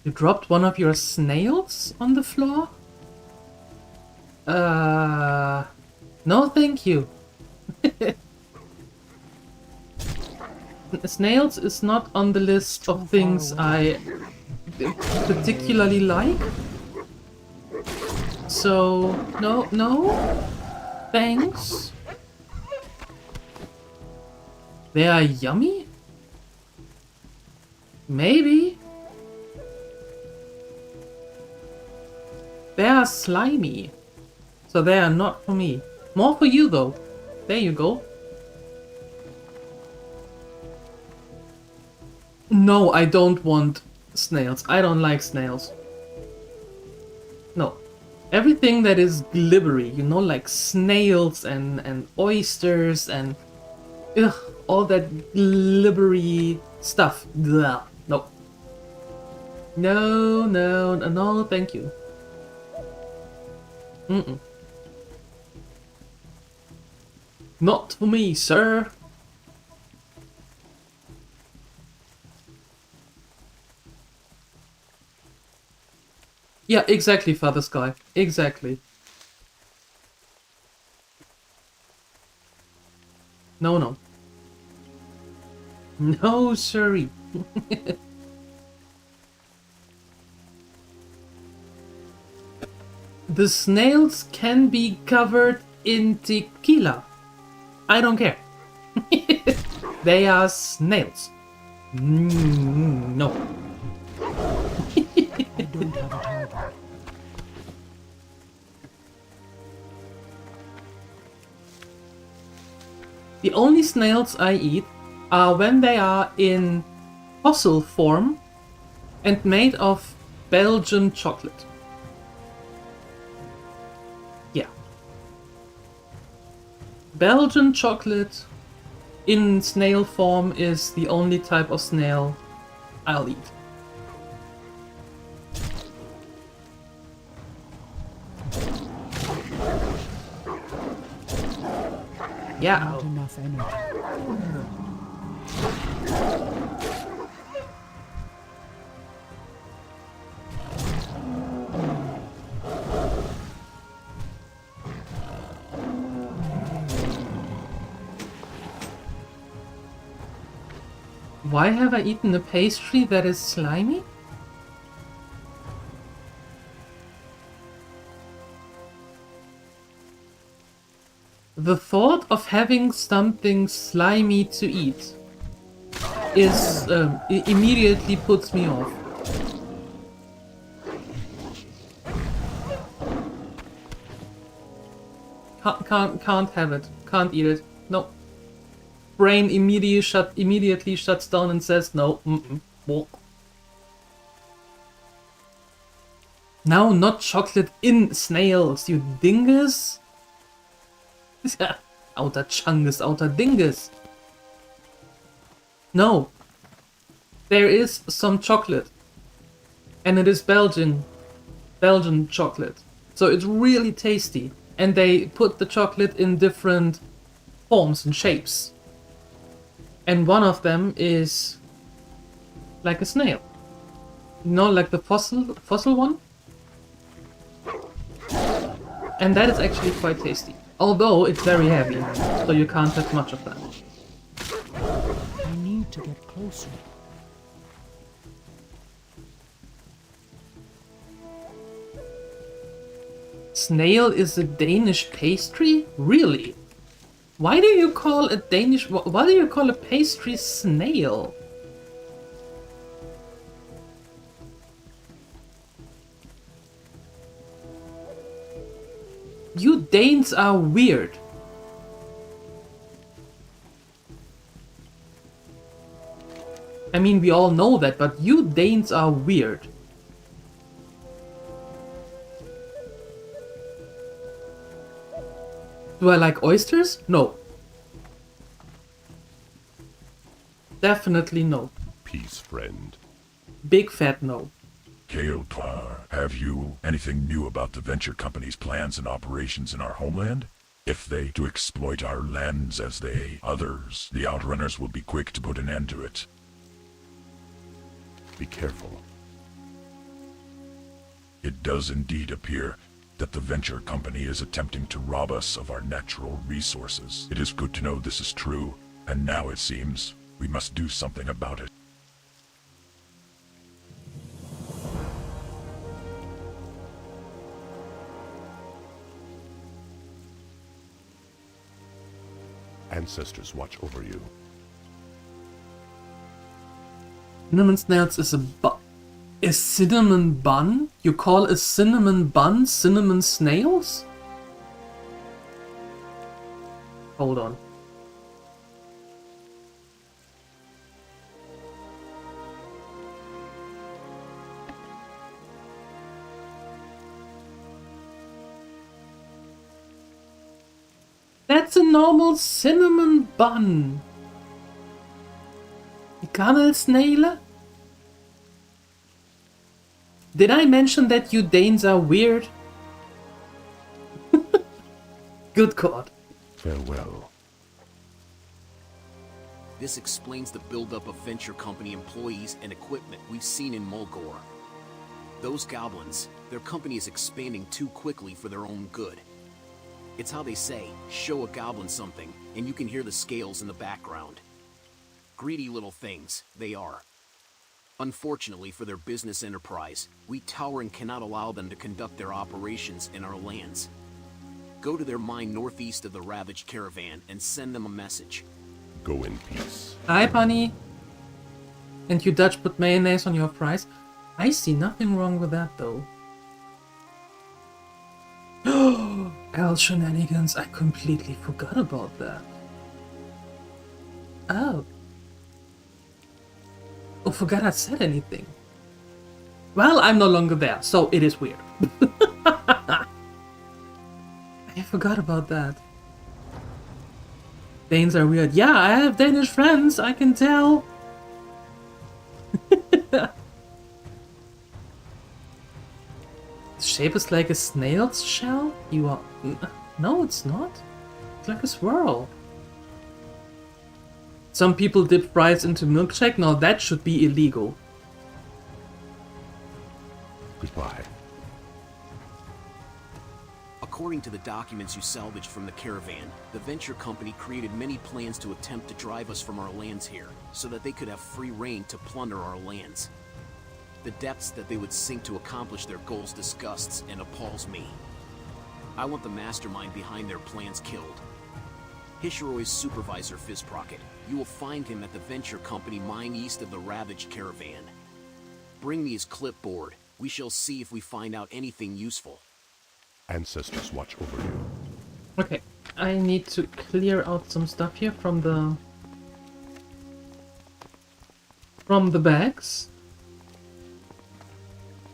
You dropped one of your snails on the floor? No, thank you. Snails is not on the list of things I particularly like. So, no. Thanks. They are yummy? Maybe. They are slimy. So they are not for me. More for you though. There you go. No, I don't want snails. I don't like snails. No. Everything that is glibbery, you know, like snails and oysters and all that glibbery stuff. Blah. No. No, thank you. Mm-mm. Not for me, sir. Yeah, exactly, Father Sky. Exactly. No. No, sorry. The snails can be covered in tequila. I don't care. They are snails. No. I don't have a target. The only snails I eat are when they are in fossil form and made of Belgian chocolate. Yeah. Belgian chocolate in snail form is the only type of snail I'll eat. Yeah. Not enough energy. Why have I eaten a pastry that is slimy? The thought of having something slimy to eat is immediately puts me off. Can't have it. Can't eat it. No. Brain immediately shuts down and says no. Now, not chocolate in snails, you dingus. Outer chungus, outer dingus. No. There is some chocolate. And it is Belgian chocolate. So it's really tasty. And they put the chocolate in different forms and shapes. And one of them is like a snail. You know, like the fossil one? And that is actually quite tasty. Although it's very heavy, so you can't have much of that. I need to get closer. Snail is a Danish pastry? Really? Why do you call a pastry snail? You Danes are weird. I mean, we all know that, but you Danes are weird. Do I like oysters? No. Definitely no. Peace, friend. Big fat no. Keotar, have you anything new about the venture company's plans and operations in our homeland? If they to exploit our lands as they, others, the Outrunners will be quick to put an end to it. Be careful. It does indeed appear that the venture company is attempting to rob us of our natural resources. It is good to know this is true, and now it seems we must do something about it. Ancestors watch over you. Cinnamon snails is a cinnamon bun? You call a cinnamon bun cinnamon snails? Hold on. That's a normal cinnamon bun. Snail? Did I mention that you Danes are weird? Good God. Farewell. This explains the buildup of venture company employees and equipment we've seen in Mulgore. Those goblins, their company is expanding too quickly for their own good. It's how they say, show a goblin something, and you can hear the scales in the background. Greedy little things, they are. Unfortunately for their business enterprise, we Tauren cannot allow them to conduct their operations in our lands. Go to their mine northeast of the ravaged caravan and send them a message. Go in peace. Hi, bunny. And you Dutch put mayonnaise on your fries? I see nothing wrong with that, though. L shenanigans, I completely forgot about that. Oh. Oh, forgot I said anything. Well, I'm no longer there, so it is weird. I forgot about that. Danes are weird. Yeah, I have Danish friends, I can tell. The shape is like a snail's shell? You are... No, it's not. It's like a swirl. Some people dip fries into milkshake? No, that should be illegal. Goodbye. According to the documents you salvaged from the caravan, the venture company created many plans to attempt to drive us from our lands here, so that they could have free reign to plunder our lands. The depths that they would sink to accomplish their goals disgusts and appalls me. I want the mastermind behind their plans killed. Hishiroi's supervisor, Fizprocket. You will find him at the venture company mine east of the ravaged caravan. Bring me his clipboard. We shall see if we find out anything useful. Ancestors watch over you. Okay, I need to clear out some stuff here from the bags.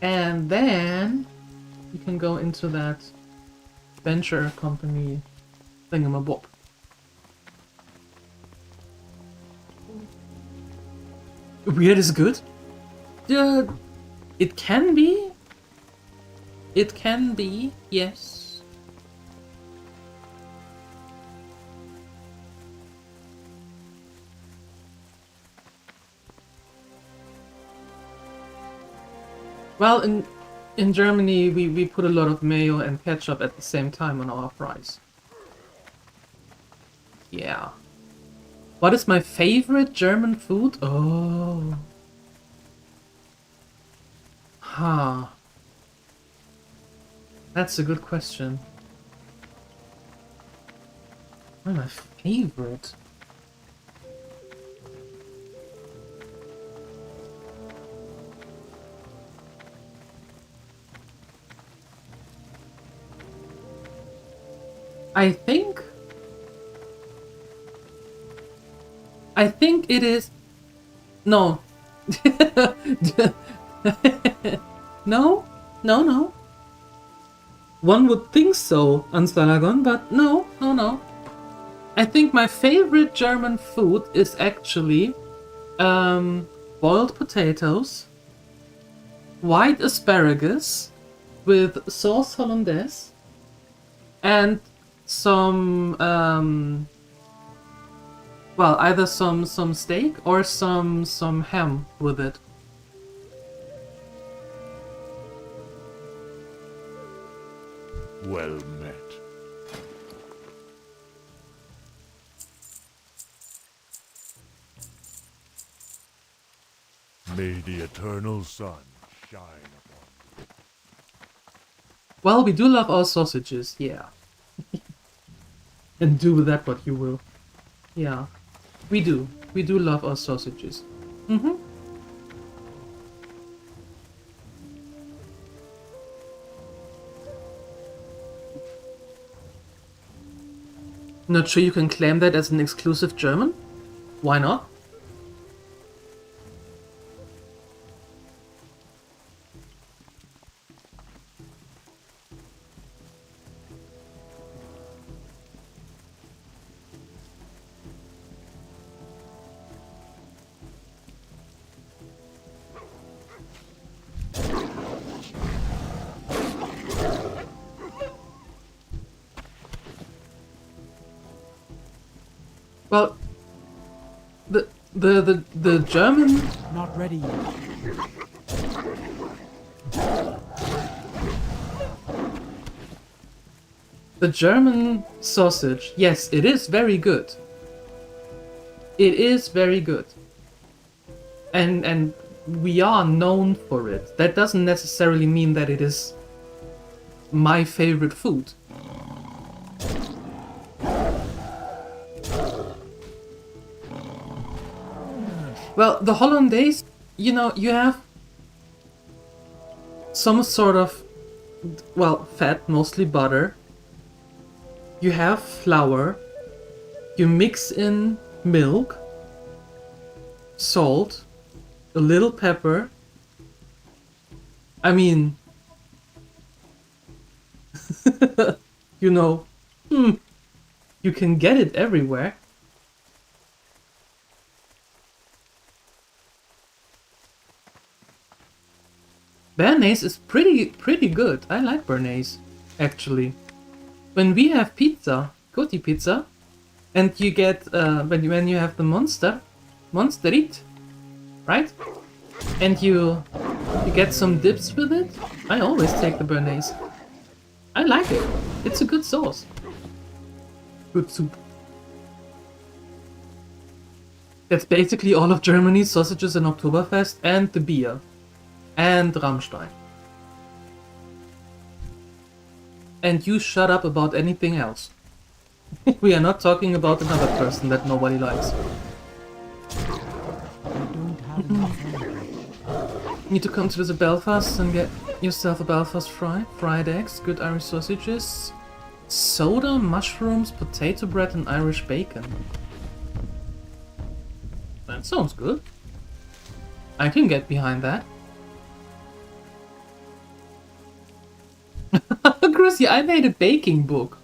And then you can go into that venture company thingamabob. Weird is good? It can be. It can be, yes. Well, in Germany, we put a lot of mayo and ketchup at the same time on our fries. Yeah. What is my favorite German food? Oh. Huh. That's a good question. What my favorite? I think it is... No. No? No. One would think so, Ansalagon, but no. I think my favorite German food is actually boiled potatoes, white asparagus with sauce hollandaise, and some well, either some steak or some ham with it. May the eternal sun shine upon you. Well, we do love our sausages, yeah. And do with that what you will. Yeah, we do. We do love our sausages. Mm-hmm. Not sure you can claim that as an exclusive German? Why not? Well, the German... Not ready yet. The German sausage, yes, it is very good. It is very good. And we are known for it. That doesn't necessarily mean that it is my favorite food. Well, the hollandaise, you know, you have some sort of, well, fat, mostly butter. You have flour. You mix in milk, salt, a little pepper. I mean, you know, you can get it everywhere. Béarnaise is pretty good. I like béarnaise, actually. When we have pizza, Coty pizza, and you get when you have the monsterit, right? And you get some dips with it. I always take the béarnaise. I like it. It's a good sauce. Good soup. That's basically all of Germany's sausages and Oktoberfest and the beer. And Rammstein. And you shut up about anything else. We are not talking about another person that nobody likes. Need to come to visit Belfast and get yourself a Belfast fry, fried eggs, good Irish sausages, soda, mushrooms, potato bread and Irish bacon. That sounds good. I can get behind that. Chrissy, I made a baking book.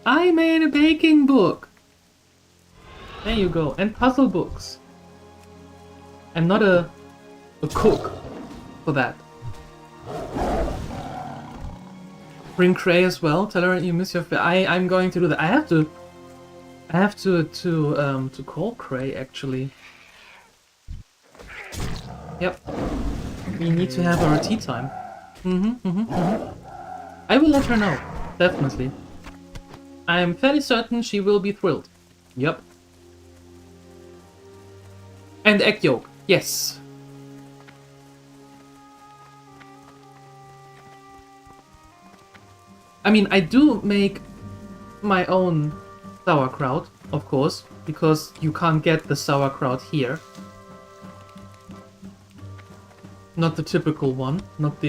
I made a baking book. There you go. And puzzle books. I'm not a cook for that. Bring Cray as well. Tell her you miss your. I'm going to do that. I have to call Cray actually. Yep. We need to have our tea time. I will let her know. Definitely. I am fairly certain she will be thrilled. Yep. And egg yolk. Yes. I mean, I do make my own sauerkraut, of course, because you can't get the sauerkraut here. Not the typical one, not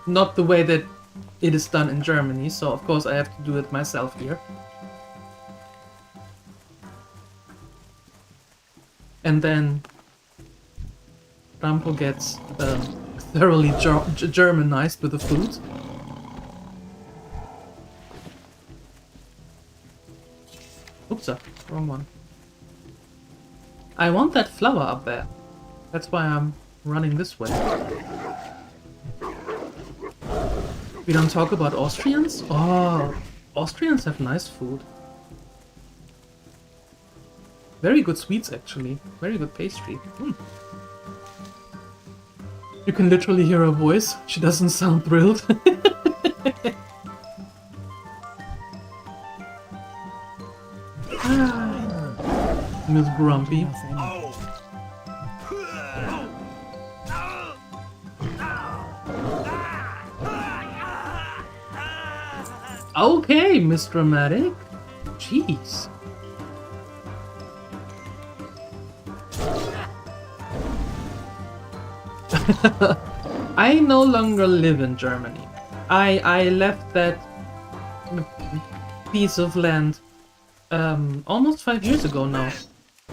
not the way that it is done in Germany, so of course I have to do it myself here. And then Rampo gets thoroughly Germanized with the food. Oops, wrong one. I want that flower up there. That's why I'm running this way. We don't talk about Austrians? Oh, Austrians have nice food. Very good sweets, actually. Very good pastry. You can literally hear her voice. She doesn't sound thrilled. Miss Grumpy. Enough energy. Okay, Miss Dramatic. Jeez. I no longer live in Germany. I left that piece of land almost 5 years ago now,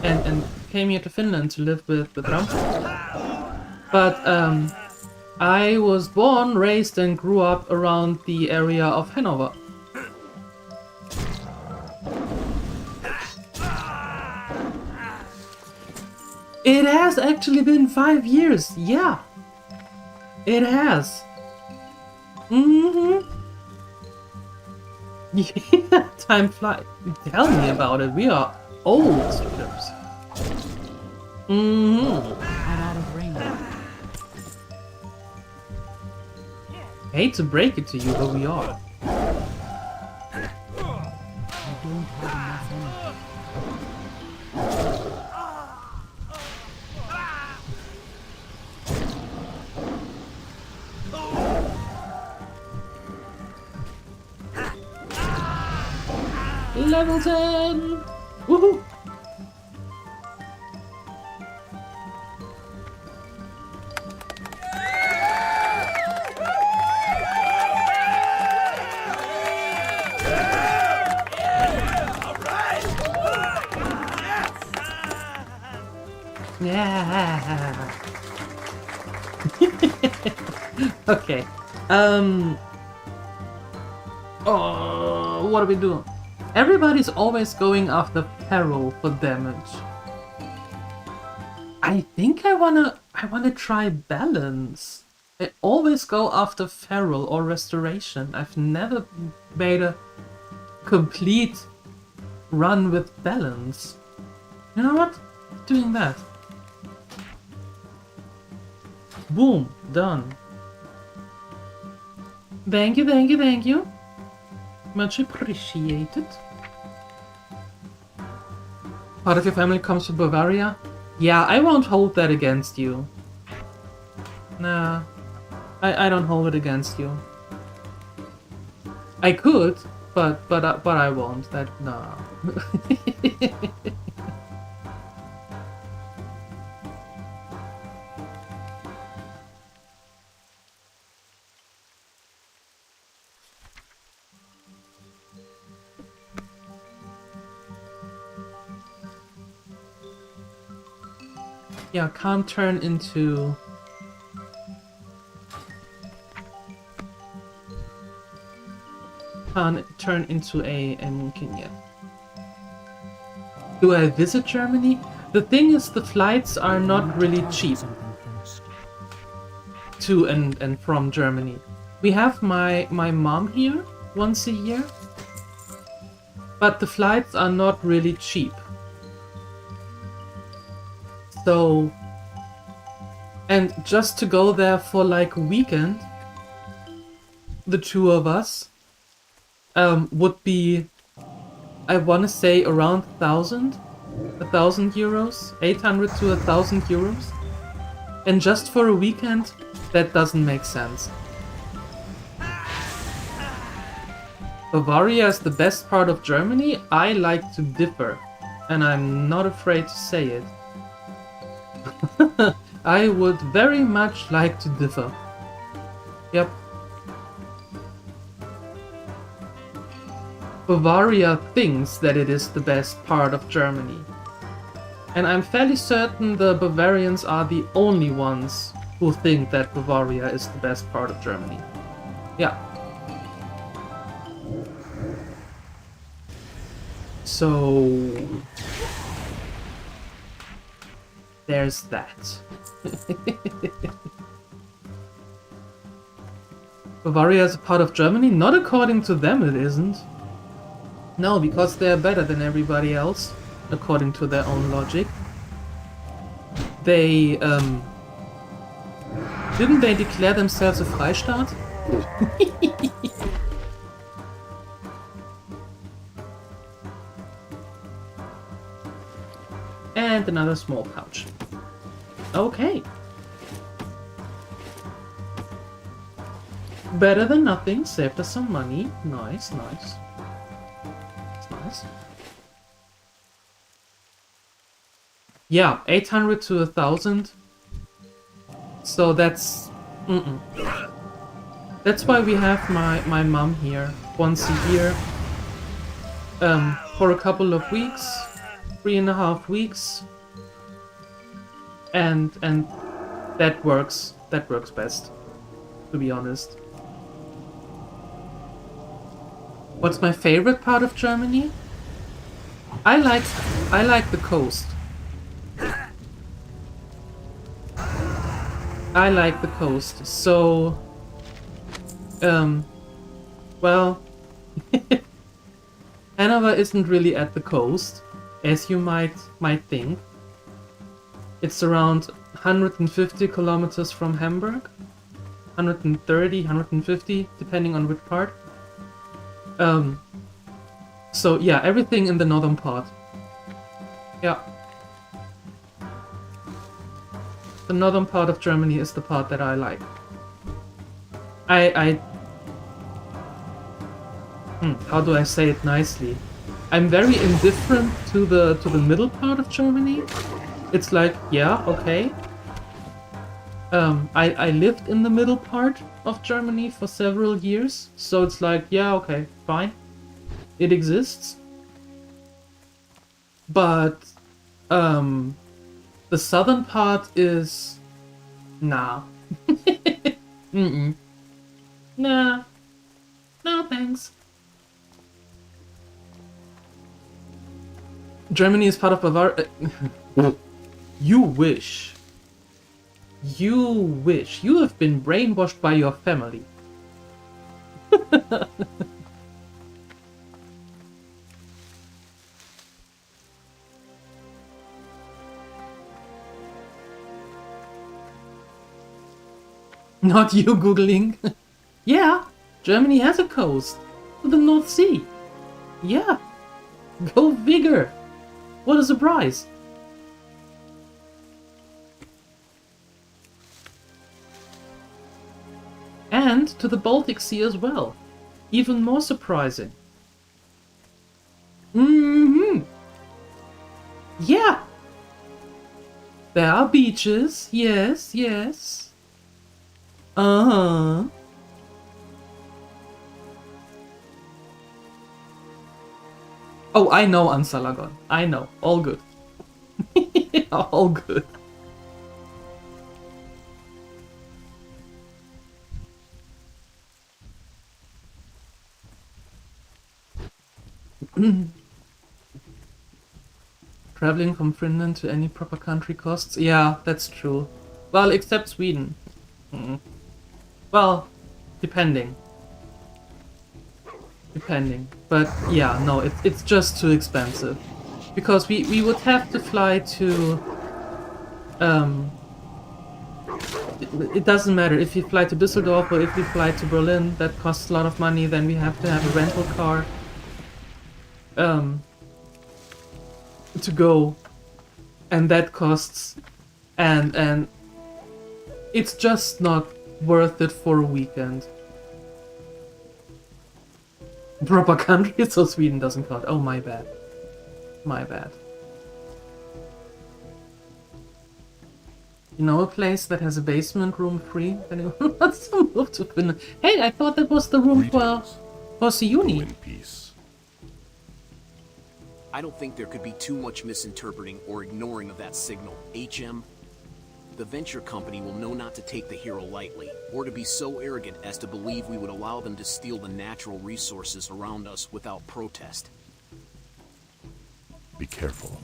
and came here to Finland to live with Rampo. But I was born, raised, and grew up around the area of Hanover. It has actually been 5 years, yeah. It has. Yeah, time flies. Tell me about it. We are old strippers. I'm out of range. Hate to break it to you, but we are. I don't have enough energy. Level 10! Woohoo! Yeah. Okay. Oh, what are we doing? Everybody's always going after Peril for damage. I think I wanna try balance. I always go after Feral or Restoration. I've never made a complete run with balance. You know what? Doing that. Boom, done. Thank you, thank you, thank you. Much appreciated. Part of your family comes from Bavaria? Yeah, I won't hold that against you. Nah, I don't hold it against you. I could, but I won't. That nah. Yeah, can't turn into... Can't turn into a Moonkin yet. Do I visit Germany? The thing is, the flights are not really cheap to and from Germany. We have my mom here once a year, but the flights are not really cheap. So, and just to go there for like a weekend, the two of us, would be, I want to say around 1,000 euros, 800 to 1,000 euros. And just for a weekend, that doesn't make sense. Bavaria is the best part of Germany. I like to differ, and I'm not afraid to say it. I would very much like to differ. Yep. Bavaria thinks that it is the best part of Germany. And I'm fairly certain the Bavarians are the only ones who think that Bavaria is the best part of Germany. Yeah. So... there's that. Bavaria is a part of Germany? Not according to them it isn't. No, because they're better than everybody else, according to their own logic. They, didn't they declare themselves a Freistaat? And another small pouch. Okay. Better than nothing, saved us some money. Nice, nice. That's nice. Yeah, 800 to 1,000. So that's... That's why we have my mom here once a year. For a couple of weeks. 3.5 weeks. And that works. That works best, to be honest. What's my favorite part of Germany? I like the coast. I like the coast. So well, Hanover isn't really at the coast, as you might think. It's around 150 kilometers from Hamburg. 130, 150, depending on which part. So yeah, everything in the northern part. Yeah. The northern part of Germany is the part that I like. How do I say it nicely? I'm very indifferent to the middle part of Germany. It's like, yeah, okay. I lived in the middle part of Germany for several years, so it's like, yeah, okay, fine. It exists. But the southern part is... nah. Nah. No, thanks. Germany is part of Bavaria. You wish. You wish. You have been brainwashed by your family. Not you googling. Yeah, Germany has a coast to the North Sea. Yeah, go figure. What a surprise. And to the Baltic Sea as well. Even more surprising. Yeah. There are beaches. Yes, yes. Uh-huh. Oh, I know Ansalagon. I know. All good. All good. Traveling from Finland to any proper country costs? Yeah, that's true. Well, except Sweden. Well, depending. But yeah, no, it's just too expensive. Because we would have to fly to... It doesn't matter if you fly to Düsseldorf or if you fly to Berlin, that costs a lot of money, then we have to have a rental car. To go, and that costs, and it's just not worth it for a weekend. Proper country, so Sweden doesn't count. Oh, my bad. My bad. You know a place that has a basement room free? Anyone wants to move to Finland? Hey, I thought that was the room for Siuni. In peace. I don't think there could be too much misinterpreting or ignoring of that signal. HM, the venture company will know not to take the hero lightly, or to be so arrogant as to believe we would allow them to steal the natural resources around us without protest. Be careful.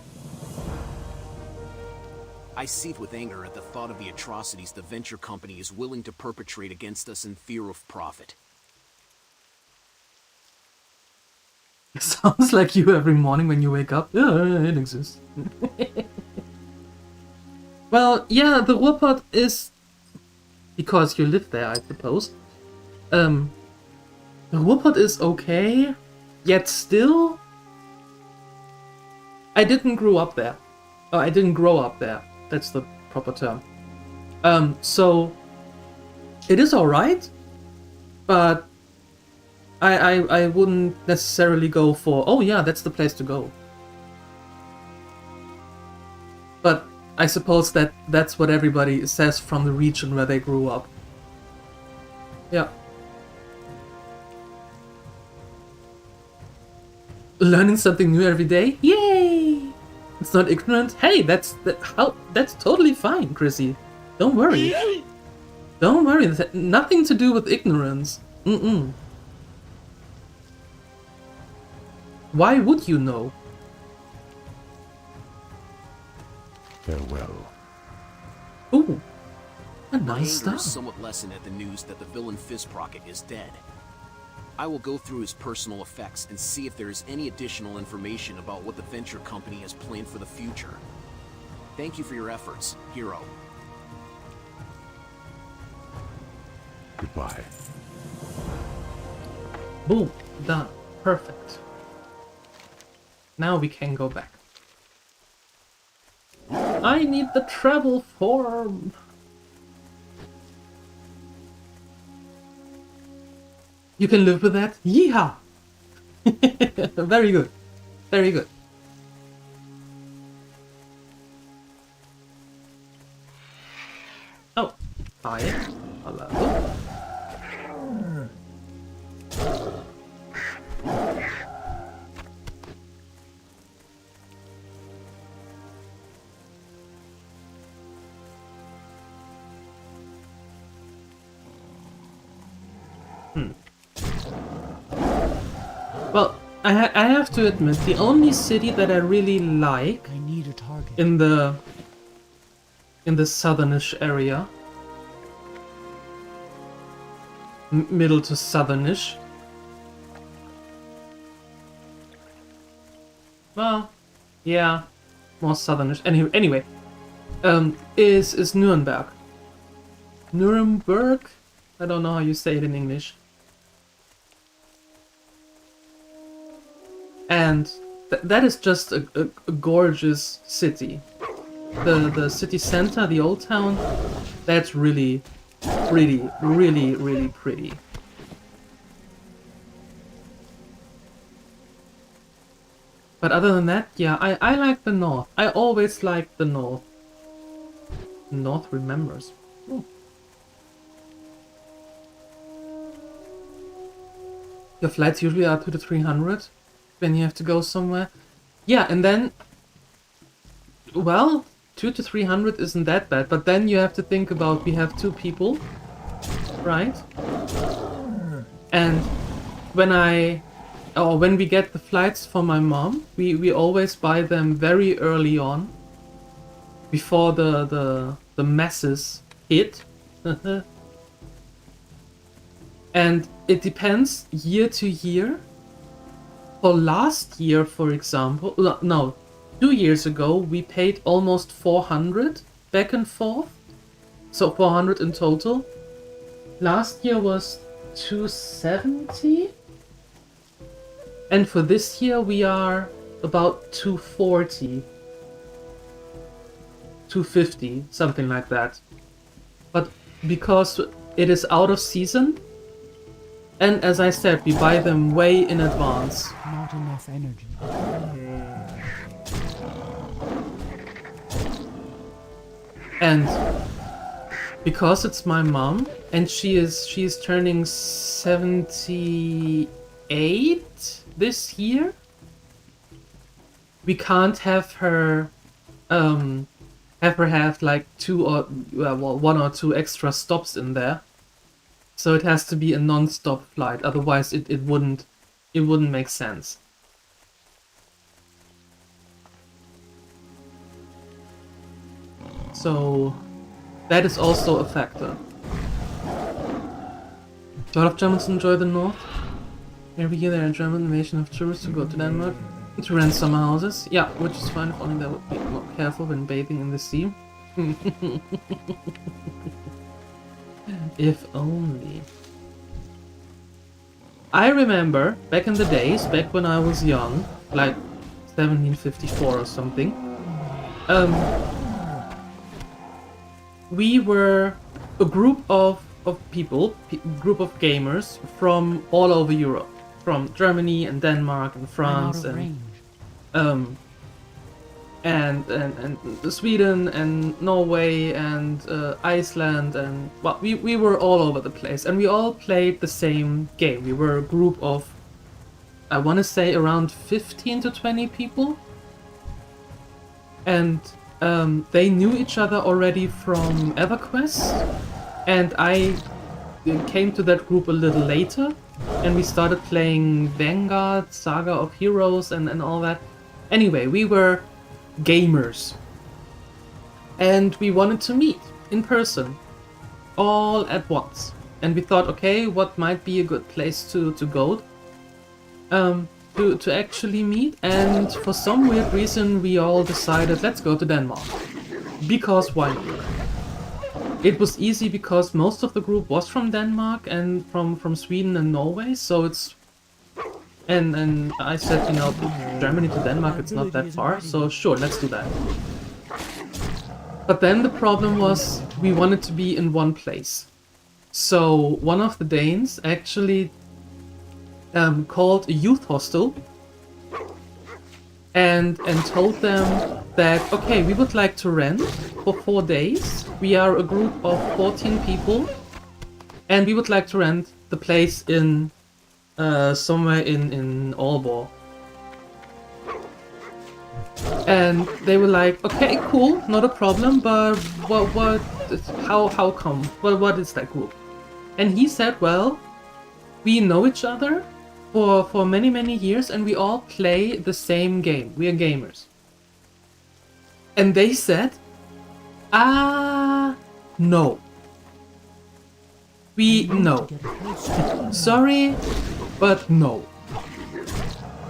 I seethe with anger at the thought of the atrocities the venture company is willing to perpetrate against us in fear of profit. Sounds like you every morning when you wake up. Yeah, it exists. Well, yeah, the Ruhrpott is... because you live there, I suppose. The Ruhrpott is okay, yet still... I didn't grow up there. Oh, I didn't grow up there. That's the proper term. So it is alright, but I wouldn't necessarily go for, oh yeah, that's the place to go. But I suppose that's what everybody says from the region where they grew up. Yeah. Learning something new every day? Yay! It's not ignorant. Hey, that's totally fine, Chrissy. Don't worry. Don't worry. That's nothing to do with ignorance. Why would you know? Farewell. Ooh, a My nice anger is stuff. somewhat lessened at the news that the villain Fizprocket is dead. I will go through his personal effects and see if there is any additional information about what the venture company has planned for the future. Thank you for your efforts, Hero. Goodbye. Boom, done. Perfect. Now we can go back. I need the travel form. You can live with that? Yeehaw! Very good. Very good. Oh, hi. Hello. Well, I have to admit, the only city that I really like I need a target. in the southernish area, middle to southernish. Well, yeah, more southernish. Anyway, is Nuremberg. Nuremberg? I don't know how you say it in English. And that is just a gorgeous city. The city center, the old town, that's really pretty. But other than that, yeah, I like the north. I always liked the north. North remembers. Ooh. Your flights usually are 200 to 300 when you have to go somewhere. Yeah, and then, well, 200 to 300 isn't that bad, but then you have to think about, we have 2 people, right? And when we get the flights for my mom, we always buy them very early on, before the masses hit. And it depends year to year. For last year, for example, no, 2 years ago, we paid almost 400 back and forth. So 400 in total. Last year was 270. And for this year, we are about 240. 250, something like that. But because it is out of season, and as I said, we buy them way in advance. Not enough energy. And because it's my mom, and she is turning 78 this year, we can't have her have like 1 or 2 extra stops in there. So it has to be a non-stop flight, otherwise it wouldn't make sense. So that is also a factor. Do a lot of Germans enjoy the north? Every year there are a German invasion of tourists who go to Denmark to rent summer houses. Yeah, which is fine if only they would be more careful when bathing in the sea. If only. I remember back in the days, back when I was young, like 1754 or something, we were a group of people, group of gamers from all over Europe, from Germany and Denmark and France and Sweden and Norway and Iceland, and well, we were all over the place, and we all played the same game. We were a group of, I want to say, around 15 to 20 people, and they knew each other already from EverQuest, and I came to that group a little later, and we started playing Vanguard, Saga of Heroes, and all that. Anyway, we were gamers, and we wanted to meet in person all at once, and we thought, okay, what might be a good place to go to actually meet, and for some weird reason we all decided, let's go to Denmark, because why not? It was easy because most of the group was from Denmark and from Sweden and Norway, so it's and I said, you know, Germany to Denmark, it's not that far, so sure, let's do that. But then the problem was we wanted to be in one place. So one of the Danes actually called a youth hostel and told them that, okay, we would like to rent for 4 days. We are a group of 14 people, and we would like to rent the place in somewhere in Aalborg. And they were like, okay, cool, not a problem, but how come? What is that group? And he said, well, we know each other for many years, and we all play the same game. We are gamers. And they said, no. No. Sorry, but no.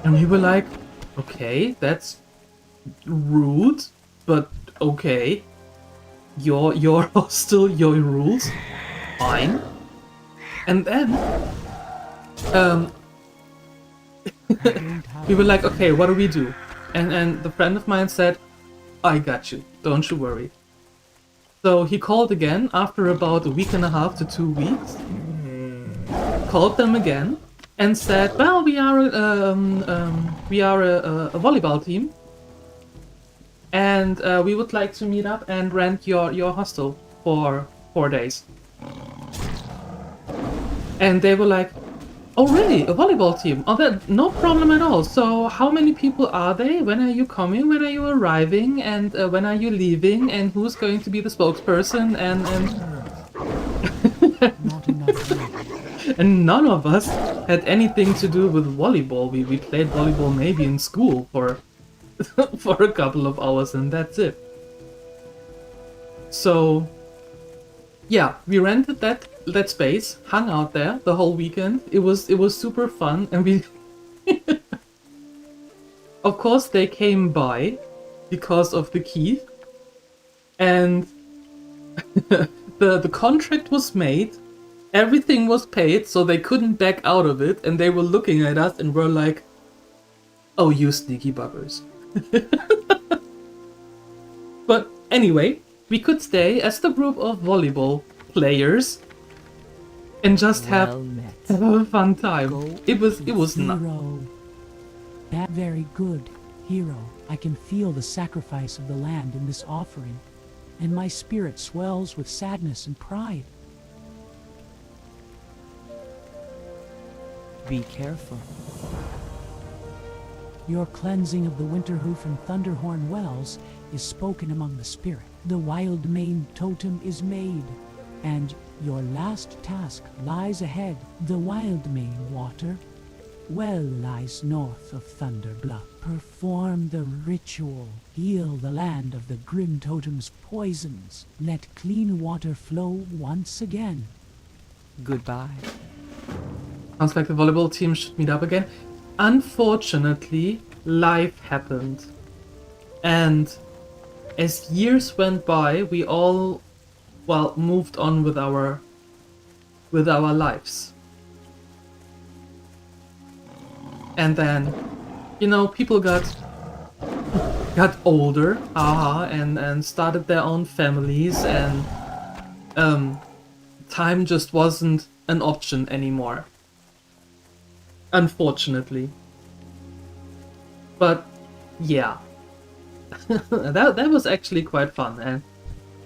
And we were like, okay, that's rude, but okay. Your hostel, your rules, fine. And then we were like, okay, what do we do? And the friend of mine said, I got you, don't you worry. So he called again after about a week and a half to 2 weeks. Called them again and said, well, we are a volleyball team, and we would like to meet up and rent your hostel for 4 days. And they were like, oh really, a volleyball team? Oh, that no problem at all. So how many people are they? When are you coming? When are you arriving? And when are you leaving? And who's going to be the spokesperson? And Not enough. and none of us had anything to do with volleyball. We played volleyball maybe in school for for a couple of hours, and that's it. So yeah, we rented that space, hung out there the whole weekend. It was super fun, and we of course they came by because of the key, and the contract was made, everything was paid, so they couldn't back out of it, and they were looking at us and were like, oh, you sneaky buggers. But anyway, we could stay as the group of volleyball players and just have a fun time. It was not. Hero. That very good, hero. I can feel the sacrifice of the land in this offering, and my spirit swells with sadness and pride. Be careful. Your cleansing of the Winterhoof and Thunderhorn wells is spoken among the spirit. The wild mane totem is made, and your last task lies ahead. The wild mane water well lies north of Thunderbluff. Perform the ritual. Heal the land of the grim totem's poisons. Let clean water flow once again. Goodbye. Sounds like the volleyball team should meet up again. Unfortunately, life happened. And as years went by, we all, well, moved on with our lives. And then, you know, people got got older, and started their own families, and time just wasn't an option anymore. Unfortunately. But yeah. that was actually quite fun, and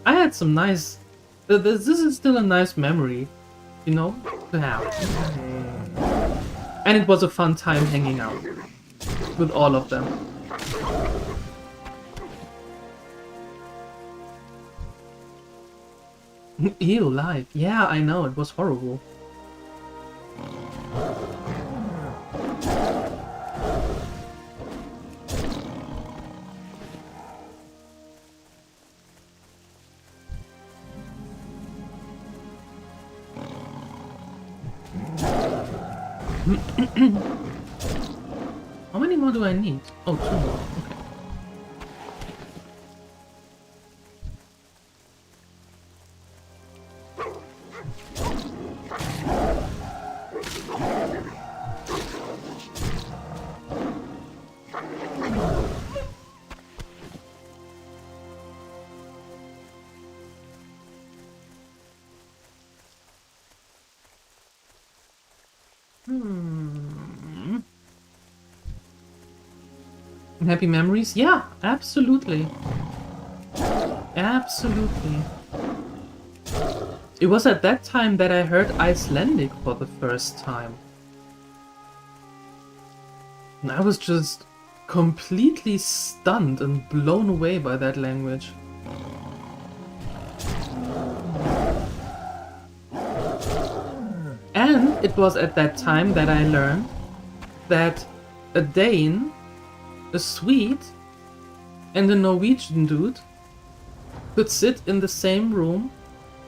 I had some nice... This is still a nice memory, you know, to have. And it was a fun time hanging out with all of them. Ew, live. Yeah, I know, it was horrible. How many more do I need? Oh, 2 more. Okay. Happy memories? Yeah, absolutely. Absolutely. It was at that time that I heard Icelandic for the first time. And I was just completely stunned and blown away by that language. And it was at that time that I learned that a Dane, a Swede, and a Norwegian dude could sit in the same room,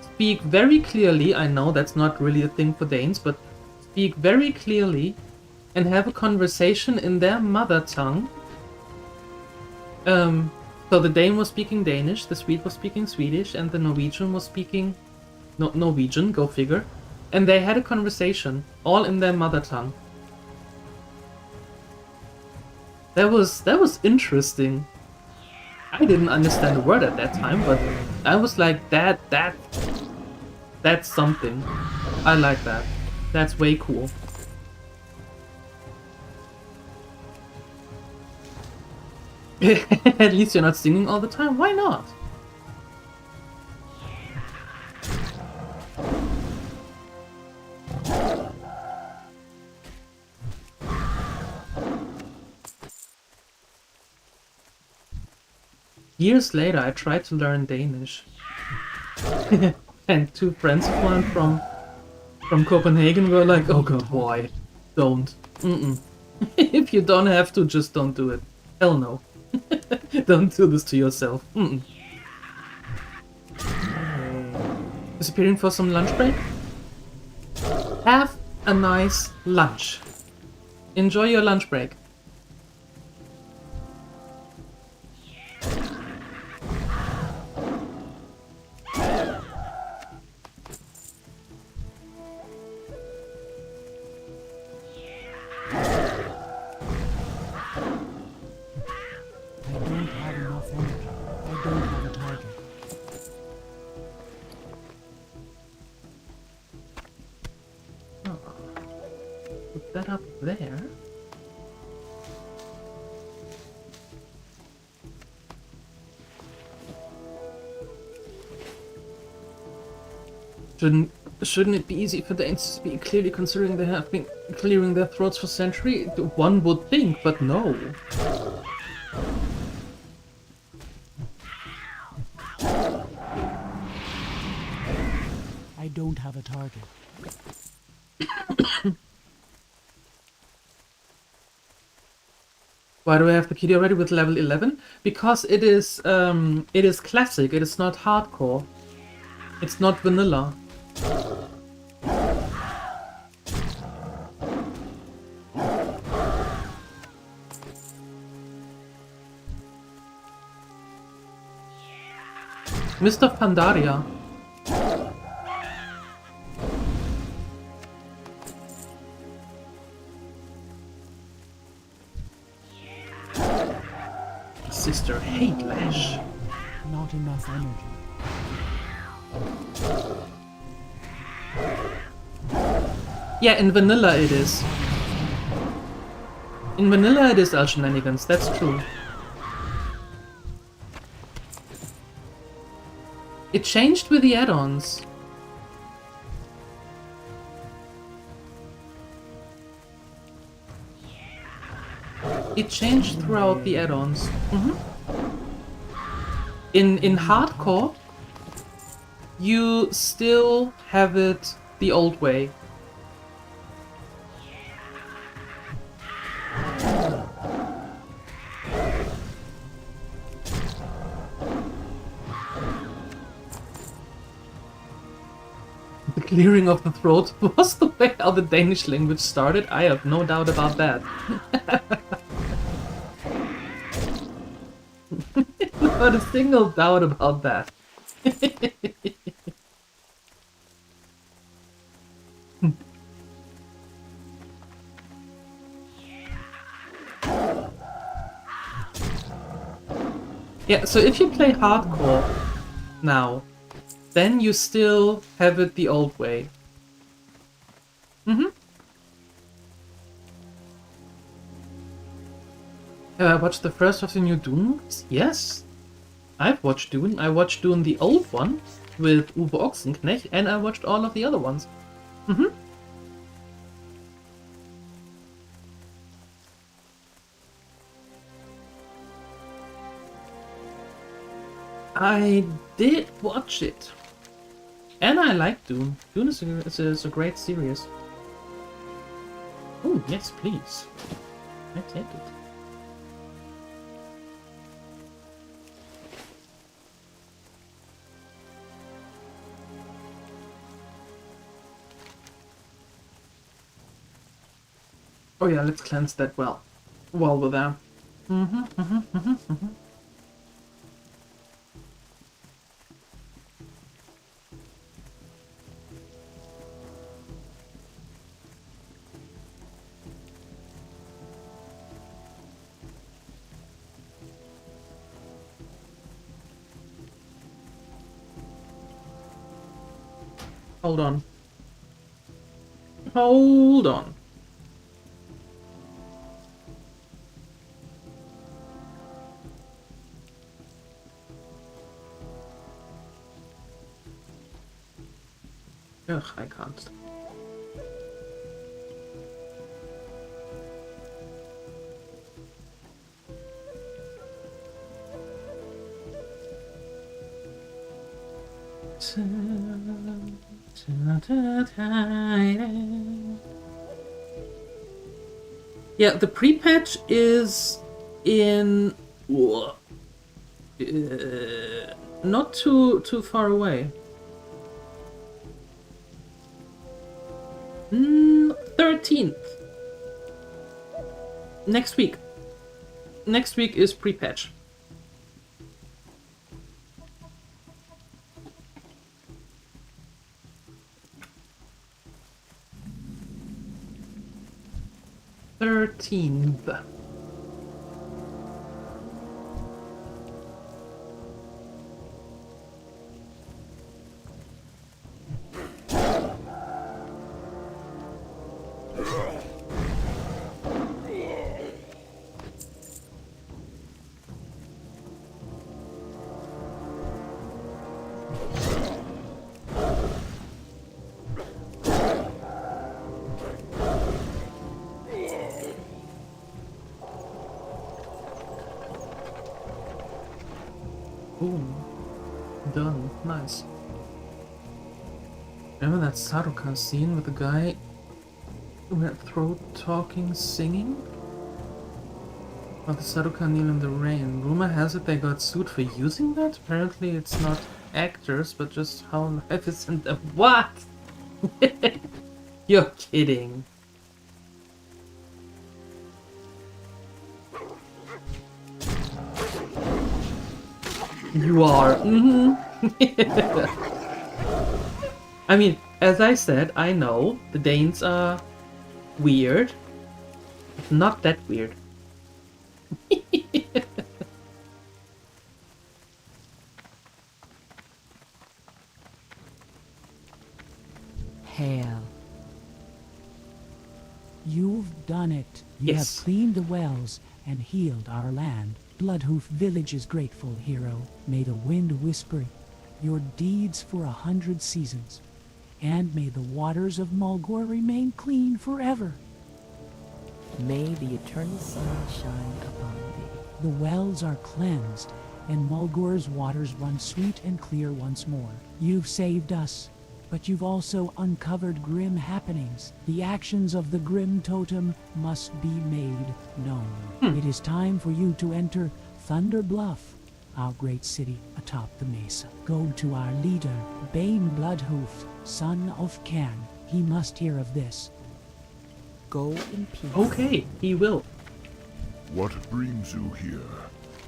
speak very clearly. I know that's not really a thing for Danes, but speak very clearly and have a conversation in their mother tongue. So the Dane was speaking Danish, the Swede was speaking Swedish, and the Norwegian was speaking Norwegian, go figure. And they had a conversation, all in their mother tongue. That was interesting. I didn't understand a word at that time, but I was like, that's something. I like that. That's way cool. At least you're not singing all the time. Why not? Years later, I tried to learn Danish. And 2 friends of mine from Copenhagen were like, oh god, why? Don't. If you don't have to, just don't do it. Hell no. Don't do this to yourself. Disappearing for some lunch break? Have a nice lunch. Enjoy your lunch break. That up there. Shouldn't it be easy for Danes to speak clearly, considering they have been clearing their throats for centuries? One would think, but no. I don't have a target. Why do I have the kitty already with level 11? Because it is classic, it is not hardcore. It's not vanilla. Mr. Pandaria. Sister Hate Lash. Not enough energy. Yeah, in vanilla it is. In vanilla it is all shenanigans, that's true. It changed with the add-ons. It changed throughout the add-ons. In hardcore, you still have it the old way. The clearing of the throat was the way how the Danish language started. I have no doubt about that. Not a single doubt about that. Yeah, so if you play hardcore now, then you still have it the old way. Have I watched the first of the new Dune movies? Yes. I've watched Dune. I watched Dune the old one with Uwe Ochsenknecht, and I watched all of the other ones. I did watch it. And I like Dune. Dune is a great series. Oh, yes, please. I take it. Oh yeah, let's cleanse that well. While we're there. Hold on. Hold on. Ugh, I can't. Yeah, the pre-patch is in not too far away. 13th. Next week. Next week is pre-patch. Thirteenth. Boom. Done. Nice. Remember that Saruka scene with the guy who had throat talking singing? While the Saruka kneel in the rain. Rumor has it they got sued for using that? Apparently it's not actors, but just how life is in the— What? You're kidding. You are. I mean, as I said, I know the Danes are weird. Not that weird. Nice. cleaned the wells and healed our land. Bloodhoof Village is grateful, hero. May the wind whisper your deeds for 100 seasons, and may the waters of Mulgore remain clean forever. May the eternal sun shine upon thee. The wells are cleansed, and Mulgore's waters run sweet and clear once more. You've saved us, but you've also uncovered grim happenings. The actions of the Grim Totem must be made known. It is time for you to enter Thunder Bluff, our great city atop the mesa. Go to our leader, Bane Bloodhoof, son of Can. He must hear of this. Go in peace. Okay, he will. What brings you here?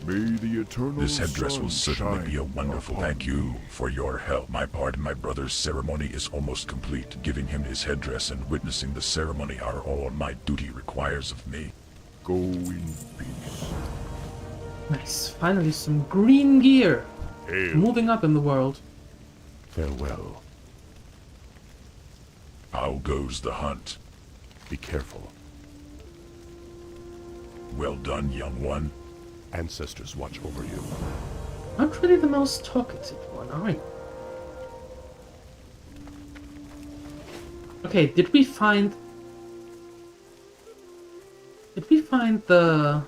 May the eternal This headdress will sun certainly be a shine wonderful upon thank you for your help. My part in my brother's ceremony is almost complete. Giving him his headdress and witnessing the ceremony are all my duty requires of me. Go in peace. Nice. Finally, some green gear. Hail. Moving up in the world. Farewell. How goes the hunt? Be careful. Well done, young one. Ancestors watch over you. Not really the most talkative one, are you? Okay, did we find the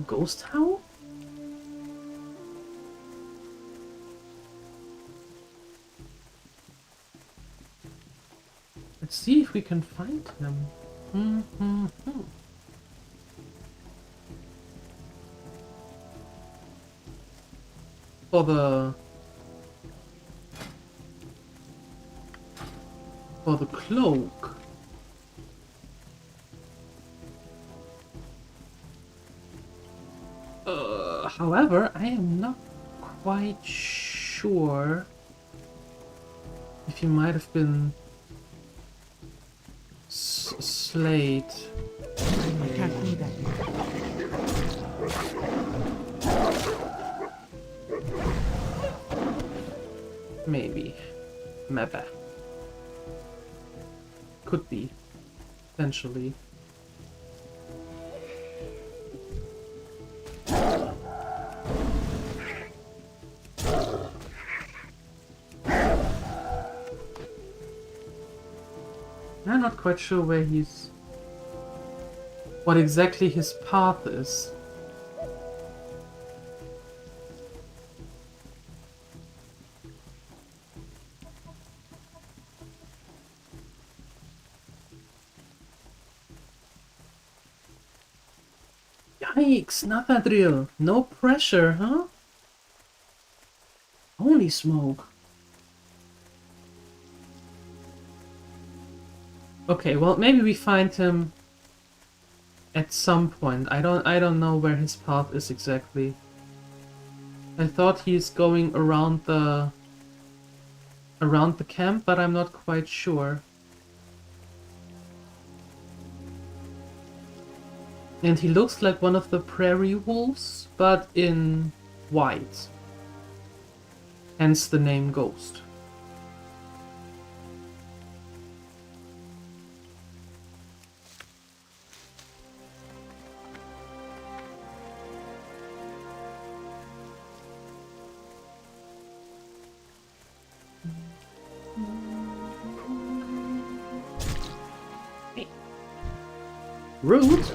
ghost howl? Let's see if we can find him. For the cloak. However, I am not quite sure if he might have been slayed. I can't do that. Maybe. Maybe. Could be. Potentially. I'm not quite sure where he's... what exactly his path is. Yikes, Nathadriel. No pressure, huh? Holy smoke. Okay, well maybe we find him at some point. I don't know where his path is exactly. I thought he's going around the camp, but I'm not quite sure. And he looks like one of the prairie wolves, but in white. Hence the name Ghost. Hey. Rude.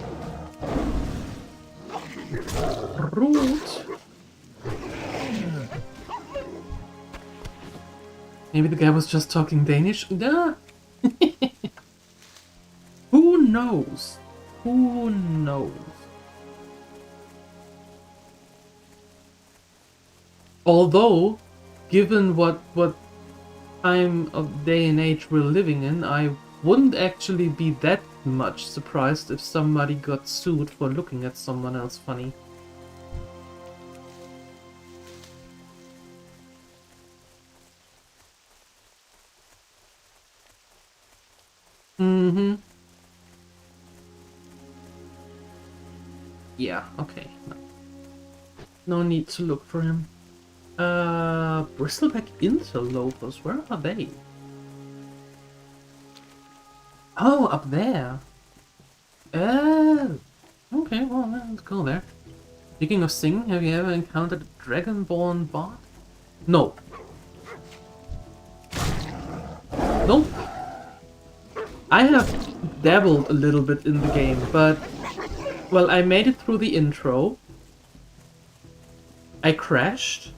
Rude. Maybe the guy was just talking Danish? Duh. Who knows? Who knows? Although, given what time of day and age we're living in, I wouldn't actually be that much surprised if somebody got sued for looking at someone else funny. Mm-hmm. Yeah, okay. No need to look for him. Bristleback interlopers, where are they? Oh, up there. Okay, well, let's go there. Speaking of singing, have you ever encountered a dragonborn bard? No. Nope. I have dabbled a little bit in the game, but... Well, I made it through the intro. I crashed.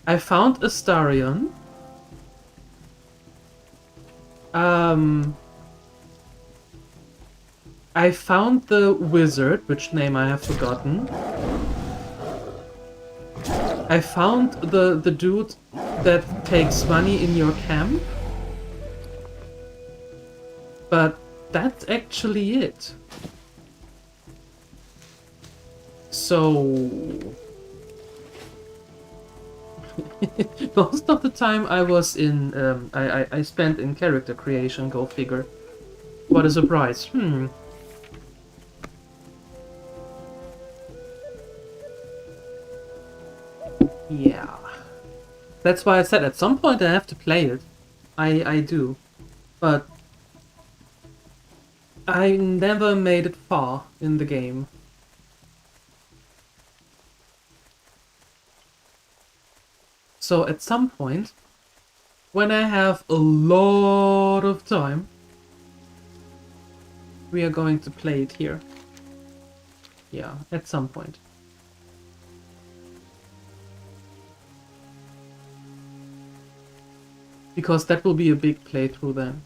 I found Astarion. I found the wizard, which name I have forgotten. I found the dude that takes money in your camp. But that's actually it. So... most of the time I was in... I spent in character creation, go figure. What a surprise. Yeah. That's why I said at some point I have to play it. I do. But I never made it far in the game. So at some point, when I have a lot of time, we are going to play it here. Yeah, at some point. Because that will be a big playthrough then.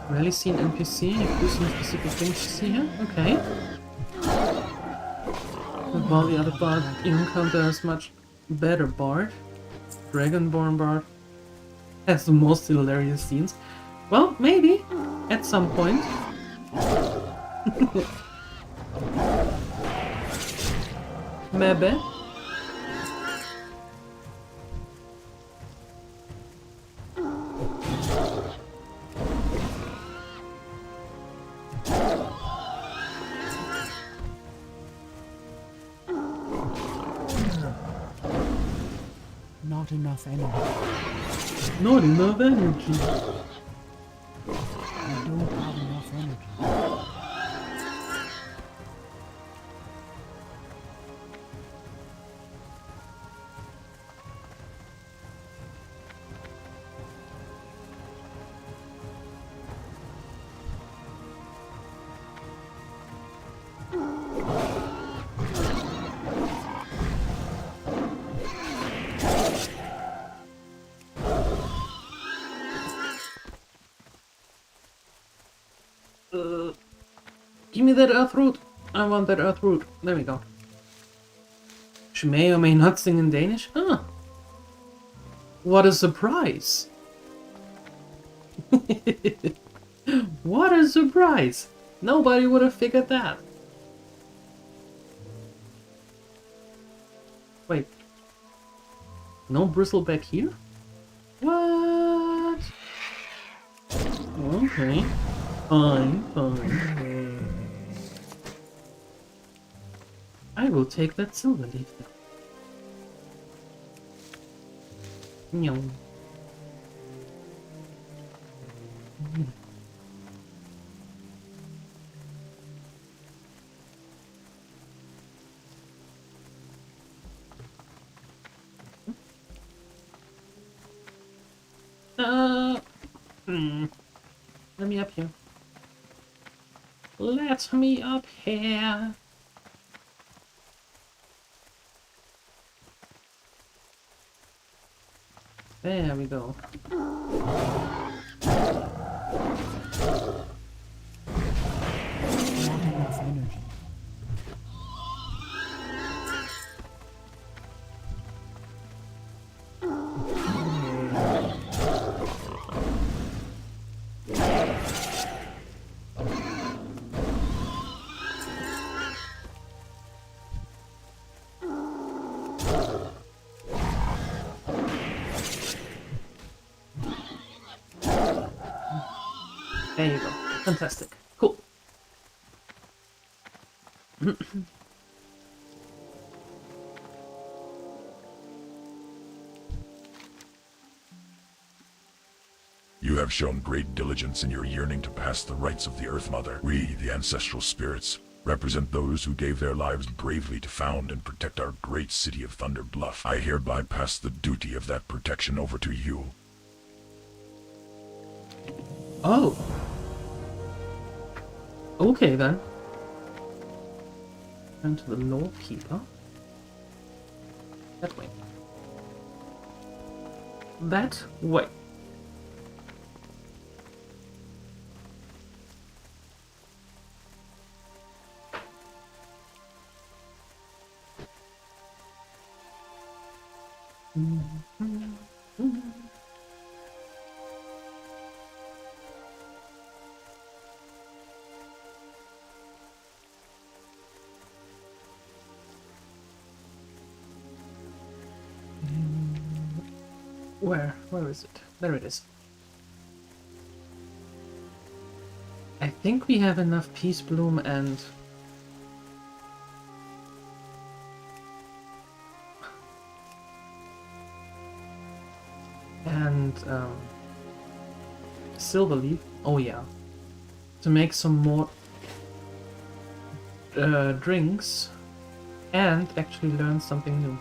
Rarely seen NPC, you do some specific things to see here? Okay. While the other bard encounter has much better bard. Dragonborn bard has the most hilarious scenes. Well, maybe at some point. Maybe. Not enough energy. Not enough energy. I don't have enough energy. Give me that earth root. I want that earth root. There we go. She may or may not sing in Danish. Huh. What a surprise. What a surprise. Nobody would have figured that. Wait. No bristleback here? What? Okay. Fine, fine. I will take that silver leaf then. Nyong. Let me up here. Let me up here. There we go. Not enough energy. There you go. Fantastic. Cool. You have shown great diligence in your yearning to pass the rights of the Earth Mother. We, the ancestral spirits, represent those who gave their lives bravely to found and protect our great city of Thunder Bluff. I hereby pass the duty of that protection over to you. Oh. Okay then. Turn to the Lord Keeper. That way. That way. Where is it? There it is. I think we have enough Peace Bloom and Silver Leaf. Oh yeah, to make some more drinks and actually learn something new.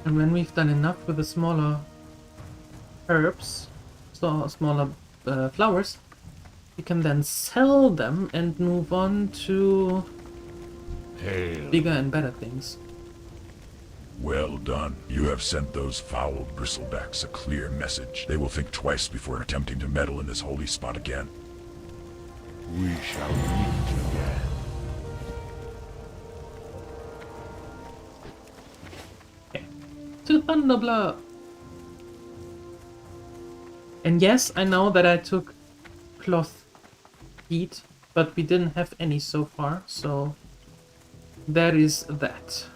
And when we've done enough with the smaller herbs, so smaller flowers, we can then sell them and move on to bigger and better things. Well done. You have sent those foul bristlebacks a clear message. They will think twice before attempting to meddle in this holy spot again. We shall meet again. To Thunderblood. And yes, I know that I took cloth heat, but we didn't have any so far, so there is that.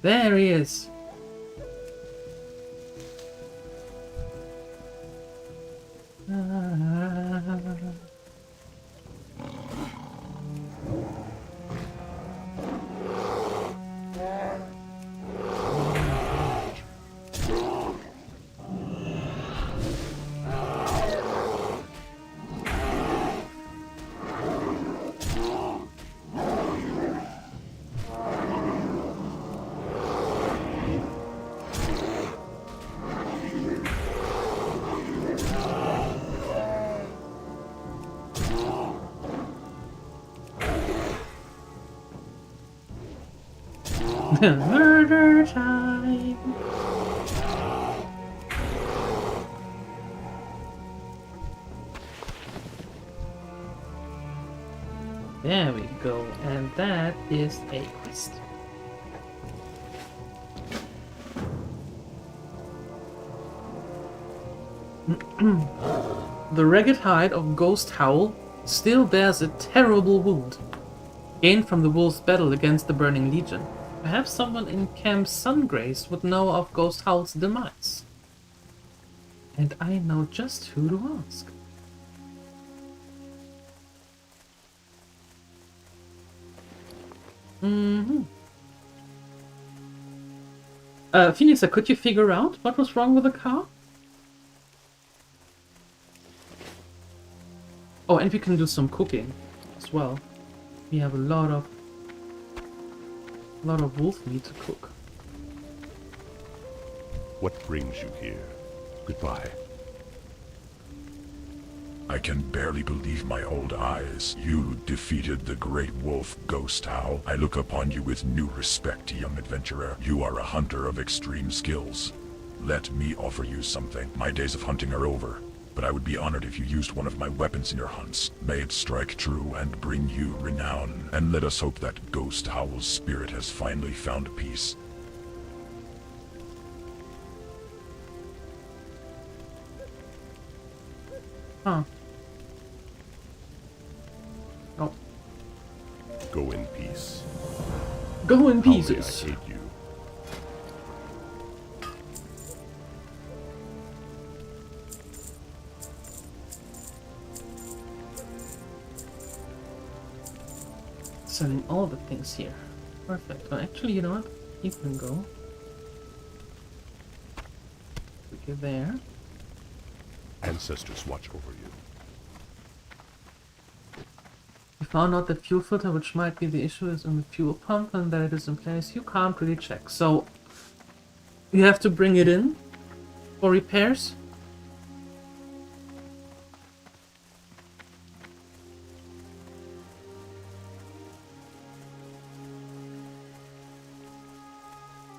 There he is. Murder time! There we go, and that is a quest. The ragged hide of Ghost Howl still bears a terrible wound, gained from the wolf's battle against the Burning Legion. Perhaps someone in Camp Sungrace would know of Ghost Howl's demise. And I know just who to ask. Phoenix, could you figure out what was wrong with the car? Oh, and we can do some cooking as well. We have a lot of wolf meat to cook. What brings you here? Goodbye. I can barely believe my old eyes. You defeated the great wolf Ghost Owl. I look upon you with new respect, young adventurer. You are a hunter of extreme skills. Let me offer you something. My days of hunting are over, but I would be honored if you used one of my weapons in your hunts. May it strike true and bring you renown. And let us hope that Ghost Owl's spirit has finally found peace. Huh. Oh. Go in peace. Go in How may pieces. I aid you? Selling all the things here. Perfect. Oh, actually, you know what? You can go. Put you there. Ancestors watch over you. We found out that fuel filter, which might be the issue, is in the fuel pump and that it is in place. You can't really check. So, you have to bring it in for repairs.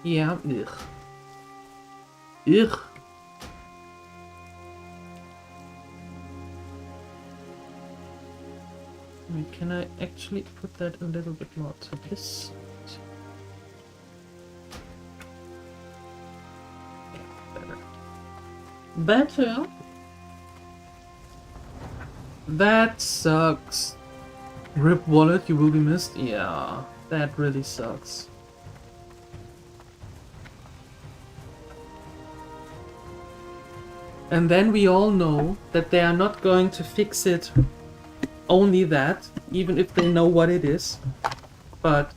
Yeah, ugh. Ugh. Wait, can I actually put that a little bit more to this? Yeah, better. Better? That sucks. Rip wallet, you will be missed? Yeah, that really sucks. And then we all know that they are not going to fix it only that, even if they know what it is. But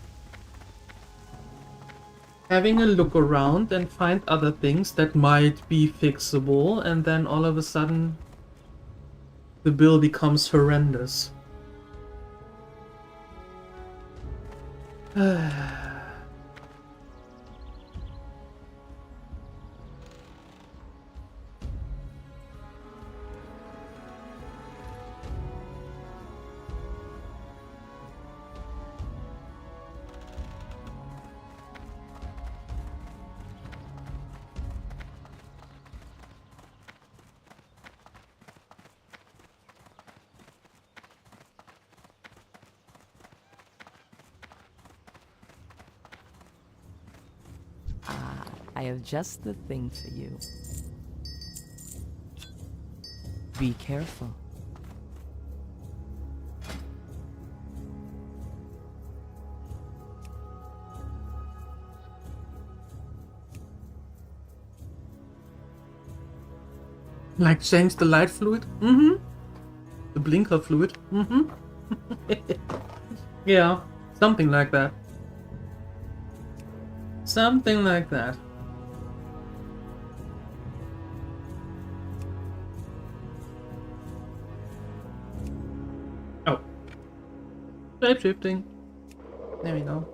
having a look around and find other things that might be fixable, and then all of a sudden the bill becomes horrendous. I have just the thing for you. Be careful. Like change the light fluid? Mm-hmm. The blinker fluid? Mm-hmm. Yeah, something like that. Something like that. Oh. Shape-shifting. There we go.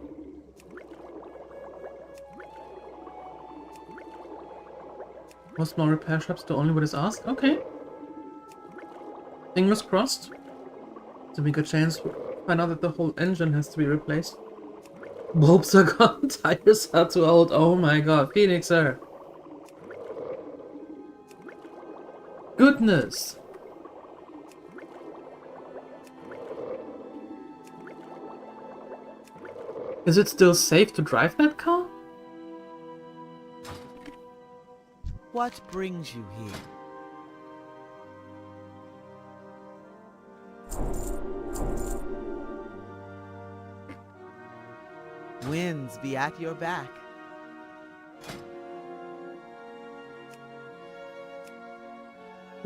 Most small repair shops do only what is asked? Okay. Fingers crossed. It's a bigger chance to find out that the whole engine has to be replaced. Bulbs are gone, tires are too old. Oh my god, Phoenixer. Goodness. Is it still safe to drive that car? What brings you here? Winds be at your back.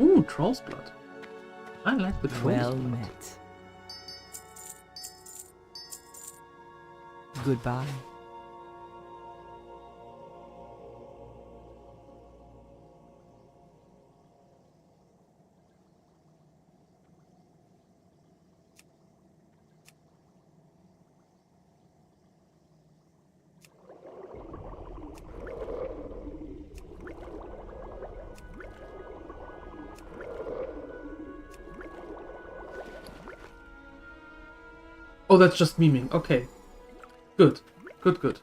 Ooh, troll's blood. I like the troll's Well blood. met. Goodbye. Oh, that's just memeing. Okay. Good. Good, good.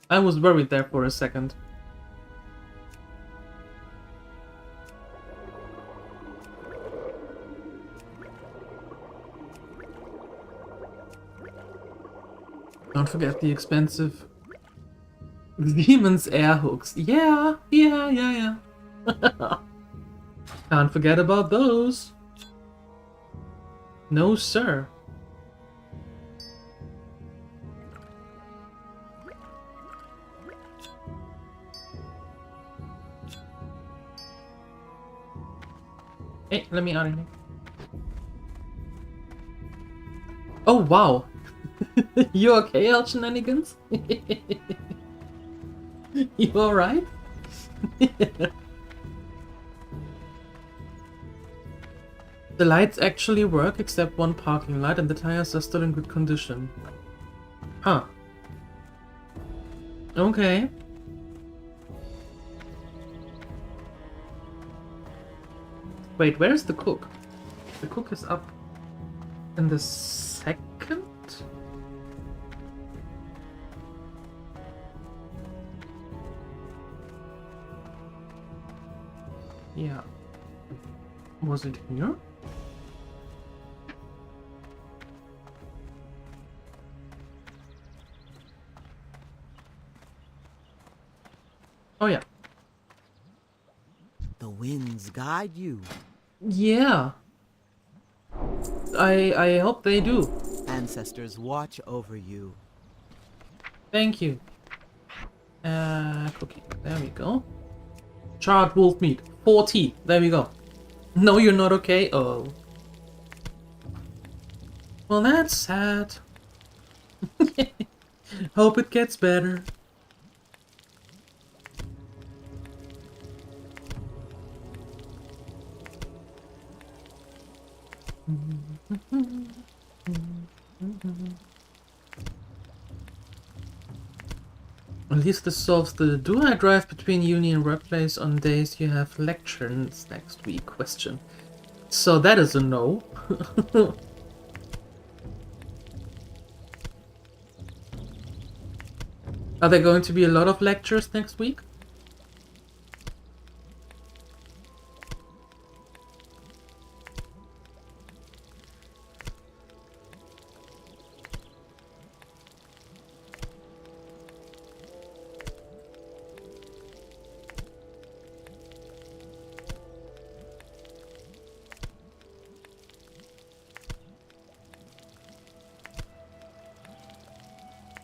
I was worried there for a second. Don't forget the expensive Demon's air hooks. Yeah. Can't forget about those. No, sir. Hey, let me out of here. Oh, wow. You okay, El Shenanigans? You alright? The lights actually work except one parking light and the tires are still in good condition. Huh. Okay. Wait, where's the cook? The cook is up in the second? Yeah. Was it here? Oh yeah. The winds guide you. Yeah. I hope they do. Ancestors watch over you. Thank you. Cookie. There we go. Charred wolf meat. 40. There we go. No, you're not okay? Oh. Well, that's sad. Hope it gets better. At least this solves the do I drive between uni and workplace on days you have lectures next week question. So that is a no. Are there going to be a lot of lectures next week?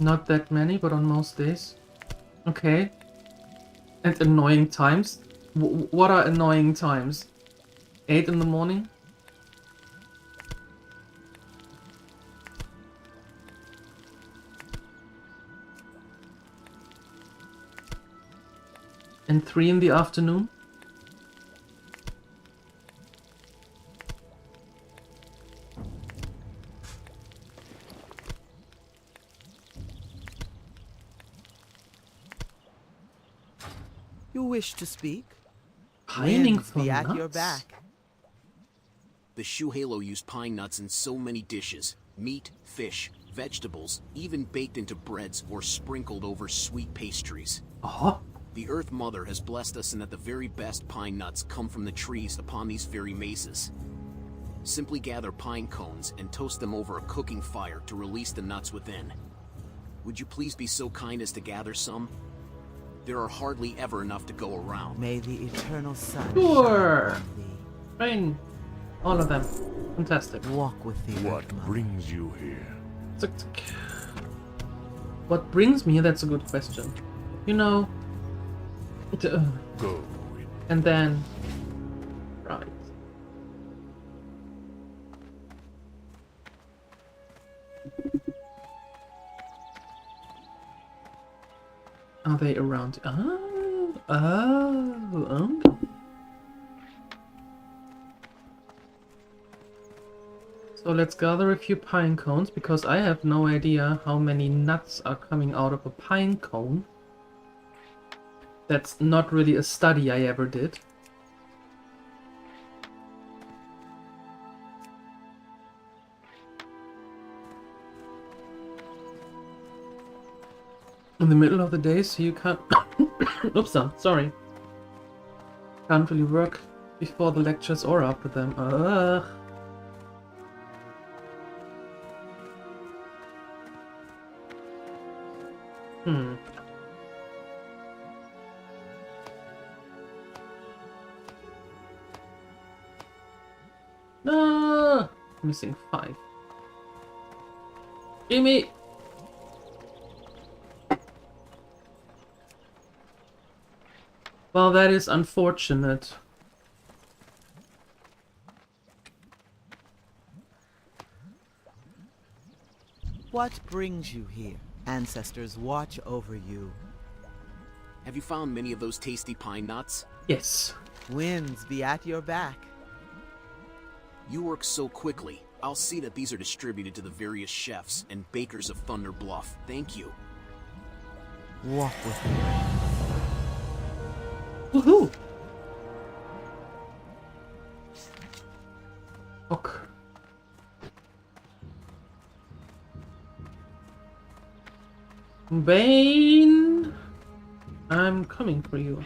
Not that many, but on most days. Okay. And annoying times? What are annoying times? 8 in the morning? And 3 in the afternoon? You wish to speak? Pining Winds for be at nuts? your back. The shoe halo used pine nuts in so many dishes. Meat, fish, vegetables, even baked into breads or sprinkled over sweet pastries. Uh-huh. The Earth Mother has blessed us in that the very best pine nuts come from the trees upon these very mesas. Simply gather pine cones and toast them over a cooking fire to release the nuts within. Would you please be so kind as to gather some? There are hardly ever enough to go around. May the eternal sun Sure. shine upon thee. Fine. All of them. Fantastic. Walk with the What Earth Mother. brings you here? Tick, tick. What brings me here? That's a good question. You know... Go. And then... Right. Are they around? Oh. So let's gather a few pine cones, because I have no idea how many nuts are coming out of a pine cone. That's not really a study I ever did. in the middle of the day, so you can't... Oops, sorry. Can't really work before the lectures or after them. Ugh. No! Missing 5. Gimme! Well, that is unfortunate. What brings you here? Ancestors watch over you. Have you found many of those tasty pine nuts? Yes. Winds be at your back. You work so quickly. I'll see that these are distributed to the various chefs and bakers of Thunder Bluff. Thank you. Walk with me. Woohoo! Ok. Bane, I'm coming for you.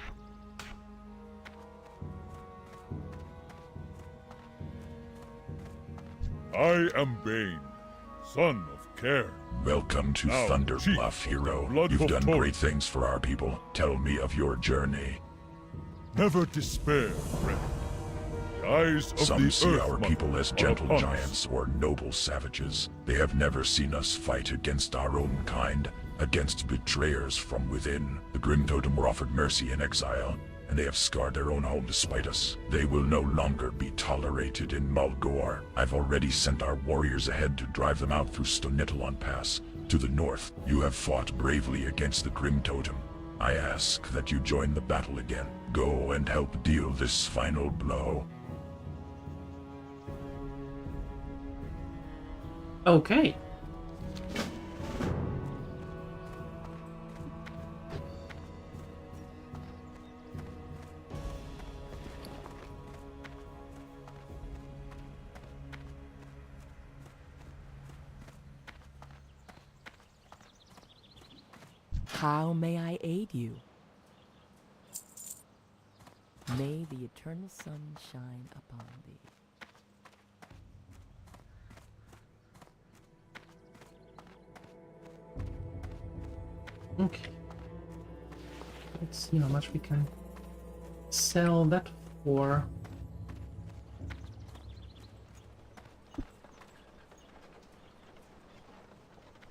I am Bane, son of Cairn. Welcome to Now, Thunder chief Bluff, of the hero. Blood You've of done Thor. great things for our people. Tell me of your journey. Never despair, friend. The eyes of Some the see Earth our Mother people as are gentle upon us. giants or noble savages. They have never seen us fight against our own kind, against betrayers from within. The Grim Totem were offered mercy in exile, and they have scarred their own home to spite us. They will no longer be tolerated in Mulgore. I've already sent our warriors ahead to drive them out through Stonitolon Pass. To the north, you have fought bravely against the Grim Totem. I ask that you join the battle again. Go and help deal this final blow. Okay. How may I aid you? May the eternal sun shine upon thee. Okay. Let's see how much we can sell that for.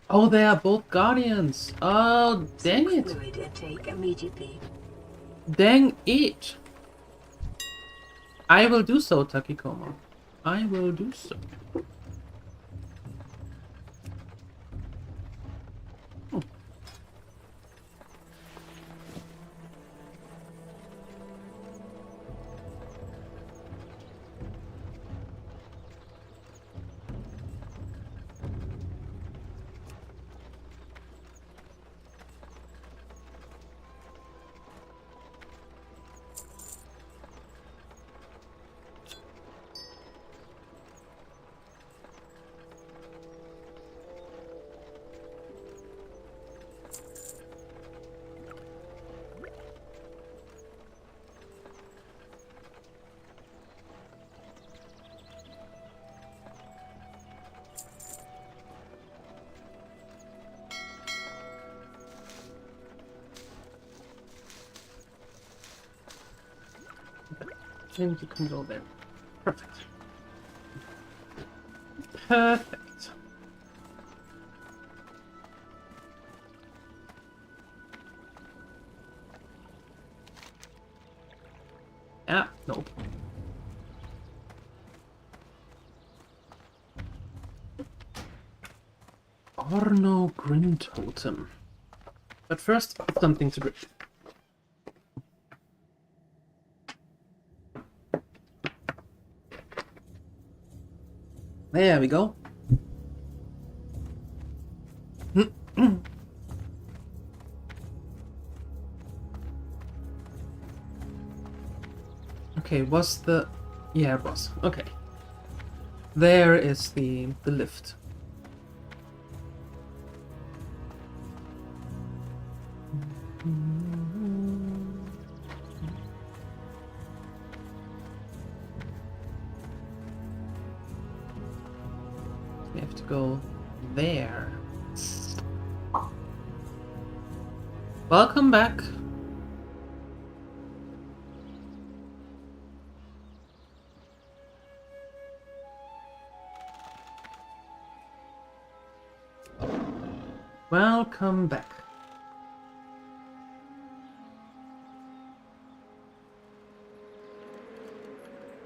Oh, they are both guardians. Oh, dang it. Fluid intake immediately. Dang it. I will do so, Takikomo. I will do so. And you can go there. Perfect. Perfect. Ah, nope. Orno Grim Totem. But first, something to drink. There we go. Okay, was the... Yeah, it was. Okay. There is the lift. have to go there. Welcome back. Welcome back.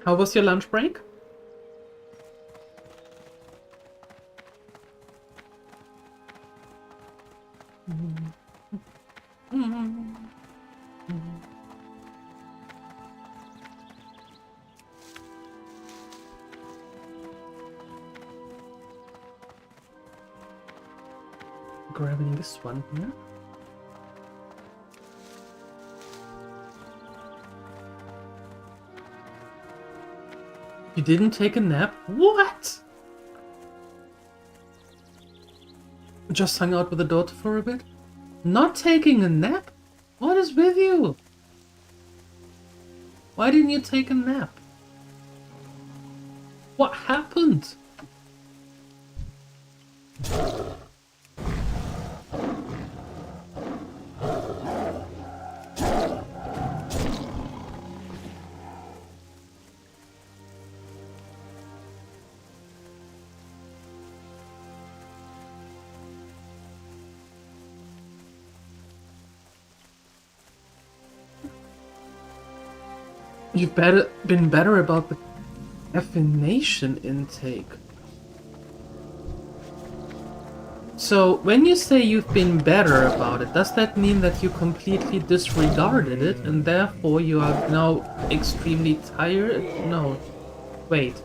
How was your lunch break? Grabbing this one here. You didn't take a nap? What? Just hung out with the daughter for a bit? Not taking a nap? What is with you? Why didn't you take a nap? What happened? You've been better about the caffeination intake. So, when you say you've been better about it, does that mean that you completely disregarded it and therefore you are now extremely tired? No. Wait.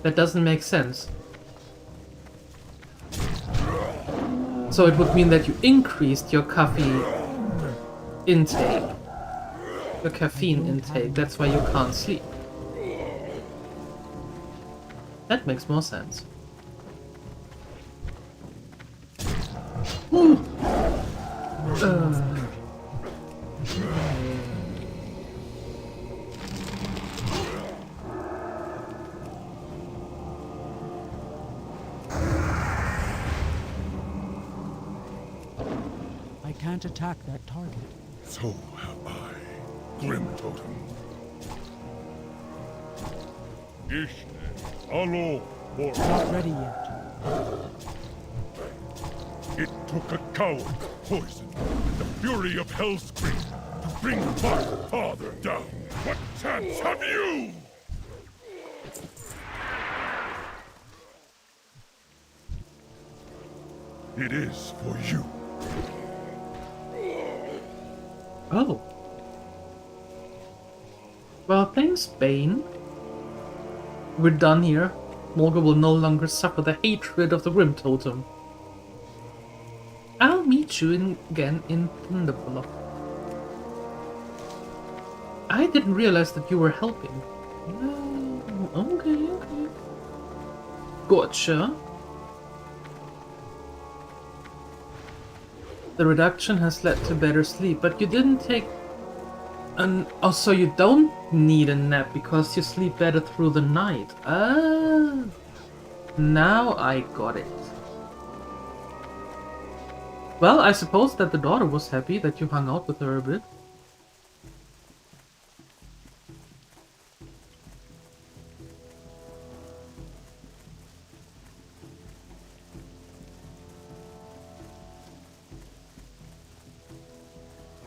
That doesn't make sense. So it would mean that you increased your coffee intake. Your caffeine intake, that's why you can't sleep. That makes more sense. Ooh. I can't attack that target. So have I. Grim Totem. Hello, Not ready yet. It took a coward, poison, and the fury of Hellscream to bring my father down. What chance have you? It is for you. Oh. Well, thanks, Bane. We're done here. Morga will no longer suffer the hatred of the Grim Totem. I'll meet you again in Thunderbollt. I didn't realize that you were helping. Okay. Gotcha. The reduction has led to better sleep, but you didn't take an... Oh, so you don't need a nap because you sleep better through the night. Ah, now I got it. Well, I suppose that the daughter was happy that you hung out with her a bit.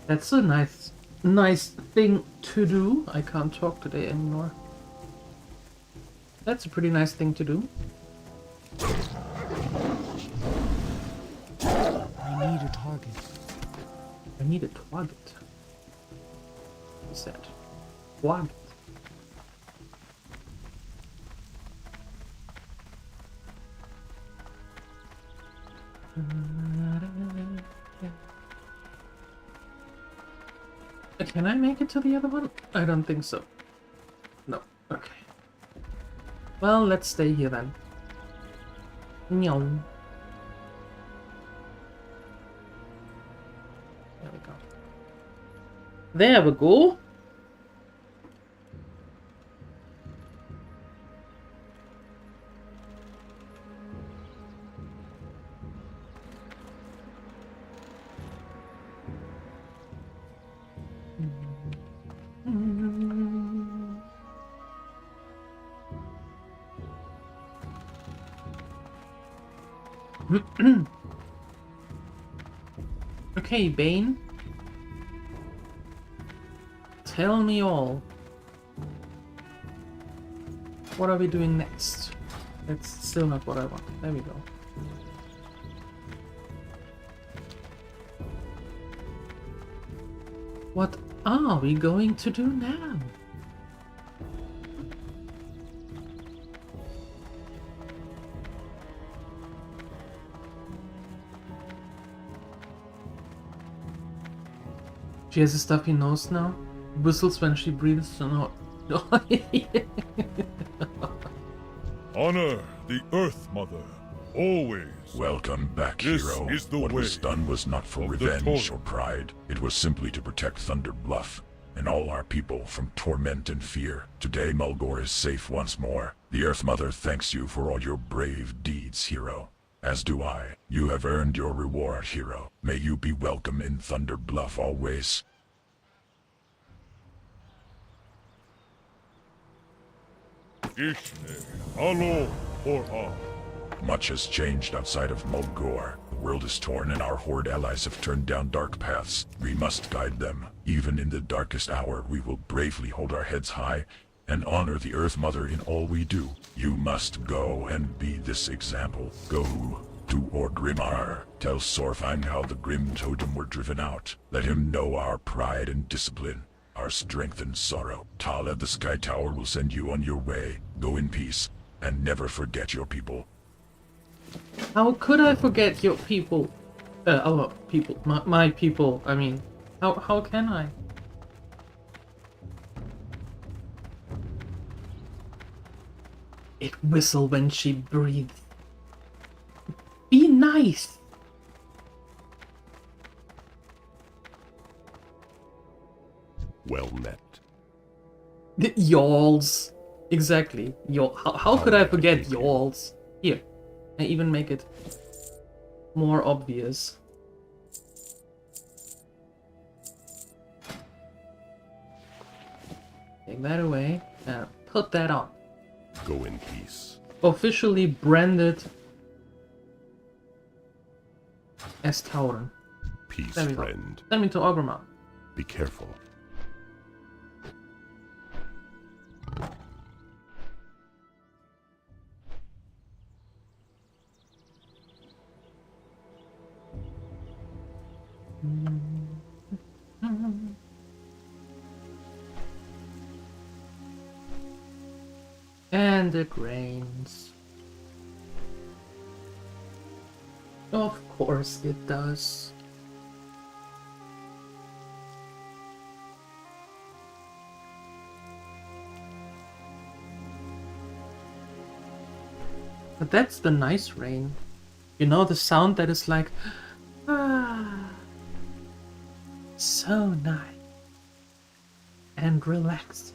That's a nice thing to do. I can't talk today anymore. That's a pretty nice thing to do. I need a target. I need a target. What's that? Target. Can I make it to the other one? I don't think so. No. Okay. Well, let's stay here then. Meow. There we go. There we go. Okay, Bane. Tell me all. What are we doing next? That's still not what I want. There we go. What are we going to do now? She has a stuffy nose now. Whistles when she breathes. So no. Honor the Earth Mother, always. Welcome back, This hero. is the What way was done was not for of the revenge Torrent. or pride. It was simply to protect Thunder Bluff and all our people from torment and fear. Today, Mulgore is safe once more. The Earth Mother thanks you for all your brave deeds, hero. As do I. You have earned your reward, hero. May you be welcome in Thunder Bluff always. Ishne, Alo, or Ah. Much has changed outside of Mulgore. The world is torn and our Horde allies have turned down dark paths. We must guide them. Even in the darkest hour, we will bravely hold our heads high and honor the Earth Mother in all we do. You must go and be this example. Go to Orgrimmar. Tell Sorfang how the Grim Totem were driven out. Let him know our pride and discipline, our strength and sorrow. Tala the Sky Tower will send you on your way. Go in peace, and never forget your people. How could I forget your people? Our people. My people. I mean, how can I? It whistle when she breathes. Be nice. Well met. The yawls. Exactly. How could I forget yawls? Here. I even make it more obvious. Take that away and put that on. Go in peace. Officially branded as Tauren. Peace, There we go. friend. Send me to Orgrimmar. Be careful. And it rains. Of course it does. But that's the nice rain. You know, the sound that is like, ah, so nice and relaxed.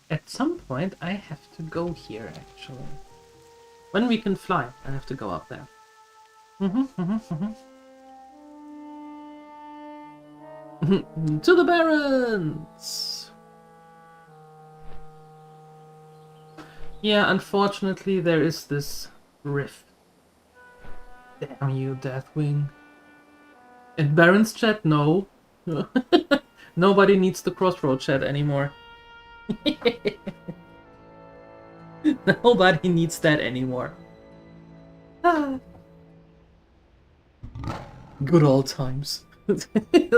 At some point, I have to go here, actually. When we can fly, I have to go up there. To the Barrens! Yeah, unfortunately, there is this rift. Damn you, Deathwing. In Barrens chat, no. Nobody needs the Crossroad chat anymore. Nobody needs that anymore. Good old times.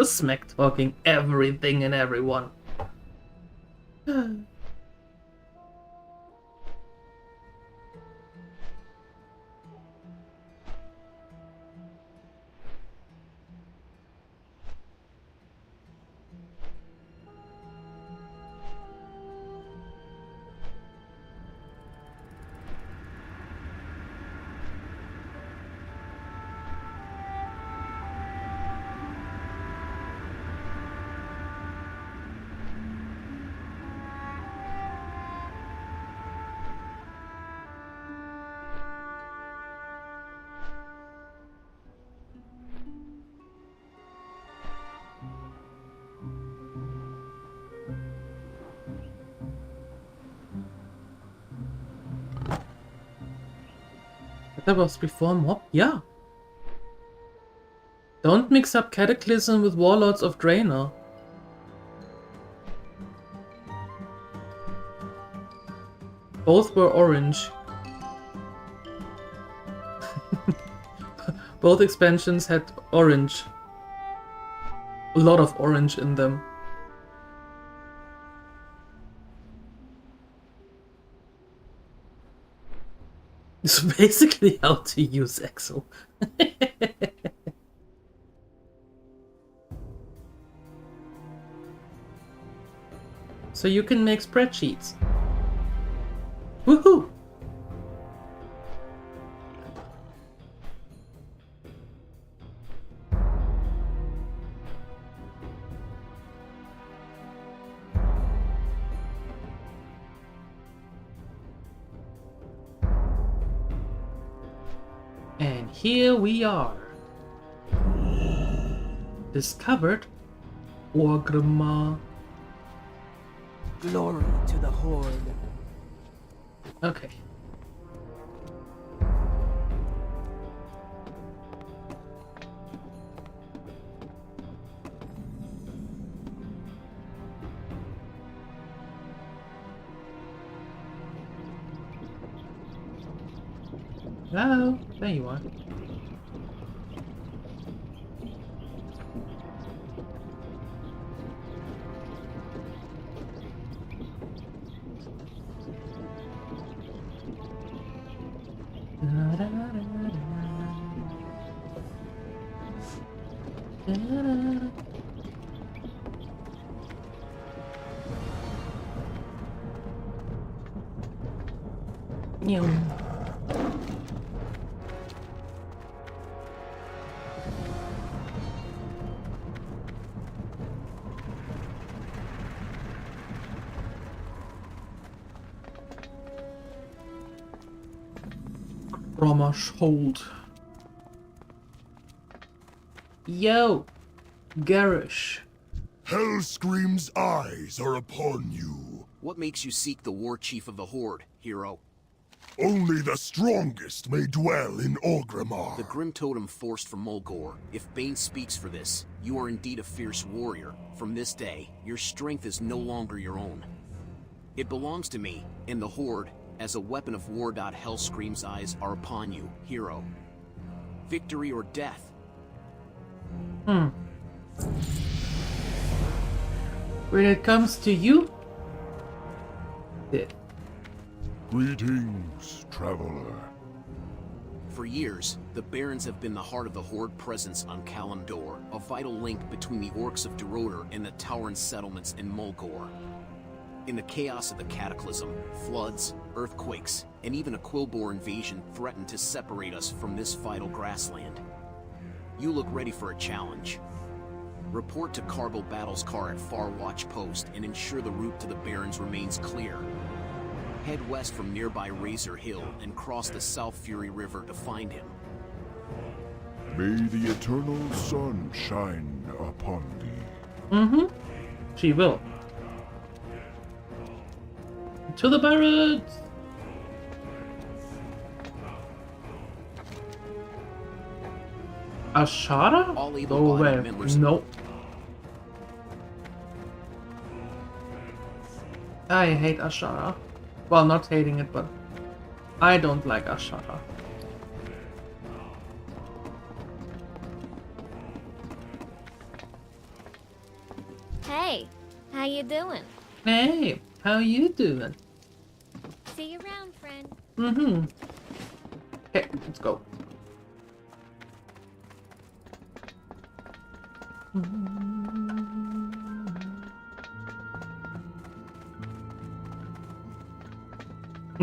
Smack talking everything and everyone. That was before Mob? Yeah. Don't mix up Cataclysm with Warlords of Draenor. Both were orange. Both expansions had orange. A lot of orange in them. It's basically how to use Excel. So you can make spreadsheets. Woohoo! And here we are. Discovered Orgrimmar. Glory to the Horde. Okay. Hello, there you are. Hold. Yo, Garish. Hellscream's eyes are upon you. What makes you seek the war chief of the Horde, hero? Only the strongest may dwell in Orgrimmar. The Grim Totem forced from Mulgore. If Bane speaks for this, you are indeed a fierce warrior. From this day, your strength is no longer your own. It belongs to me, and the Horde, as a weapon of war. Hellscream's eyes are upon you, hero. Victory or death. When it comes to you, dead. Greetings, traveler. For years, the Barrens have been the heart of the Horde presence on Kalimdor, a vital link between the Orcs of Duroder and the Tauren settlements in Mulgore. In the chaos of the Cataclysm, floods, earthquakes, and even a Quilboar invasion threatened to separate us from this vital grassland. You look ready for a challenge. Report to Carbo Battle's car at Far Watch Post and ensure the route to the Barrens remains clear. Head west from nearby Razor Hill and cross the South Fury River to find him. May the eternal sun shine upon thee. Mm-hmm. She will. To the Barrens! Ashara? All Go able-bodied away. members. Nope. I hate Ashara. Well, not hating it, but I don't like Ashara. Hey, how you doing? Hey, how you doing? See you around, friend. Mm-hmm. Okay, let's go.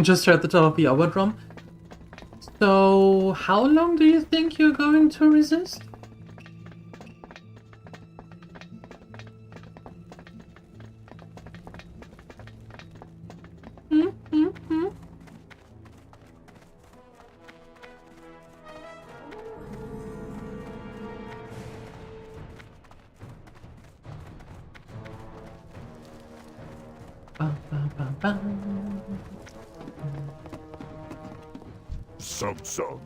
Just heard the top of the hour drum. So, how long do you think you're going to resist? Sub-sug.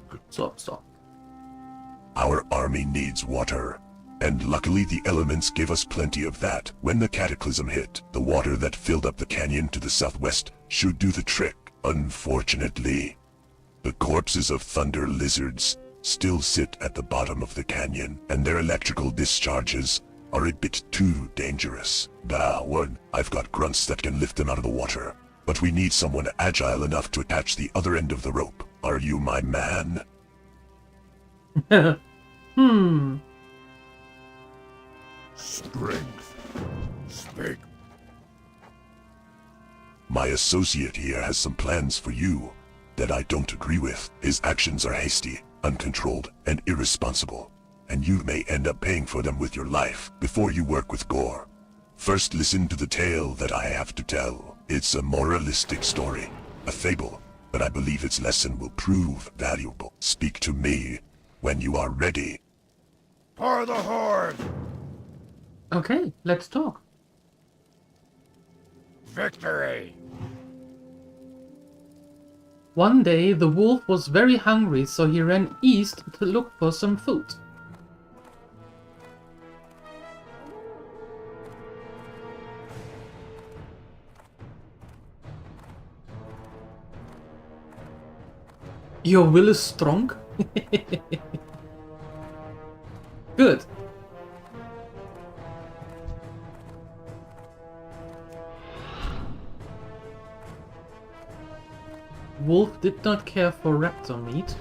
Our army needs water, and luckily the elements give us plenty of that. When the cataclysm hit, the water that filled up the canyon to the southwest should do the trick. Unfortunately, the corpses of thunder lizards still sit at the bottom of the canyon, and their electrical discharges are a bit too dangerous. I've got grunts that can lift them out of the water, but we need someone agile enough to attach the other end of the rope. Are you my man? Strength. Speak. My associate here has some plans for you that I don't agree with. His actions are hasty, uncontrolled, and irresponsible, and you may end up paying for them with your life before you work with Gore. First, listen to the tale that I have to tell. It's a moralistic story, a fable, but I believe its lesson will prove valuable. Speak to me when you are ready. For the Horde! Okay, let's talk. Victory! One day, the wolf was very hungry, so he ran east to look for some food. Your will is strong? Good. Wolf did not care for raptor meat.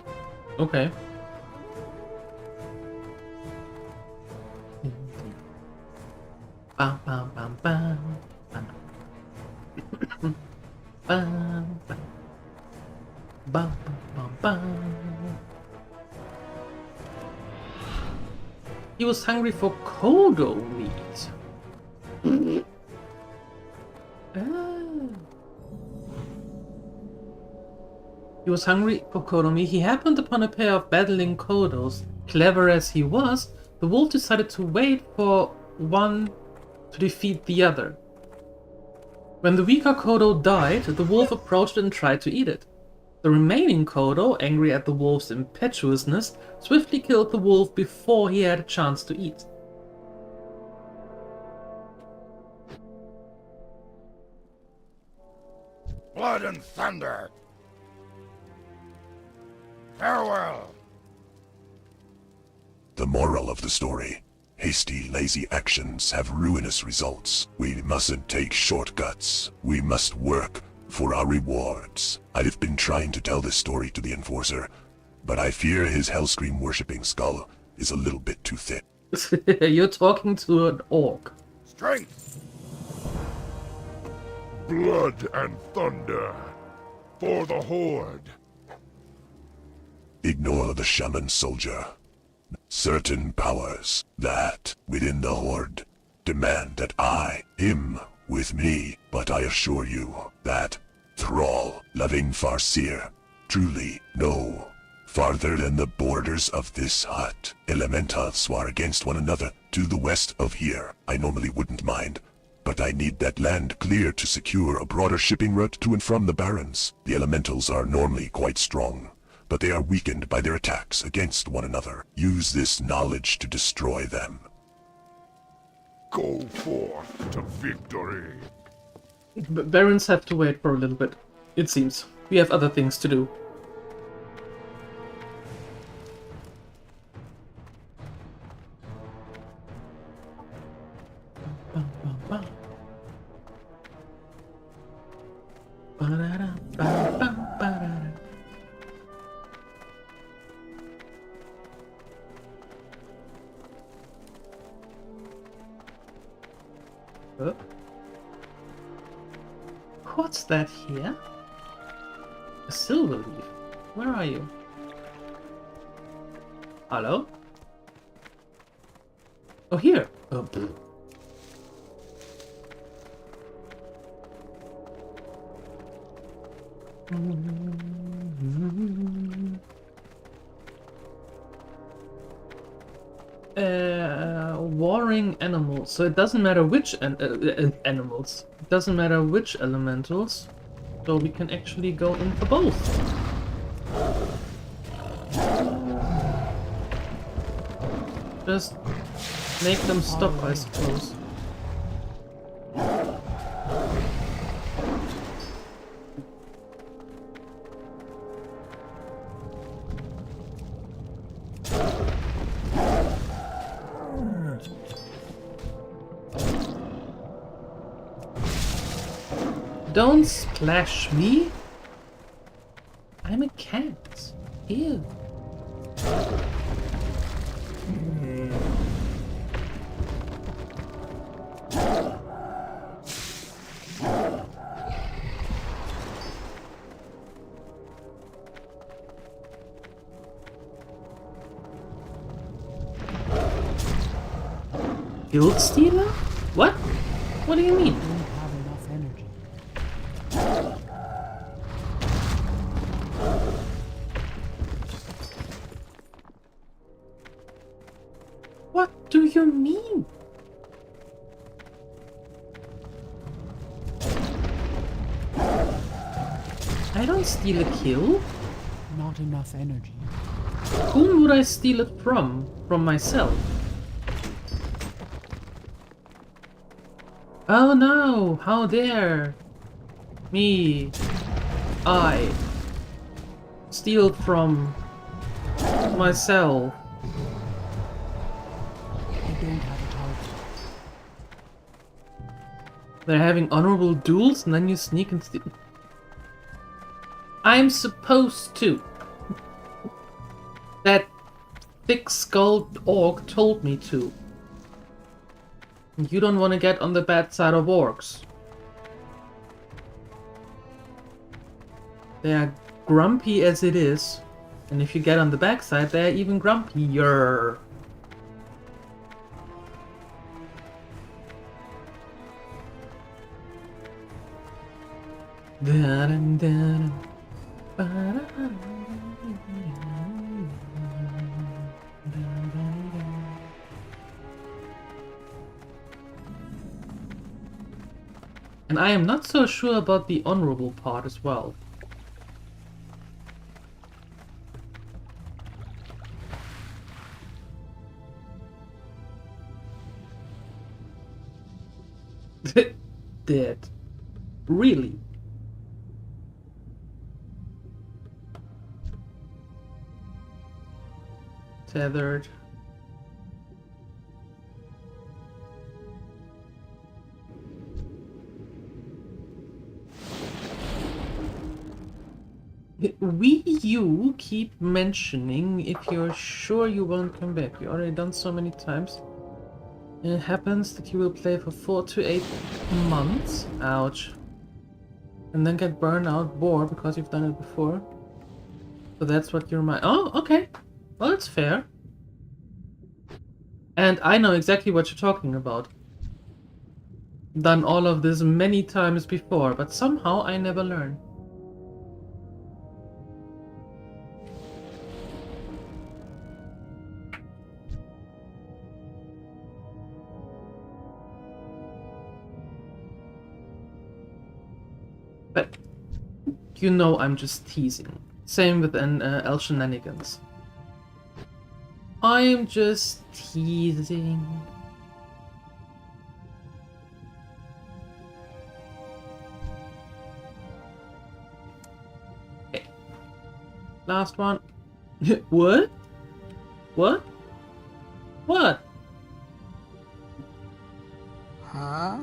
Okay. Bam bam bam bam bam. Bam bam. Bam bam bam. He was hungry for kodo meat. He was hungry for kodo meat. He happened upon a pair of battling kodos. Clever as he was, the wolf decided to wait for one to defeat the other. When the weaker kodo died, the wolf approached it and tried to eat it. The remaining kodo, angry at the wolf's impetuousness, swiftly killed the wolf before he had a chance to eat. Blood and thunder! Farewell! The moral of the story: hasty, lazy actions have ruinous results. We mustn't take shortcuts. We must work for our rewards. I've been trying to tell this story to the Enforcer, but I fear his Hellscream-worshipping skull is a little bit too thick. You're talking to an orc. Strength! Blood and thunder! For the Horde! Ignore the shaman soldier. Certain powers that, within the Horde, demand that him with me, but I assure you that Thrall, loving Farseer, truly no farther than the borders of this hut. Elementals war against one another to the west of here. I normally wouldn't mind, but I need that land clear to secure a broader shipping route to and from the Barrens. The Elementals are normally quite strong, but they are weakened by their attacks against one another. Use this knowledge to destroy them. Go forth to victory. Barons have to wait for a little bit, it seems. We have other things to do. What's that here? A silver leaf. Where are you? Hello? Oh, here. Oh, warring animals. So it doesn't matter which animals. It doesn't matter which elementals. So we can actually go in for both. Just make them stop, I suppose. Don't splash me! I'm a cat. Ew. Guild Stealer? What? What do you mean? Don't have enough energy. What do you mean? I don't steal a kill. Not enough energy. Whom would I steal it from? From myself? Oh no! How dare me! I steal from myself. I don't have a target. They're having honorable duels and then you sneak and steal. I'm supposed to. That thick-skulled orc told me to. You don't want to get on the bad side of orcs. They are grumpy as it is, and if you get on the backside, they are even grumpier. And I am not so sure about the honorable part as well. Dead. Really? Tethered. You keep mentioning if you're sure you won't come back. You already done so many times. It happens that you will play for 4 to 8 months. Ouch. And then get burned out, bored because you've done it before. So that's what your mind. Oh, okay. Well, that's fair. And I know exactly what you're talking about. Done all of this many times before, but somehow I never learn. But you know I'm just teasing. Same with L Shenanigans. I'm just teasing. Okay. Last one. What? What? What? Huh?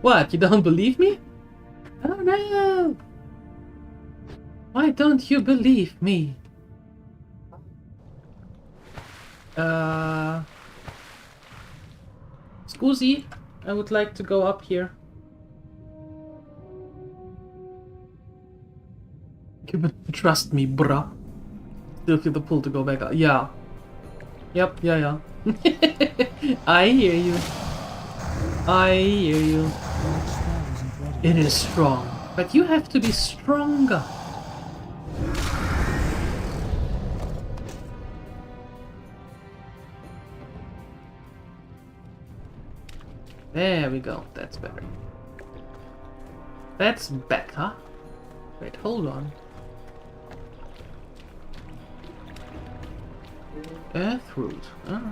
What, you don't believe me? Oh no! Why don't you believe me? Scusi, I would like to go up here. Trust me, bruh. Still feel the pull to go back up. Yeah. Yep, yeah. I hear you. I hear you. It is strong, but you have to be stronger. There we go. That's better. That's better. Wait, hold on. Earthroot. Ah.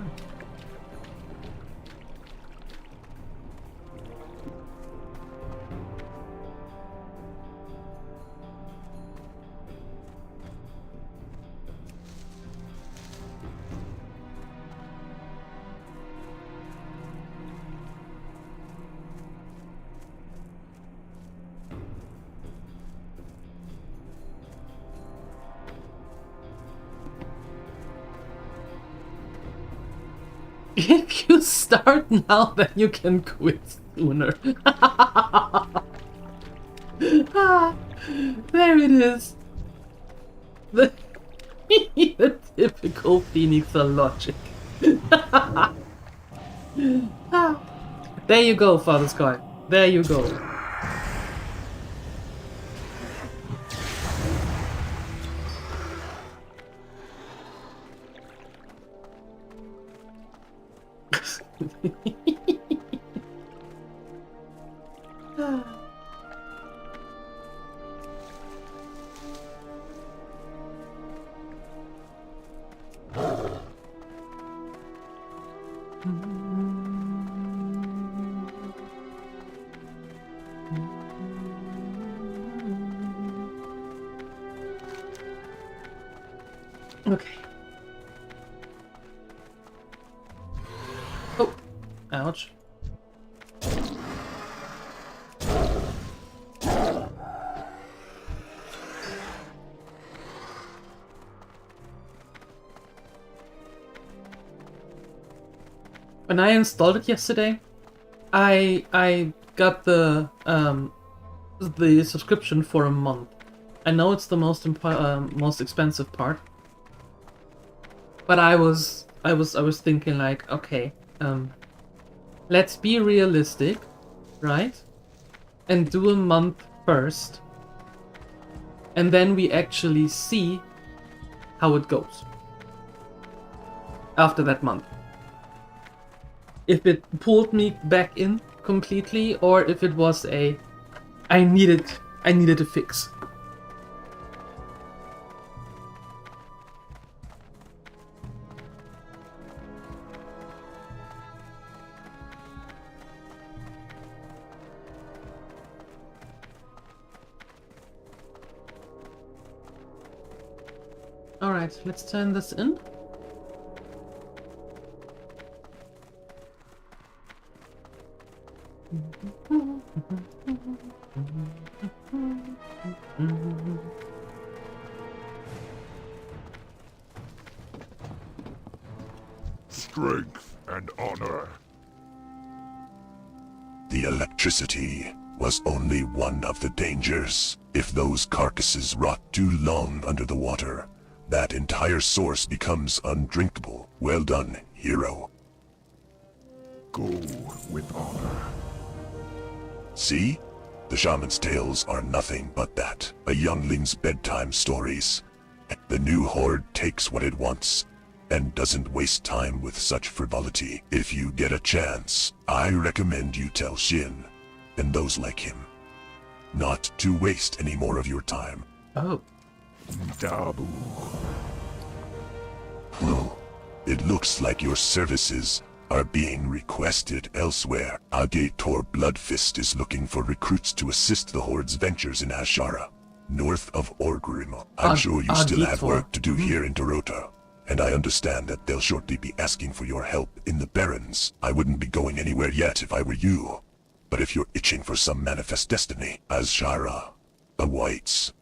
If you start now, then you can quit sooner. There it is. The, the typical Phoenixer logic. There you go, Father Sky. There you go. Okay. Oh, ouch. When I installed it yesterday, I got the subscription for a month. I know it's the most expensive part, but I was thinking like, okay, let's be realistic, right? And do a month first, and then we actually see how it goes after that month. If it pulled me back in completely, or if it was a I needed a fix. Alright, let's turn this in. Strength and honor. The electricity was only one of the dangers. If those carcasses rot too long under the water, that entire source becomes undrinkable. Well done, hero. Go with honor. See? The shaman's tales are nothing but that. A youngling's bedtime stories. The new horde takes what it wants, and doesn't waste time with such frivolity. If you get a chance, I recommend you tell Shin, and those like him, not to waste any more of your time. Oh. Dabu. Oh, it looks like your services are being requested elsewhere. Agator Bloodfist is looking for recruits to assist the Horde's ventures in Ashara, north of Orgrimmar. I'm sure you still have work to do here in Dorota, and I understand that they'll shortly be asking for your help in the Barrens. I wouldn't be going anywhere yet if I were you, but if you're itching for some manifest destiny, Ashara awaits.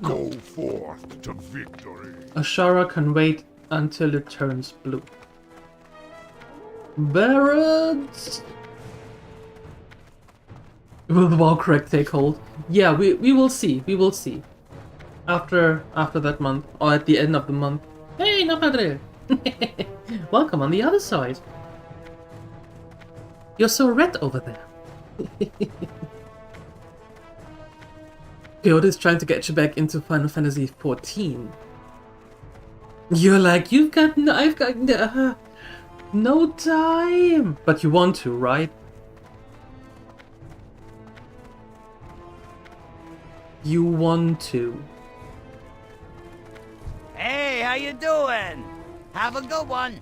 Go forth to victory. Ashara can wait until it turns blue. Barrens! Will the wall correct take hold? Yeah, we will see. We will see. After that month, or at the end of the month. Hey, no padre! Welcome on the other side. You're so red over there. Kyoto is trying to get you back into Final Fantasy XIV. You're like, I've got no, No time! But you want to, right? You want to. Hey, how you doing? Have a good one.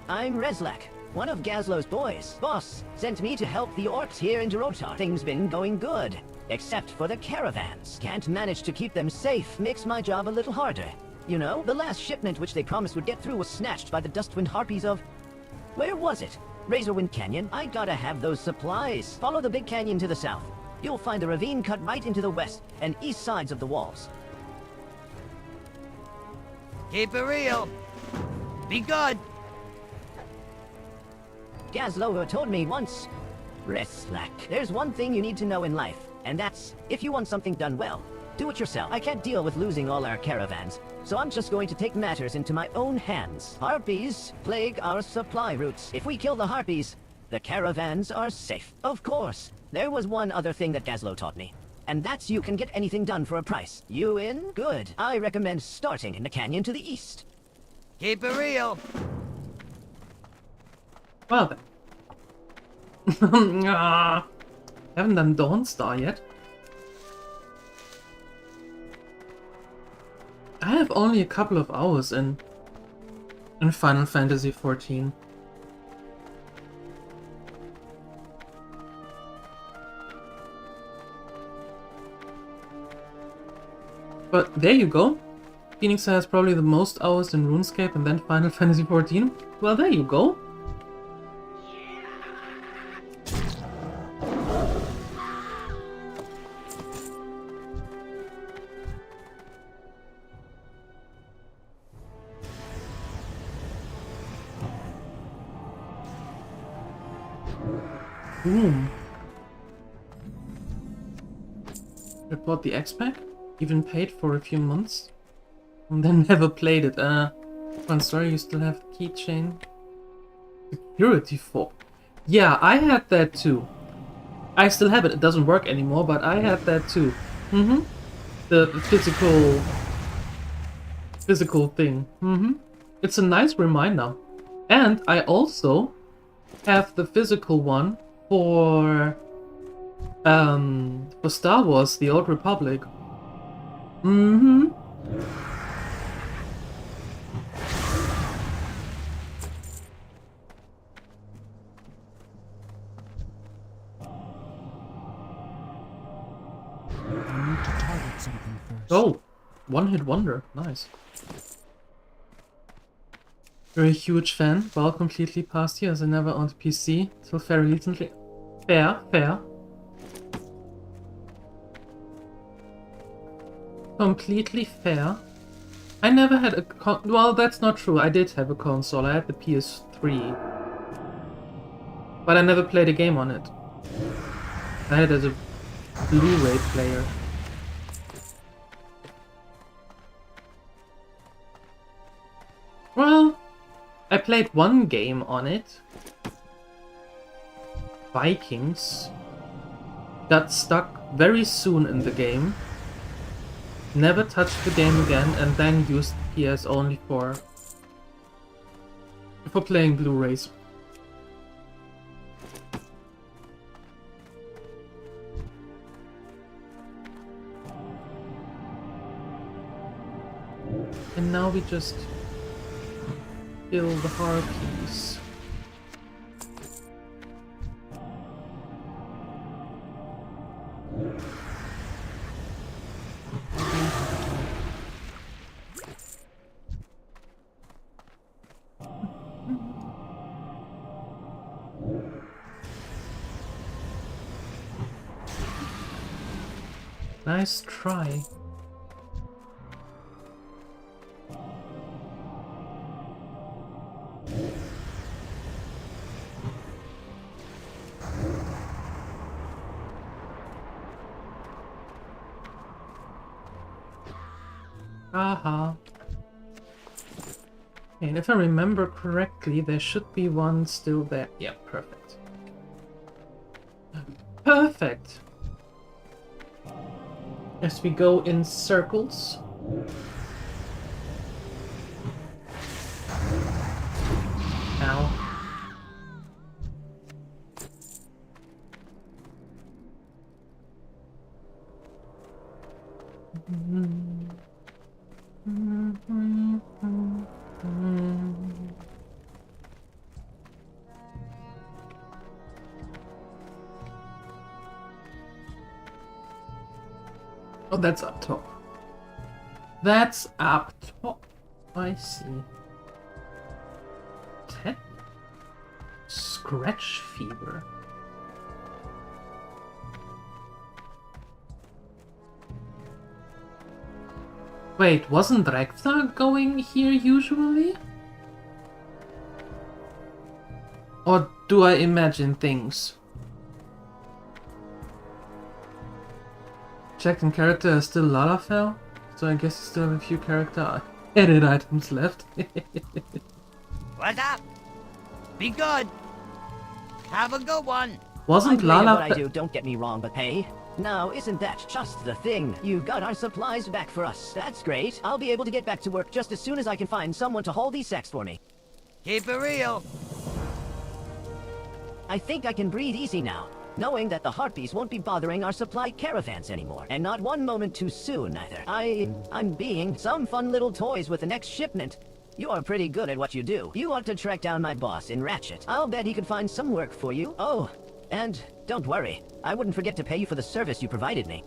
I'm Reslak, one of Gazlo's boys. Boss sent me to help the orcs here in Durotar. Things been going good, except for the caravans. Can't manage to keep them safe. Makes my job a little harder. You know, the last shipment which they promised would get through was snatched by the Dustwind Harpies of... Where was it? Razorwind Canyon? I gotta have those supplies. Follow the big canyon to the south. You'll find the ravine cut right into the west and east sides of the walls. Keep it real. Be good. Gazlo told me once, Reslak, there's one thing you need to know in life, and that's, if you want something done well, do it yourself. I can't deal with losing all our caravans, so I'm just going to take matters into my own hands. Harpies plague our supply routes. If we kill the harpies, the caravans are safe. Of course, there was one other thing that Gazlo taught me, and that's you can get anything done for a price. You in? Good. I recommend starting in the canyon to the east. Keep it real. Well then. Haven't done Dawnstar yet. I have only a couple of hours in Final Fantasy XIV. But there you go. Phoenix has probably the most hours in RuneScape and then Final Fantasy XIV. Well, there you go. Boom. I bought the X-Pack, even paid for a few months, and then never played it. One story, you still have the keychain. Security fob. Yeah, I had that too. I still have it. It doesn't work anymore, but I had that too. The physical thing. It's a nice reminder. And I also have the physical one for Star Wars: The Old Republic. Oh, one-hit wonder. Nice. You're a huge fan. WoW completely past you as I never owned a PC till very recently. Fair. Completely fair. I never had a well, that's not true. I did have a console. I had the PS3. But I never played a game on it. I had it as a Blu-ray player. Well, I played one game on it. Vikings. Got stuck very soon in the game. Never touched the game again, and then used PS only for playing Blu-rays. And now we just kill the harpies. Nice try. Aha. And if I remember correctly, there should be one still there. Yeah, perfect. Perfect! As we go in circles. Oh, that's up top. That's up top. I see. Scratch fever. Wait, wasn't Rek'Thar going here usually? Or do I imagine things? Checked in character is still Lalafell, so I guess you still have a few character edit items left. What's up? Be good. Have a good one. Wasn't I'm great at what I Lalafell? do, don't get me wrong, but hey, now isn't that just the thing? You got our supplies back for us. That's great. I'll be able to get back to work just as soon as I can find someone to haul these sacks for me. Keep it real. I think I can breathe easy now, knowing that the Harpies won't be bothering our supply caravans anymore, and not one moment too soon either. I'm being some fun little toys with the next shipment. You are pretty good at what you do. You ought to track down my boss in Ratchet. I'll bet he could find some work for you. Oh, and don't worry, I wouldn't forget to pay you for the service you provided me.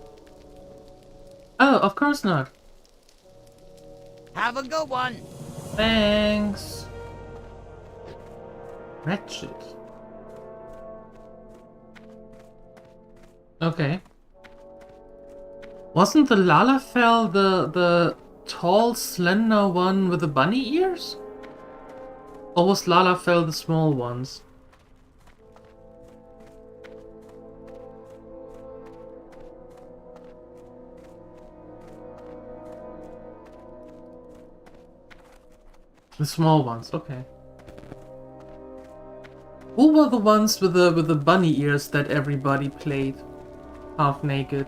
Oh, of course not. Have a good one. Thanks. Ratchet. Okay. Wasn't the Lalafell the tall, slender one with the bunny ears? Or was Lalafell the small ones? The small ones, okay. Who were the ones with the bunny ears that everybody played half naked?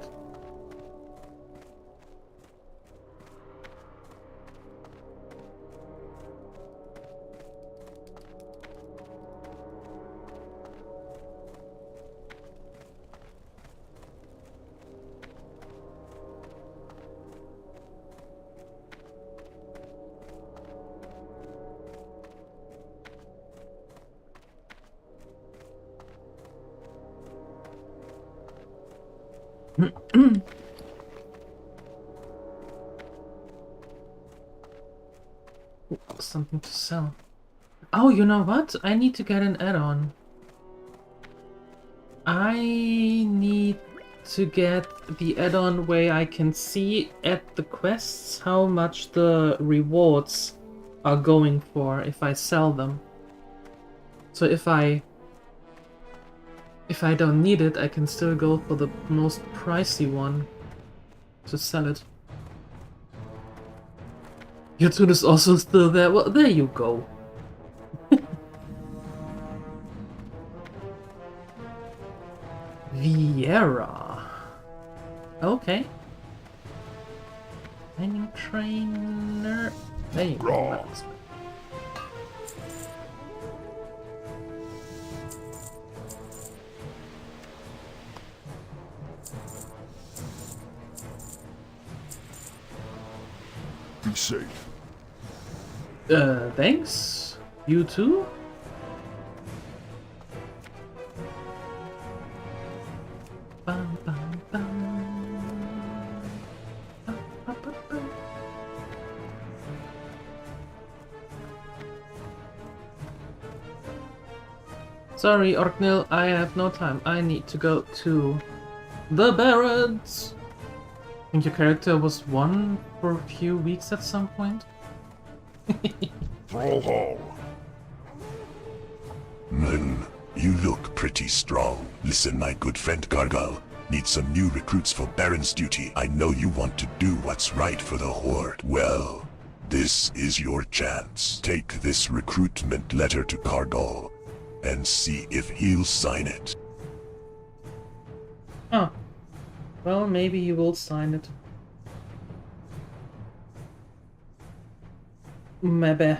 Something to sell. Oh, you know what? I need to get an add-on. I need to get the add-on where I can see at the quests how much the rewards are going for if I sell them. So if I don't need it, I can still go for the most pricey one to sell it. Your tune is also still there. Well, there you go. Vieira. Okay. Mining trainer. There you go. Be safe. Thanks. You too? Bum, bum, bum. Bum, bum, bum, bum. Sorry, Orknil, I have no time. I need to go to the Barrens. I think your character was one for a few weeks at some point. Thrall. You look pretty strong. Listen, my good friend Gargal. Need some new recruits for Baron's duty. I know you want to do what's right for the Horde. Well, this is your chance. Take this recruitment letter to Gargal and see if he'll sign it. Oh. Well, maybe you will sign it. Maybe.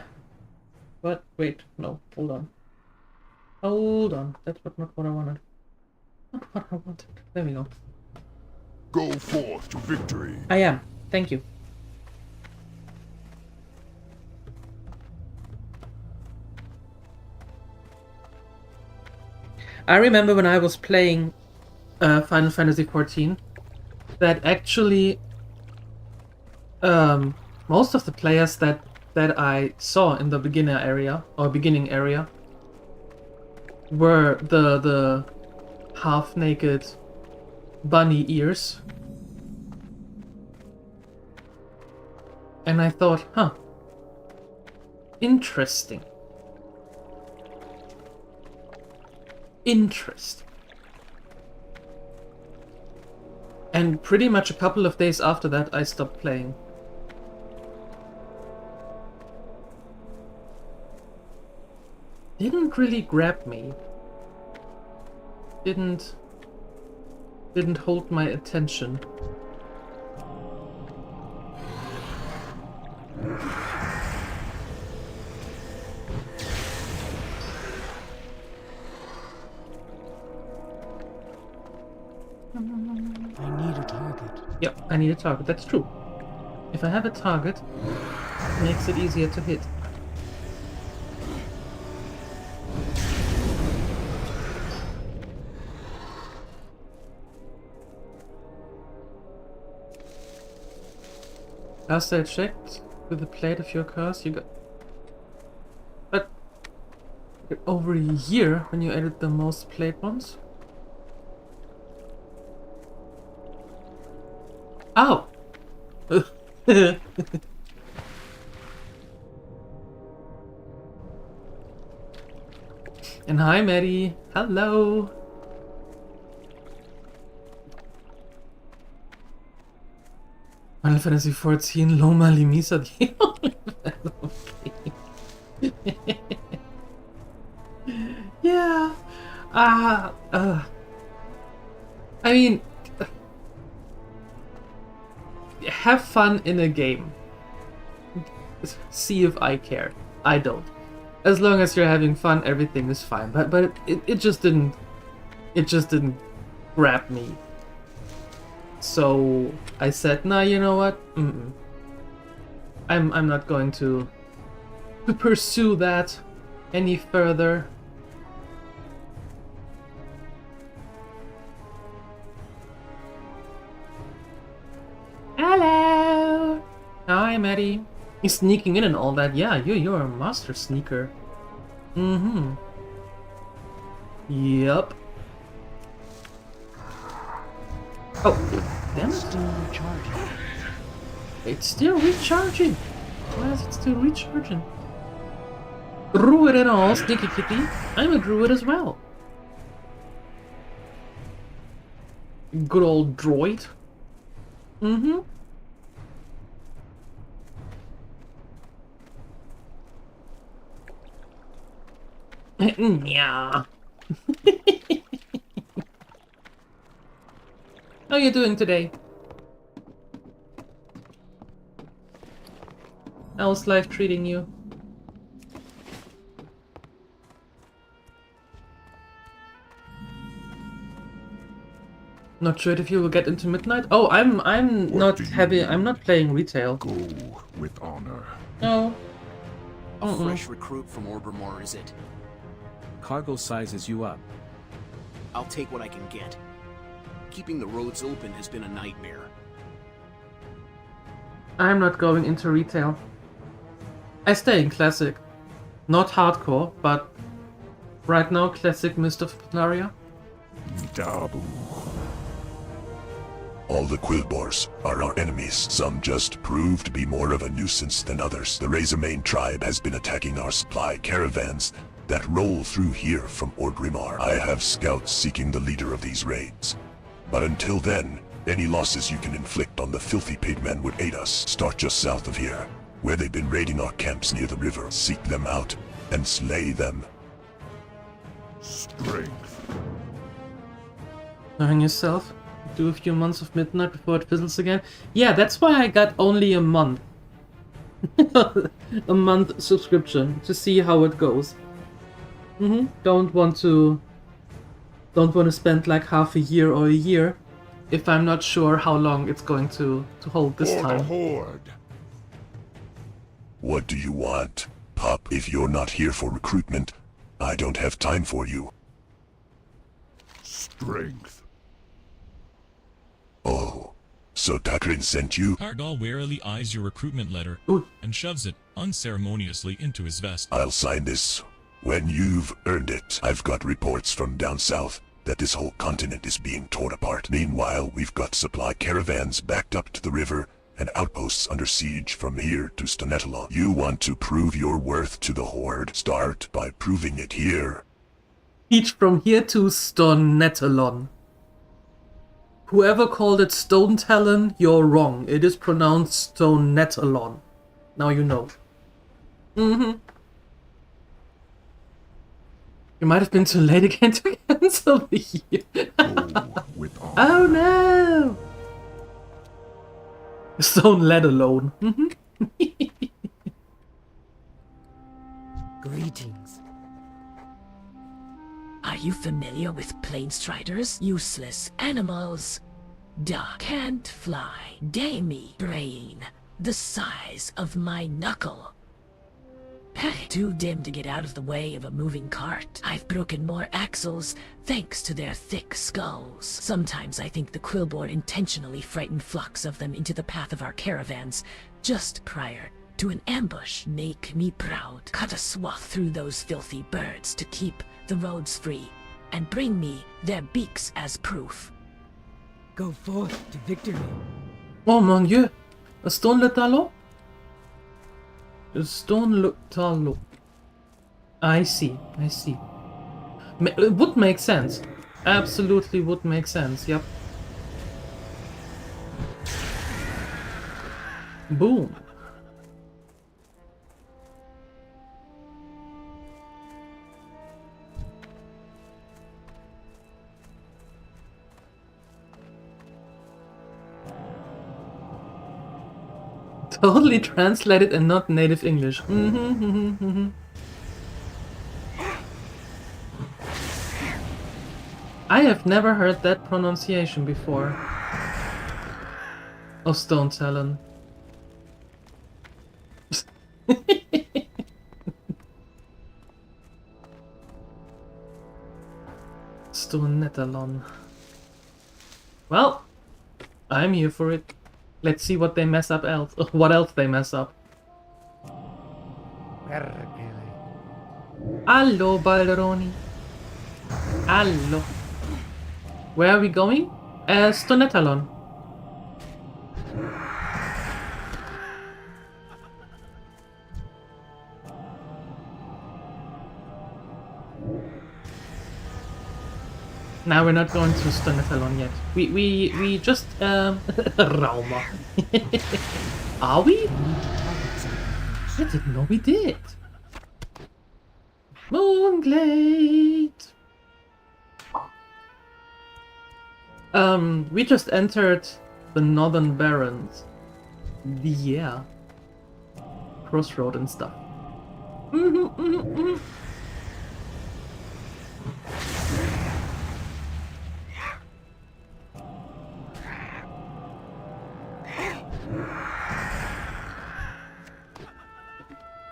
What? Wait, no, hold on. Hold on, that's not what I wanted. Not what I wanted. There we go. Go forth to victory. I am. Thank you. I remember when I was playing Final Fantasy XIV that actually most of the players that I saw in the beginning area were the half-naked bunny ears. And I thought, huh, interesting. Interesting. And pretty much a couple of days after that, I stopped playing. Didn't really grab me. Didn't hold my attention. I need a target. Yep, I need a target, that's true. If I have a target, it makes it easier to hit. Last I checked, with the plate of your cars, you got... But... over a year when you added the most plate ones? Oh! And hi, Maddie. Hello. Final Fantasy 14 Loma Limisa. Yeah. I mean, have fun in a game. See if I care. I don't. As long as you're having fun, everything is fine. But it just didn't grab me. So I said, nah, you know what? I'm not going to pursue that any further. Hello. Hi, Maddie. He's sneaking in and all that. Yeah, you're a master sneaker. Yup. Oh, damn it. Still recharging. It's still recharging. Why is it still recharging? Druid and all, Sneaky Kitty. I'm a druid as well. Good old droid. Yeah. How are you doing today? How's life treating you? Not sure if you will get into midnight. Oh, I'm not heavy. I'm not playing retail. Go with honor. No. A fresh recruit from Orgrimmar, is it? Cargo sizes you up. I'll take what I can get. Keeping the roads open has been a nightmare. I'm not going into retail. I stay in classic. Not hardcore, but right now classic Mist of Pandaria. Dabu. All the Quillbors are our enemies. Some just prove to be more of a nuisance than others. The Razormane tribe has been attacking our supply caravans that roll through here from Orgrimmar. I have scouts seeking the leader of these raids. But until then, any losses you can inflict on the filthy pigmen would aid us. Start just south of here, where they've been raiding our camps near the river. Seek them out and slay them. Strength. Knowing yourself, do a few months of midnight before it fizzles again. Yeah, that's why I got only a month. A month subscription to see how it goes. Don't want to spend like half a year or a year if I'm not sure how long it's going to hold this For time. the Horde. What do you want, pup? If you're not here for recruitment, I don't have time for you. Strength. Oh, So Takrin sent you? Hardal warily eyes your recruitment letter and shoves it unceremoniously into his vest. I'll sign this when you've earned it. I've got reports from down south that this whole continent is being torn apart. Meanwhile, we've got supply caravans backed up to the river and outposts under siege from here to Stonetalon. You want to prove your worth to the Horde? Start by proving it here. Each from here to Stonetalon. Whoever called it Stone Talon, you're wrong. It is pronounced Stonetalon. Now you know. You might have been too late again to cancel the year. Oh no! Stone let alone. Greetings. Are you familiar with Planestriders? Useless animals. Duh. Can't fly. Gamey brain. The size of my knuckle. Too dim to get out of the way of a moving cart. I've broken more axles thanks to their thick skulls. Sometimes I think the Quillboar intentionally frightened flocks of them into the path of our caravans just prior to an ambush. Make me proud. Cut a swath through those filthy birds to keep the roads free and bring me their beaks as proof. Go forth to victory. Oh mon dieu! A stone le talon? A stone le talon. I see, I see. It would make sense. Absolutely would make sense, yep. Boom. Totally translated and not native English. I have never heard that pronunciation before. Of Stone Talon. Stonetalon. Well, I'm here for it. Let's see what they mess up else. What else they mess up. Allo, Balderoni. Allo. Where are we going? Stonetalon. Now we're not going to Stonetalon yet. We just Rauma. Are we? I didn't know we did. Moonglade. We just entered the Northern Barrens. Yeah. Crossroad and stuff.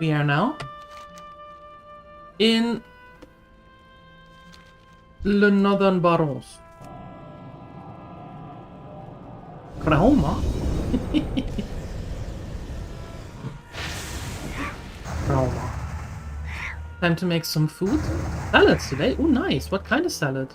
We are now in Le Northern Barons. Rauma? Rauma. Time to make some food. Salads today? Oh, nice. What kind of salad?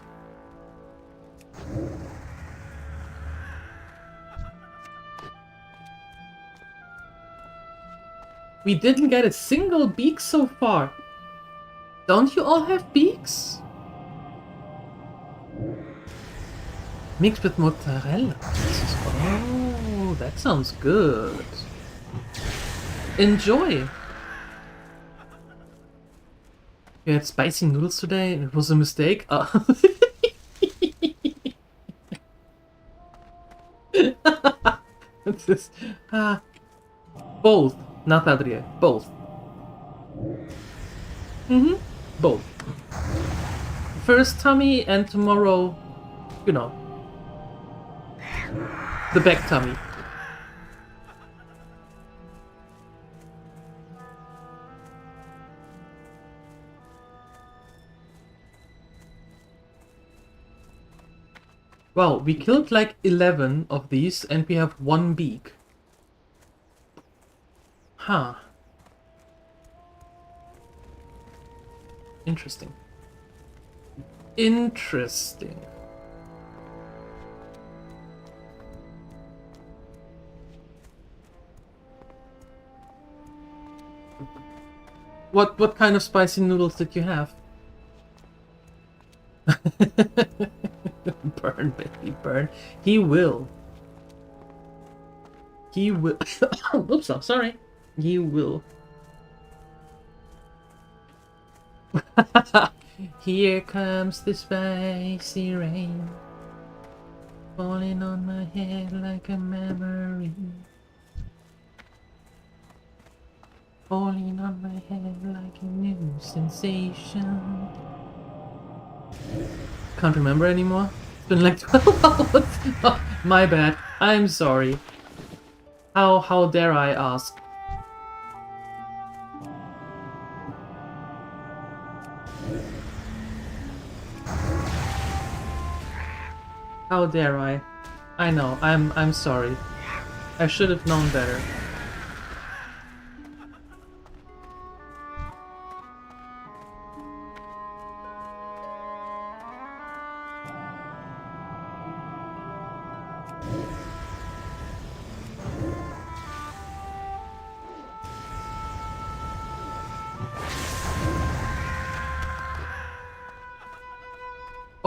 We didn't get a single beak so far. Don't you all have beaks? Mixed with mozzarella. Oh, that sounds good. Enjoy. You had spicy noodles today and it was a mistake? What's this? Both. Not Adria. Both. Both. First tummy and tomorrow, you know, the back tummy. Well, we killed like 11 of these and we have 1 beak. Huh. Interesting. Interesting. What kind of spicy noodles did you have? Burn, baby, burn. He will. He will. Oops, I'm sorry. He will. Here comes the spicy rain, falling on my head like a memory. Falling on my head like a new sensation. Can't remember anymore. It's been like 12 hours. Oh, my bad. I'm sorry. How dare I ask? How dare I? I know. I'm sorry. I should have known better.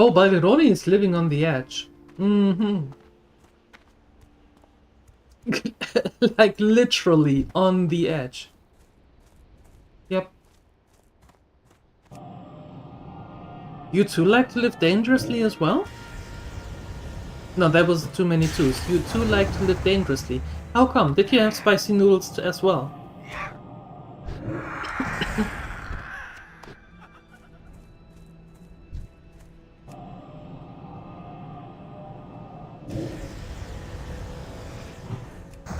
Oh, Balderoni is living on the edge. Mm-hmm. Like literally on the edge. Yep. You too like to live dangerously as well? No, that was too many twos. You too like to live dangerously. How come? Did you have spicy noodles as well?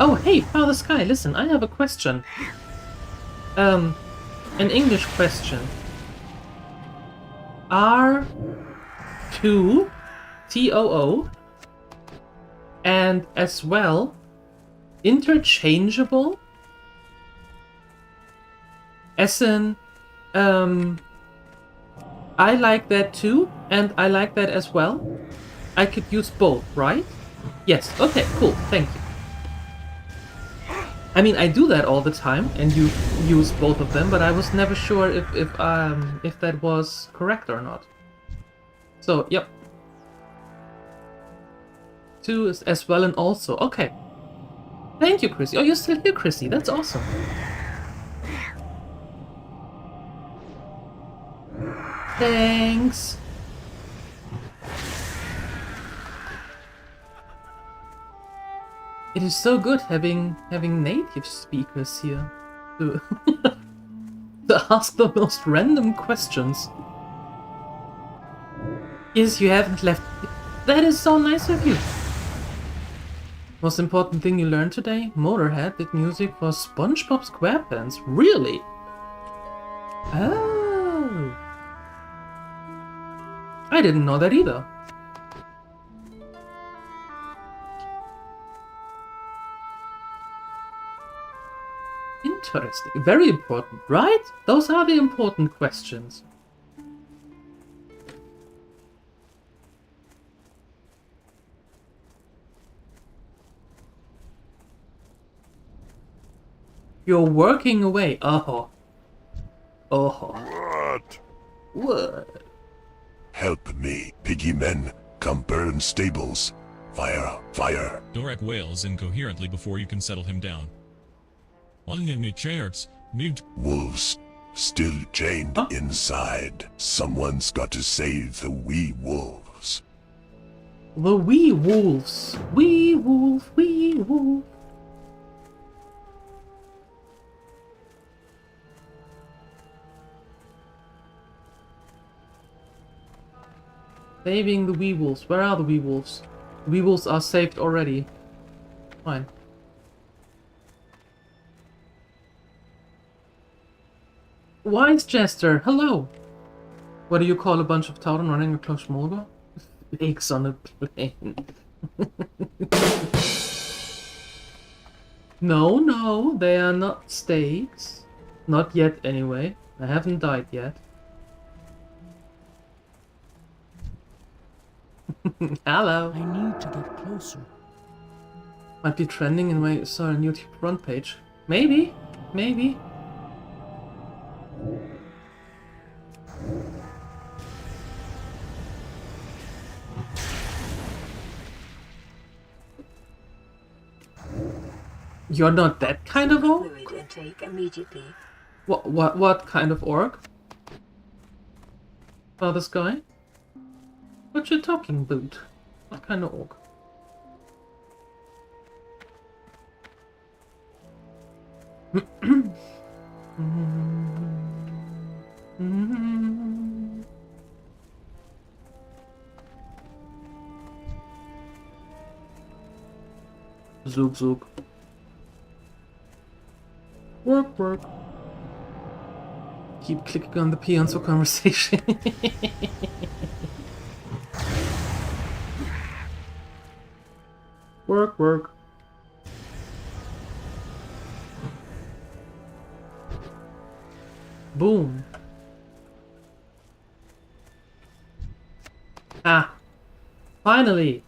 Oh, hey, Father Sky, listen, I have a question. An English question. Are two TOO and as well interchangeable? As in, I like that too, and I like that as well. I could use both, right? Yes, okay, cool, thank you. I mean, I do that all the time, and you use both of them, but I was never sure if that was correct or not. So, yep. Two is as well and also. Okay. Thank you, Chrissy. Oh, you're still here, Chrissy. That's awesome. Thanks. It is so good having native speakers here to, to ask the most random questions. Yes, you haven't left. That is so nice of you. Most important thing you learned today? Motorhead did music for SpongeBob SquarePants. Really? Oh. I didn't know that either. Interesting. Very important, right? Those are the important questions. You're working away. Oh. Oh. What? Help me, piggy men. Come burn stables. Fire, fire. Dorek wails incoherently before you can settle him down. Wolves, still chained inside. Someone's got to save the wee wolves. The wee wolves. Wee wolf, wee wolf. Saving the wee wolves. Where are the wee wolves? The wee wolves are saved already. Fine. Wise Jester, hello! What do you call a bunch of Tauren running across Mulga? Snakes on a plane. No, no, they are not steaks. Not yet, anyway. I haven't died yet. Hello. I need to get closer. Might be trending in my YouTube front page. Maybe. Maybe. You're not that kind of orc? Fluid intake immediately. What kind of orc? Oh, this guy? What you talking about? What kind of orc? Zook zook. Work work. Keep clicking on the peons for conversation. Work work. Boom. Ah. Finally.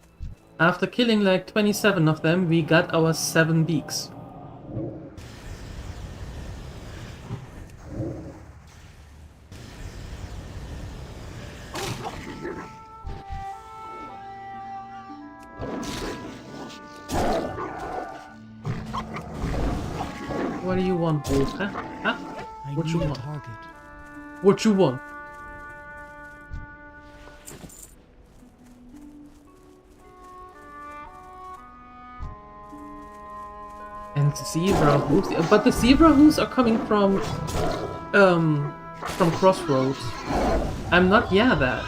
After killing like 27 of them, we got our 7 beaks. What do you want, wolf? Huh? Huh? What you want? What you want? And zebra hooves, but the zebra hooves are coming from Crossroads. I'm not, yeah, that.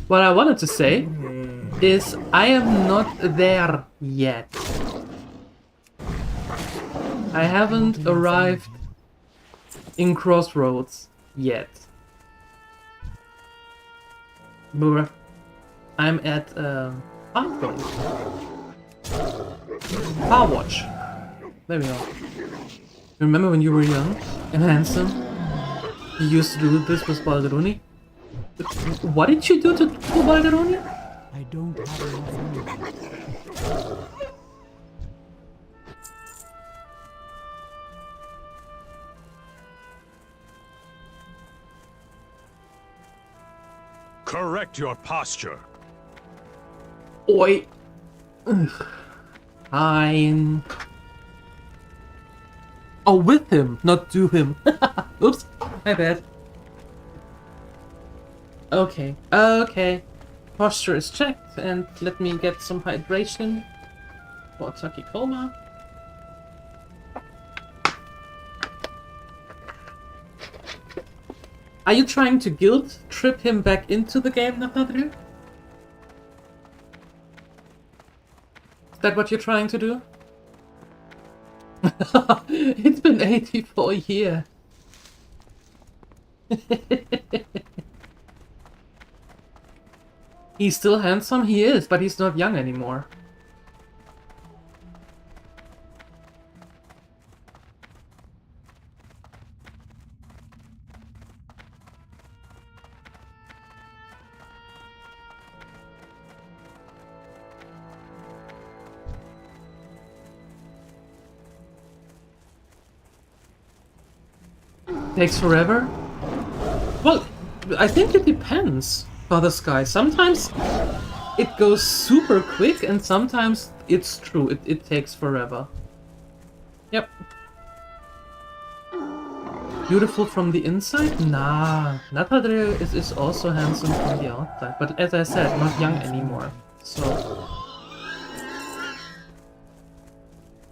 What I wanted to say is I am not there yet. I haven't arrived in Crossroads yet. But I'm at Farpoint. Farwatch. There we go. Remember when you were young and handsome? You used to do this with Balderoni? What did you do to Balderoni? I don't have enough room. Correct your posture. Oi. Ugh. Fine. Oh, with him, not to him. Oops, my bad. Okay, okay. Posture is checked, and let me get some hydration for Takikoma. Are you trying to guilt trip him back into the game, Nathadru? Is that what you're trying to do? It's been 84 years. He's still handsome? He is, but he's not young anymore. Takes forever? Well, I think it depends, Father Sky. Sometimes it goes super quick and sometimes it's true, it takes forever. Yep. Beautiful from the inside? Nah, Nathadre is also handsome from the outside, but as I said, not young anymore. So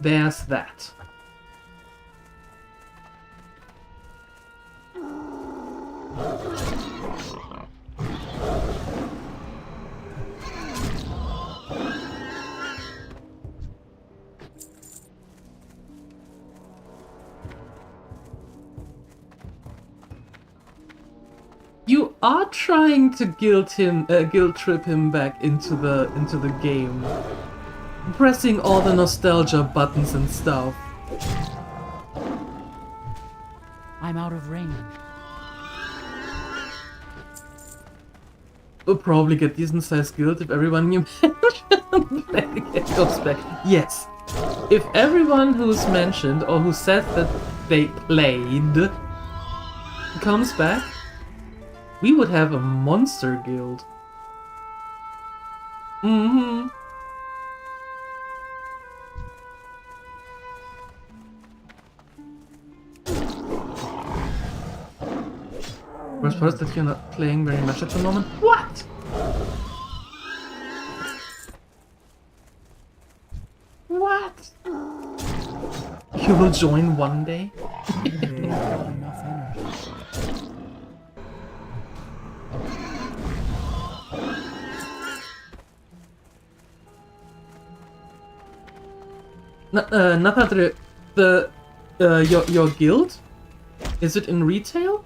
there's that. are trying to guilt trip him back into the game, pressing all the nostalgia buttons and stuff. I'm out of range. We'll probably get decent sized guild if everyone you mentioned goes back. Yes. If everyone who's mentioned or who said that they played comes back, we would have a monster guild. Mm-hmm. Worst part is that you're not playing very much at the moment. What? What? You will join one day? Nathadre, your guild? Is it in retail?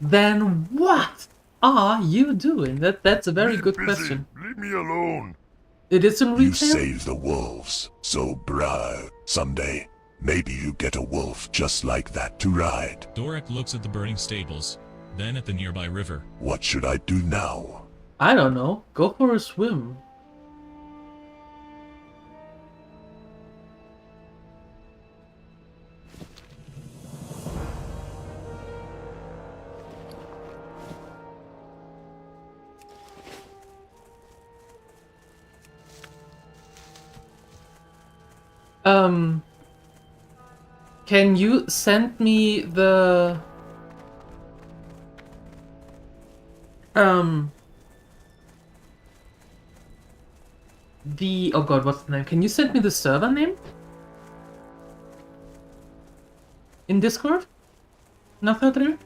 Then what are you doing? That's a very good question. Leave me alone. It is in retail? You save the wolves, so brah, someday, maybe you get a wolf just like that to ride. Dorek looks at the burning stables, then at the nearby river. What should I do now? I don't know. Go for a swim. Can you send me the oh god, what's the name? Can you send me the server name? In Discord? Nathadre?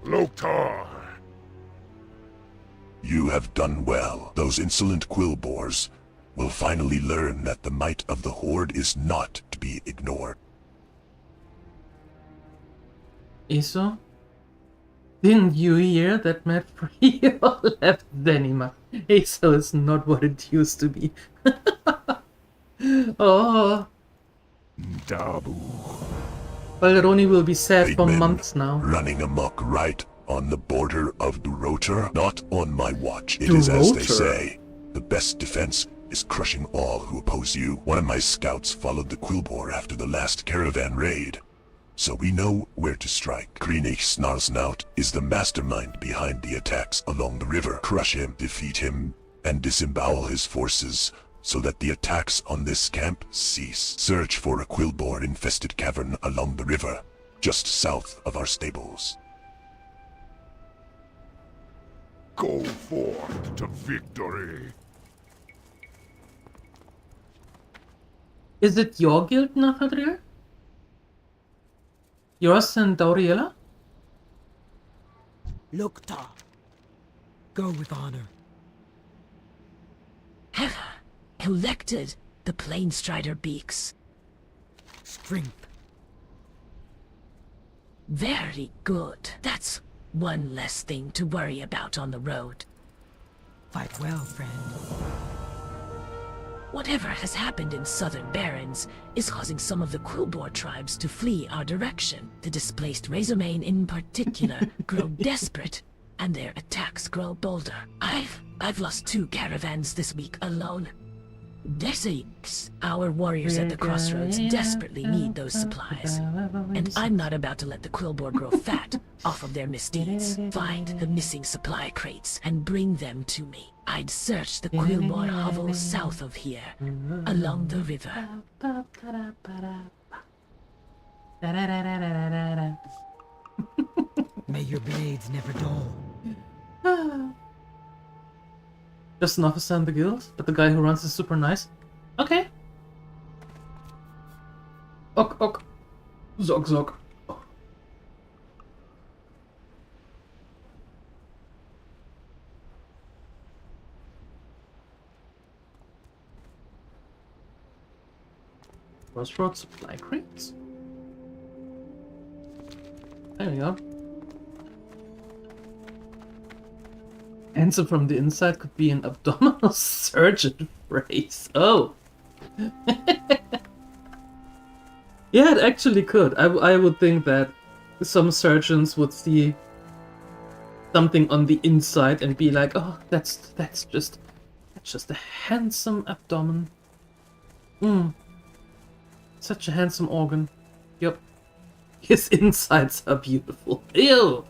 Loktar! You have done well. Those insolent quillboars will finally learn that the might of the Horde is not to be ignored. Iso? Didn't you hear that Matt Frio left Denima? Iso is not what it used to be. Oh. Dabu. Balroni will be sad Eight for men months now. Running amok right on the border of Durotar? Not on my watch. It is as they say. The best defense is crushing all who oppose you. One of my scouts followed the Quillboar after the last caravan raid, so we know where to strike. Greenich Snarsnout is the mastermind behind the attacks along the river. Crush him, defeat him, and disembowel his forces so that the attacks on this camp cease. Search for a Quillboar-infested cavern along the river, just south of our stables. Go forth to victory. Is it your guild, Nathadriel? Yours and Dauriela? Loktar, go with honor. Have elected the Planestrider Beaks. Strength. Very good. That's one less thing to worry about on the road. Fight well, friend. Whatever has happened in Southern Barrens is causing some of the Quillboar tribes to flee our direction. The displaced Razormane in particular grow desperate, and their attacks grow bolder. I've lost 2 caravans this week alone. Deseeks, our warriors at the crossroads desperately need those supplies. And I'm not about to let the Quillboar grow fat off of their misdeeds. Find the missing supply crates and bring them to me. I'd search the Quillboar hovel south of here, along the river. May your blades never dull. Just an officer in the guild, but the guy who runs is super nice. Okay. Ok, ok. Zog, zog. Crossroads supply crates? There we go. Answer from the inside could be an abdominal surgeon phrase. Oh! Yeah, it actually could. I would think that some surgeons would see something on the inside and be like, oh, that's just a handsome abdomen. Such a handsome organ. Yep. His insides are beautiful. Ew!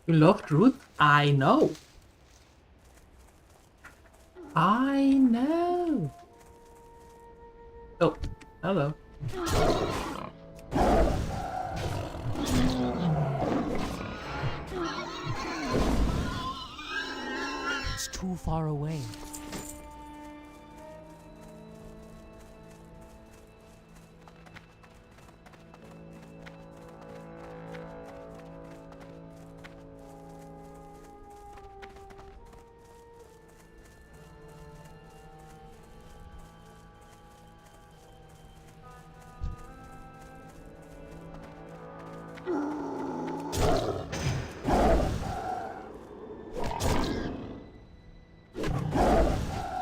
You loved Ruth? I know. I know. Oh, hello. It's too far away.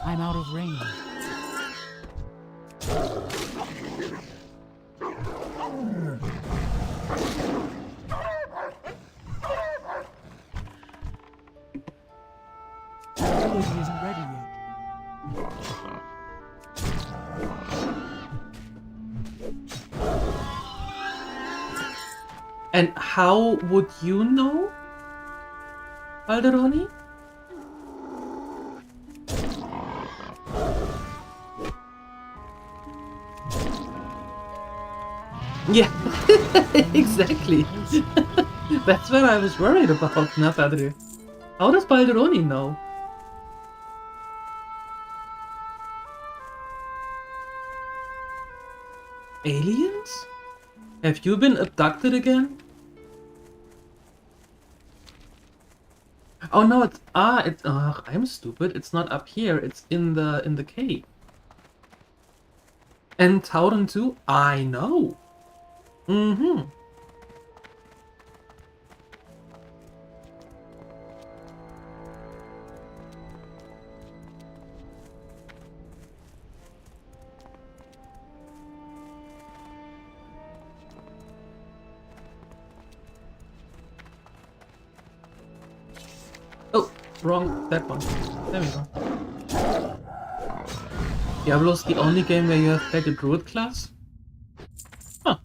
I'm out of range. The village isn't ready yet. And how would you know, Balderoni? Yeah, exactly. That's what I was worried about, Nafadri. How does Balderoni know? Aliens? Have you been abducted again? Oh no, it's I'm stupid. It's not up here. It's in the cave. And Tauren too? I know. Mm-hmm. Oh, wrong. That one. There we go. Diablo's the only game where you have played a druid class? Huh.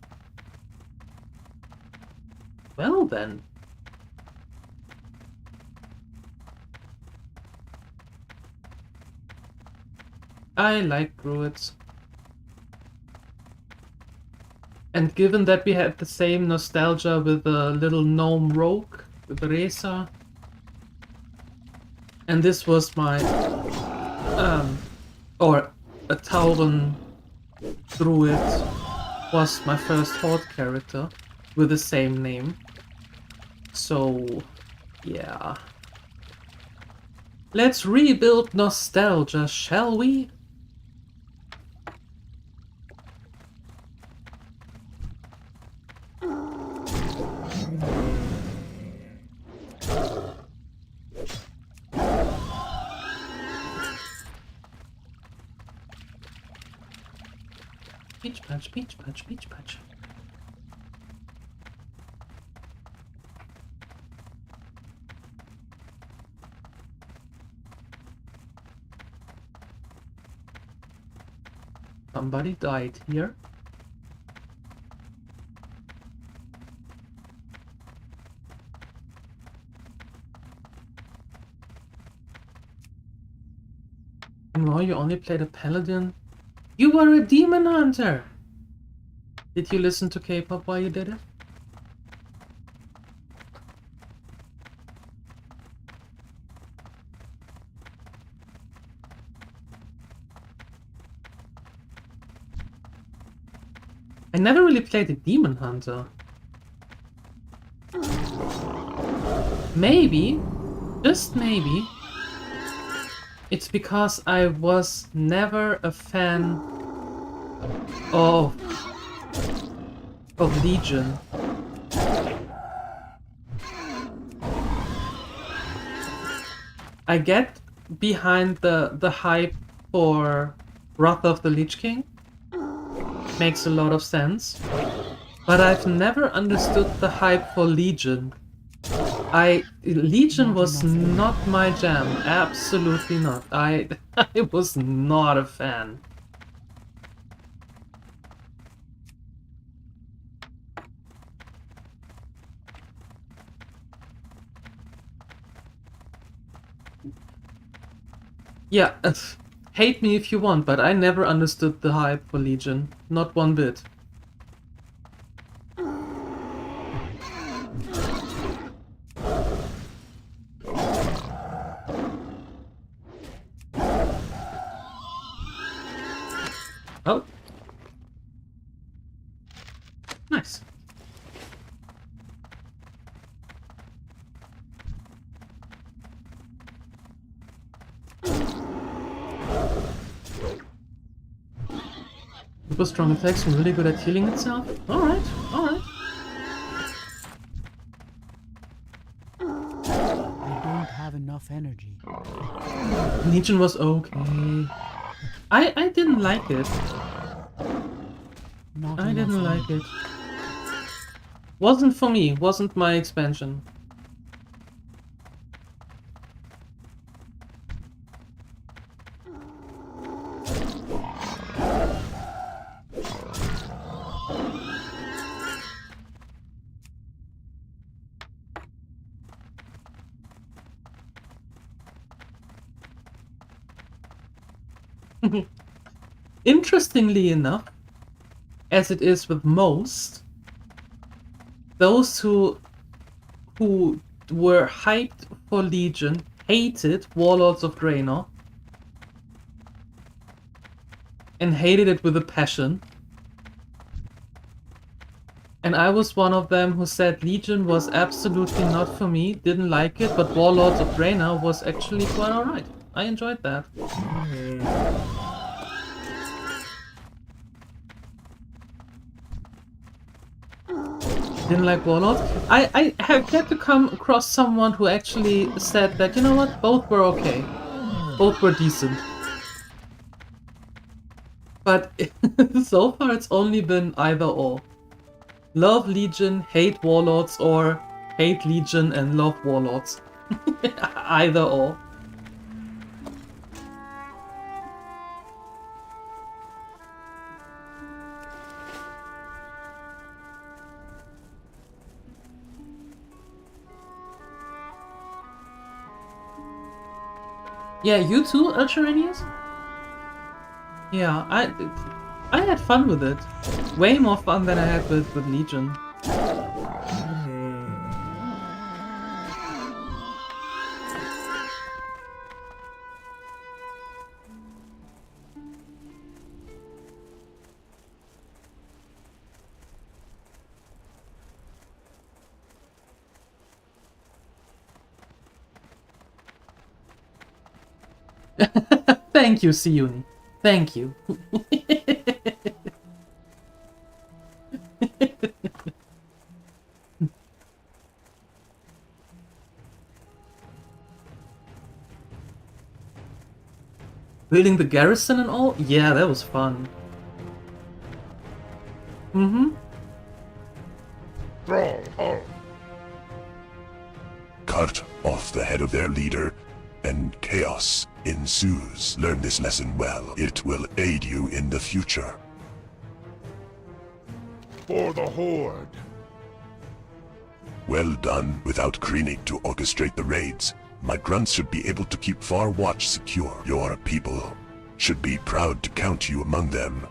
Well then. I like druids. And given that we had the same nostalgia with the little gnome rogue, with Reza, and this was my, or a Tauren druid was my first Horde character with the same name. So, yeah. Let's rebuild nostalgia, shall we? Peach patch, peach patch, peach patch. somebody died here. And now you only played a paladin. You were a demon hunter! Did you listen to K-pop while you did it? I never really played a demon hunter. Maybe, just maybe, it's because I was never a fan of Legion. I get behind the hype for Wrath of the Lich King. Makes a lot of sense. But I've never understood the hype for Legion. Legion was not my jam. Absolutely not. I was not a fan. Yeah, hate me if you want, but I never understood the hype for Legion. Not one bit. Oh. Nice. Super strong attacks and really good at healing itself. Alright, alright. I don't have enough energy. Legion was okay. I didn't like it. I didn't like it. Wasn't for me, wasn't my expansion. Interestingly enough, as it is with most, those who were hyped for Legion hated Warlords of Draenor and hated it with a passion. And I was one of them who said Legion was absolutely not for me, didn't like it, but Warlords of Draenor was actually quite alright. I enjoyed that. Didn't like Warlords. I have yet to come across someone who actually said that, you know what, both were okay. Both were decent. But so far it's only been either or. Love Legion, hate Warlords, or hate Legion and love Warlords. Either or. Yeah, you too, Ultranius? Yeah, I had fun with it. Way more fun than I had with Legion. Thank you, Siuni. Thank you. Building the garrison and all? Yeah, that was fun. Cut off the head of their leader, and chaos ensues. Learn this lesson well. It will aid you in the future. For the Horde. Well done. Without Krennic to orchestrate the raids, my grunts should be able to keep Far Watch secure. Your people should be proud to count you among them.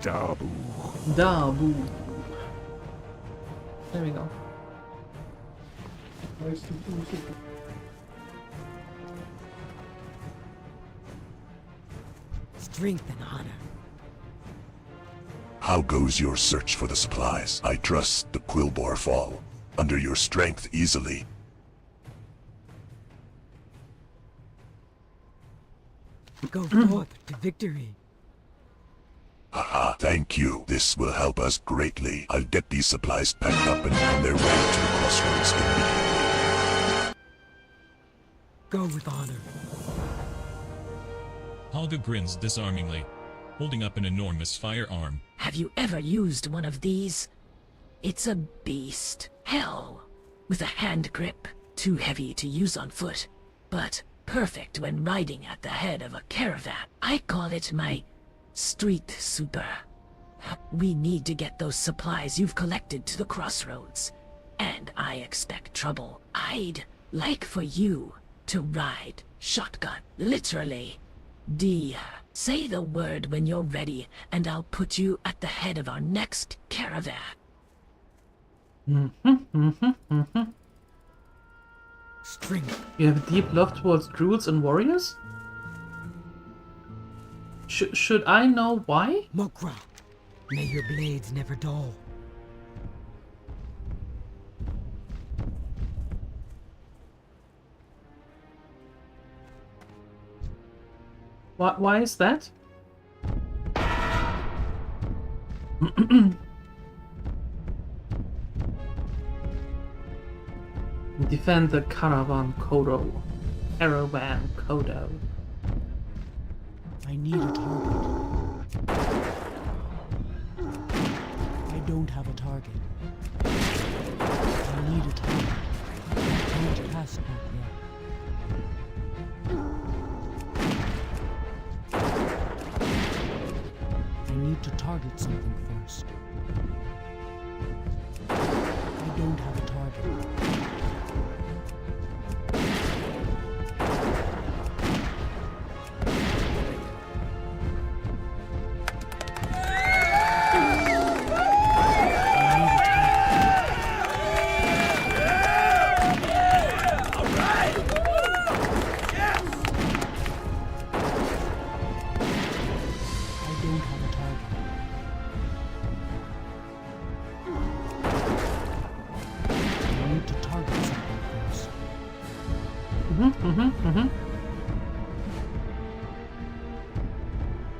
Dabu. Dabu. There we go. Strength and honor. How goes your search for the supplies? I trust the Quilboar fall under your strength easily. Go forth to victory. Haha, thank you. This will help us greatly. I'll get these supplies packed up and on their way to the crossroads immediately. Go with honor. Holga grins disarmingly, holding up an enormous firearm. Have you ever used one of these? It's a beast. Hell, with a hand grip. Too heavy to use on foot, but perfect when riding at the head of a caravan. I call it my street super. We need to get those supplies you've collected to the crossroads, and I expect trouble. I'd like for you to ride shotgun, literally. Say the word when you're ready, and I'll put you at the head of our next caravan. Strength. You have a deep love towards druids and warriors? Should I know why? Mokra, may your blades never dull. Why is that? Defend the Caravan Kodo. Caravan Kodo. I need a target. I don't have a target. I need a target. I can't cast that yet. I need to target something first. I don't have a target.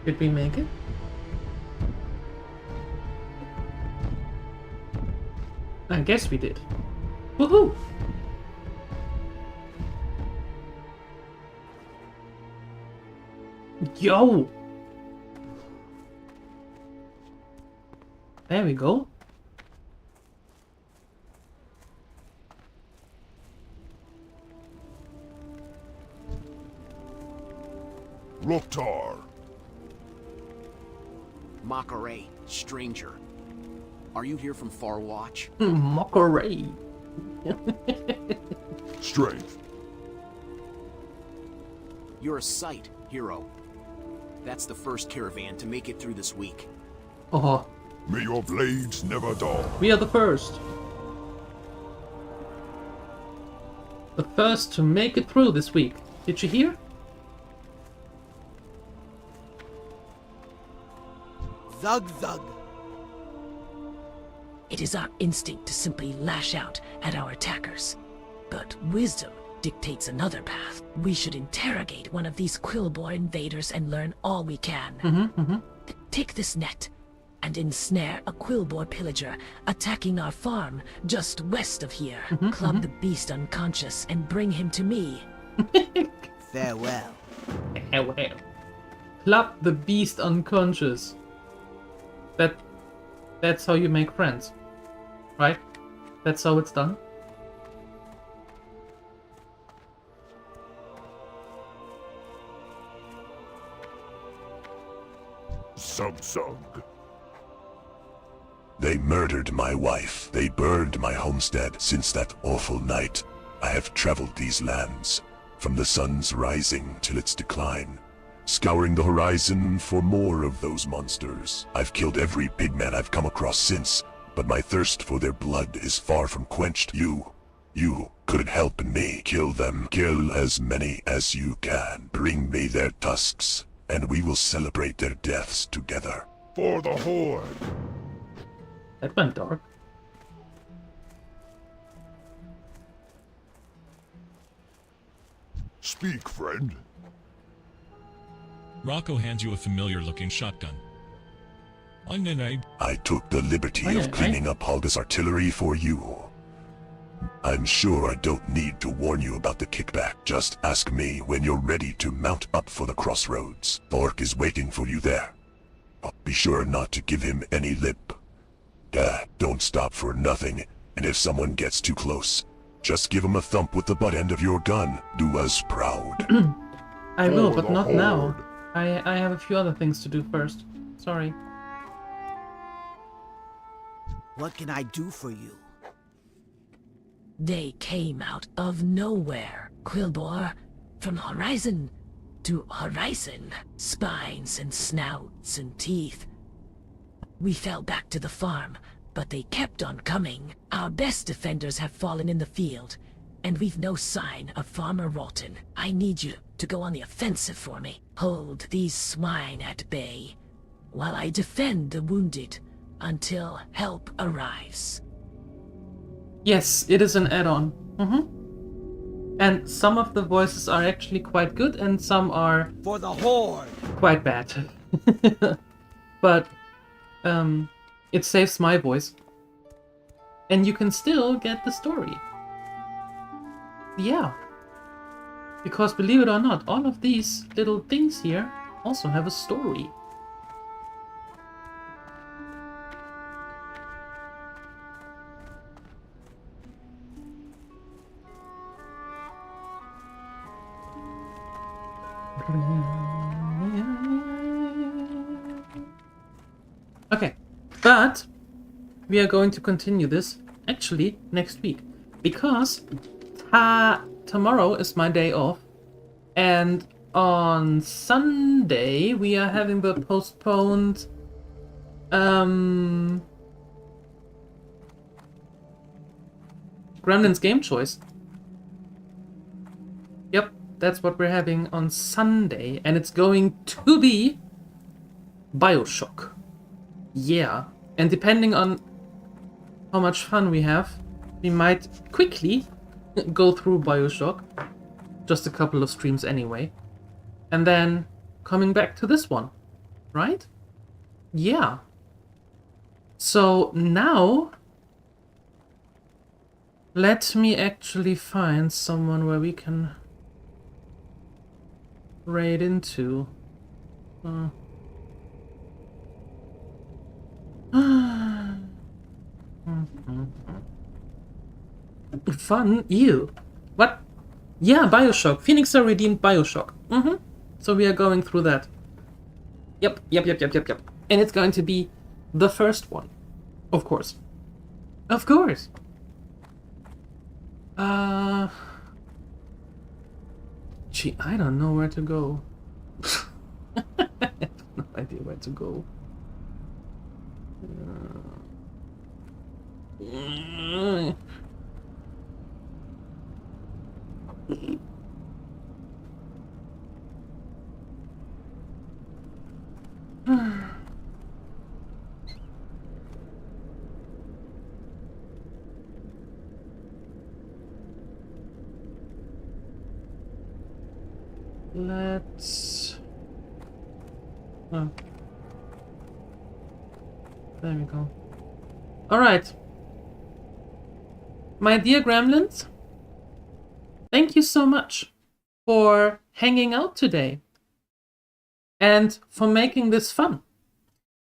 Did we make it? I guess we did. Woohoo! Yo! There we go. Loktar. Mockeray, stranger. Are you here from Far Watch? Mockeray. Strength. You're a sight, hero. That's the first caravan to make it through this week. Oh. May your blades never dull. We are the first. The first to make it through this week. Did you hear? Zug zug. It is our instinct to simply lash out at our attackers. But wisdom dictates another path. We should interrogate one of these Quilboar invaders and learn all we can. Take this net. and ensnare a Quillboar pillager attacking our farm just west of here. Club the beast unconscious and bring him to me. Farewell. Farewell. Club the beast unconscious. That's how you make friends, right? That's how it's done. Samsung. They murdered my wife. They burned my homestead. Since that awful night, I have traveled these lands, from the sun's rising till its decline, scouring the horizon for more of those monsters. I've killed every pigman I've come across since, but my thirst for their blood is far from quenched. You could help me kill them. Kill as many as you can. Bring me their tusks, and we will celebrate their deaths together. For the Horde. That went dark. Speak, friend. Rocco hands you a familiar-looking shotgun. I took the liberty of cleaning up Holga's artillery for you. I'm sure I don't need to warn you about the kickback. Just ask me when you're ready to mount up for the crossroads. Thork is waiting for you there. Be sure not to give him any lip. Don't stop for nothing, and if someone gets too close, just give him a thump with the butt end of your gun. Do us proud. I will, but not now. I have a few other things to do first. Sorry. What can I do for you? They came out of nowhere, Quillboar. From horizon to horizon. Spines and snouts and teeth. We fell back to the farm, but they kept on coming. Our best defenders have fallen in the field, and we've no sign of Farmer Ralton. I need you to go on the offensive for me. Hold these swine at bay, while I defend the wounded until help arrives. Yes, it is an add-on. And some of the voices are actually quite good, and some are... For the Horde! Quite bad. But... it saves my voice. And you can still get the story. Yeah. Because believe it or not, all of these little things here also have a story. Okay, but we are going to continue this actually next week, because tomorrow is my day off, and on Sunday we are having the postponed Gremlins game choice. Yep, that's what we're having on Sunday, and it's going to be BioShock. Yeah, and depending on how much fun we have, we might quickly go through BioShock, just a couple of streams anyway, and then coming back to this one, right? Yeah. So now, let me actually find someone where we can raid into. Fun? You? What? Yeah, BioShock. Phoenix are redeemed BioShock. So we are going through that. Yep. And it's going to be the first one. Of course. Of course. Gee, I don't know where to go. I have no idea where to go. Let's... There we go. Alright. My dear Gremlins, thank you so much for hanging out today and for making this fun.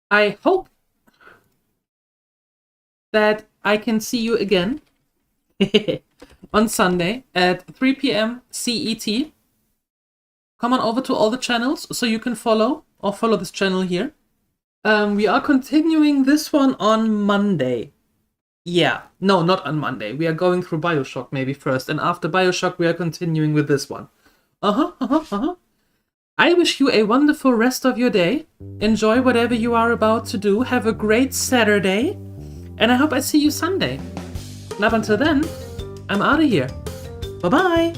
I hope that I can see you again on Sunday at 3 p.m. CET. Come on over to all the channels so you can follow this channel here. We are continuing this one on Monday. Yeah, no, not on Monday. We are going through BioShock maybe first, and after BioShock we are continuing with this one. I wish you a wonderful rest of your day. Enjoy whatever you are about to do. Have a great Saturday, and I hope I see you Sunday. And up until then, I'm out of here. Bye-bye!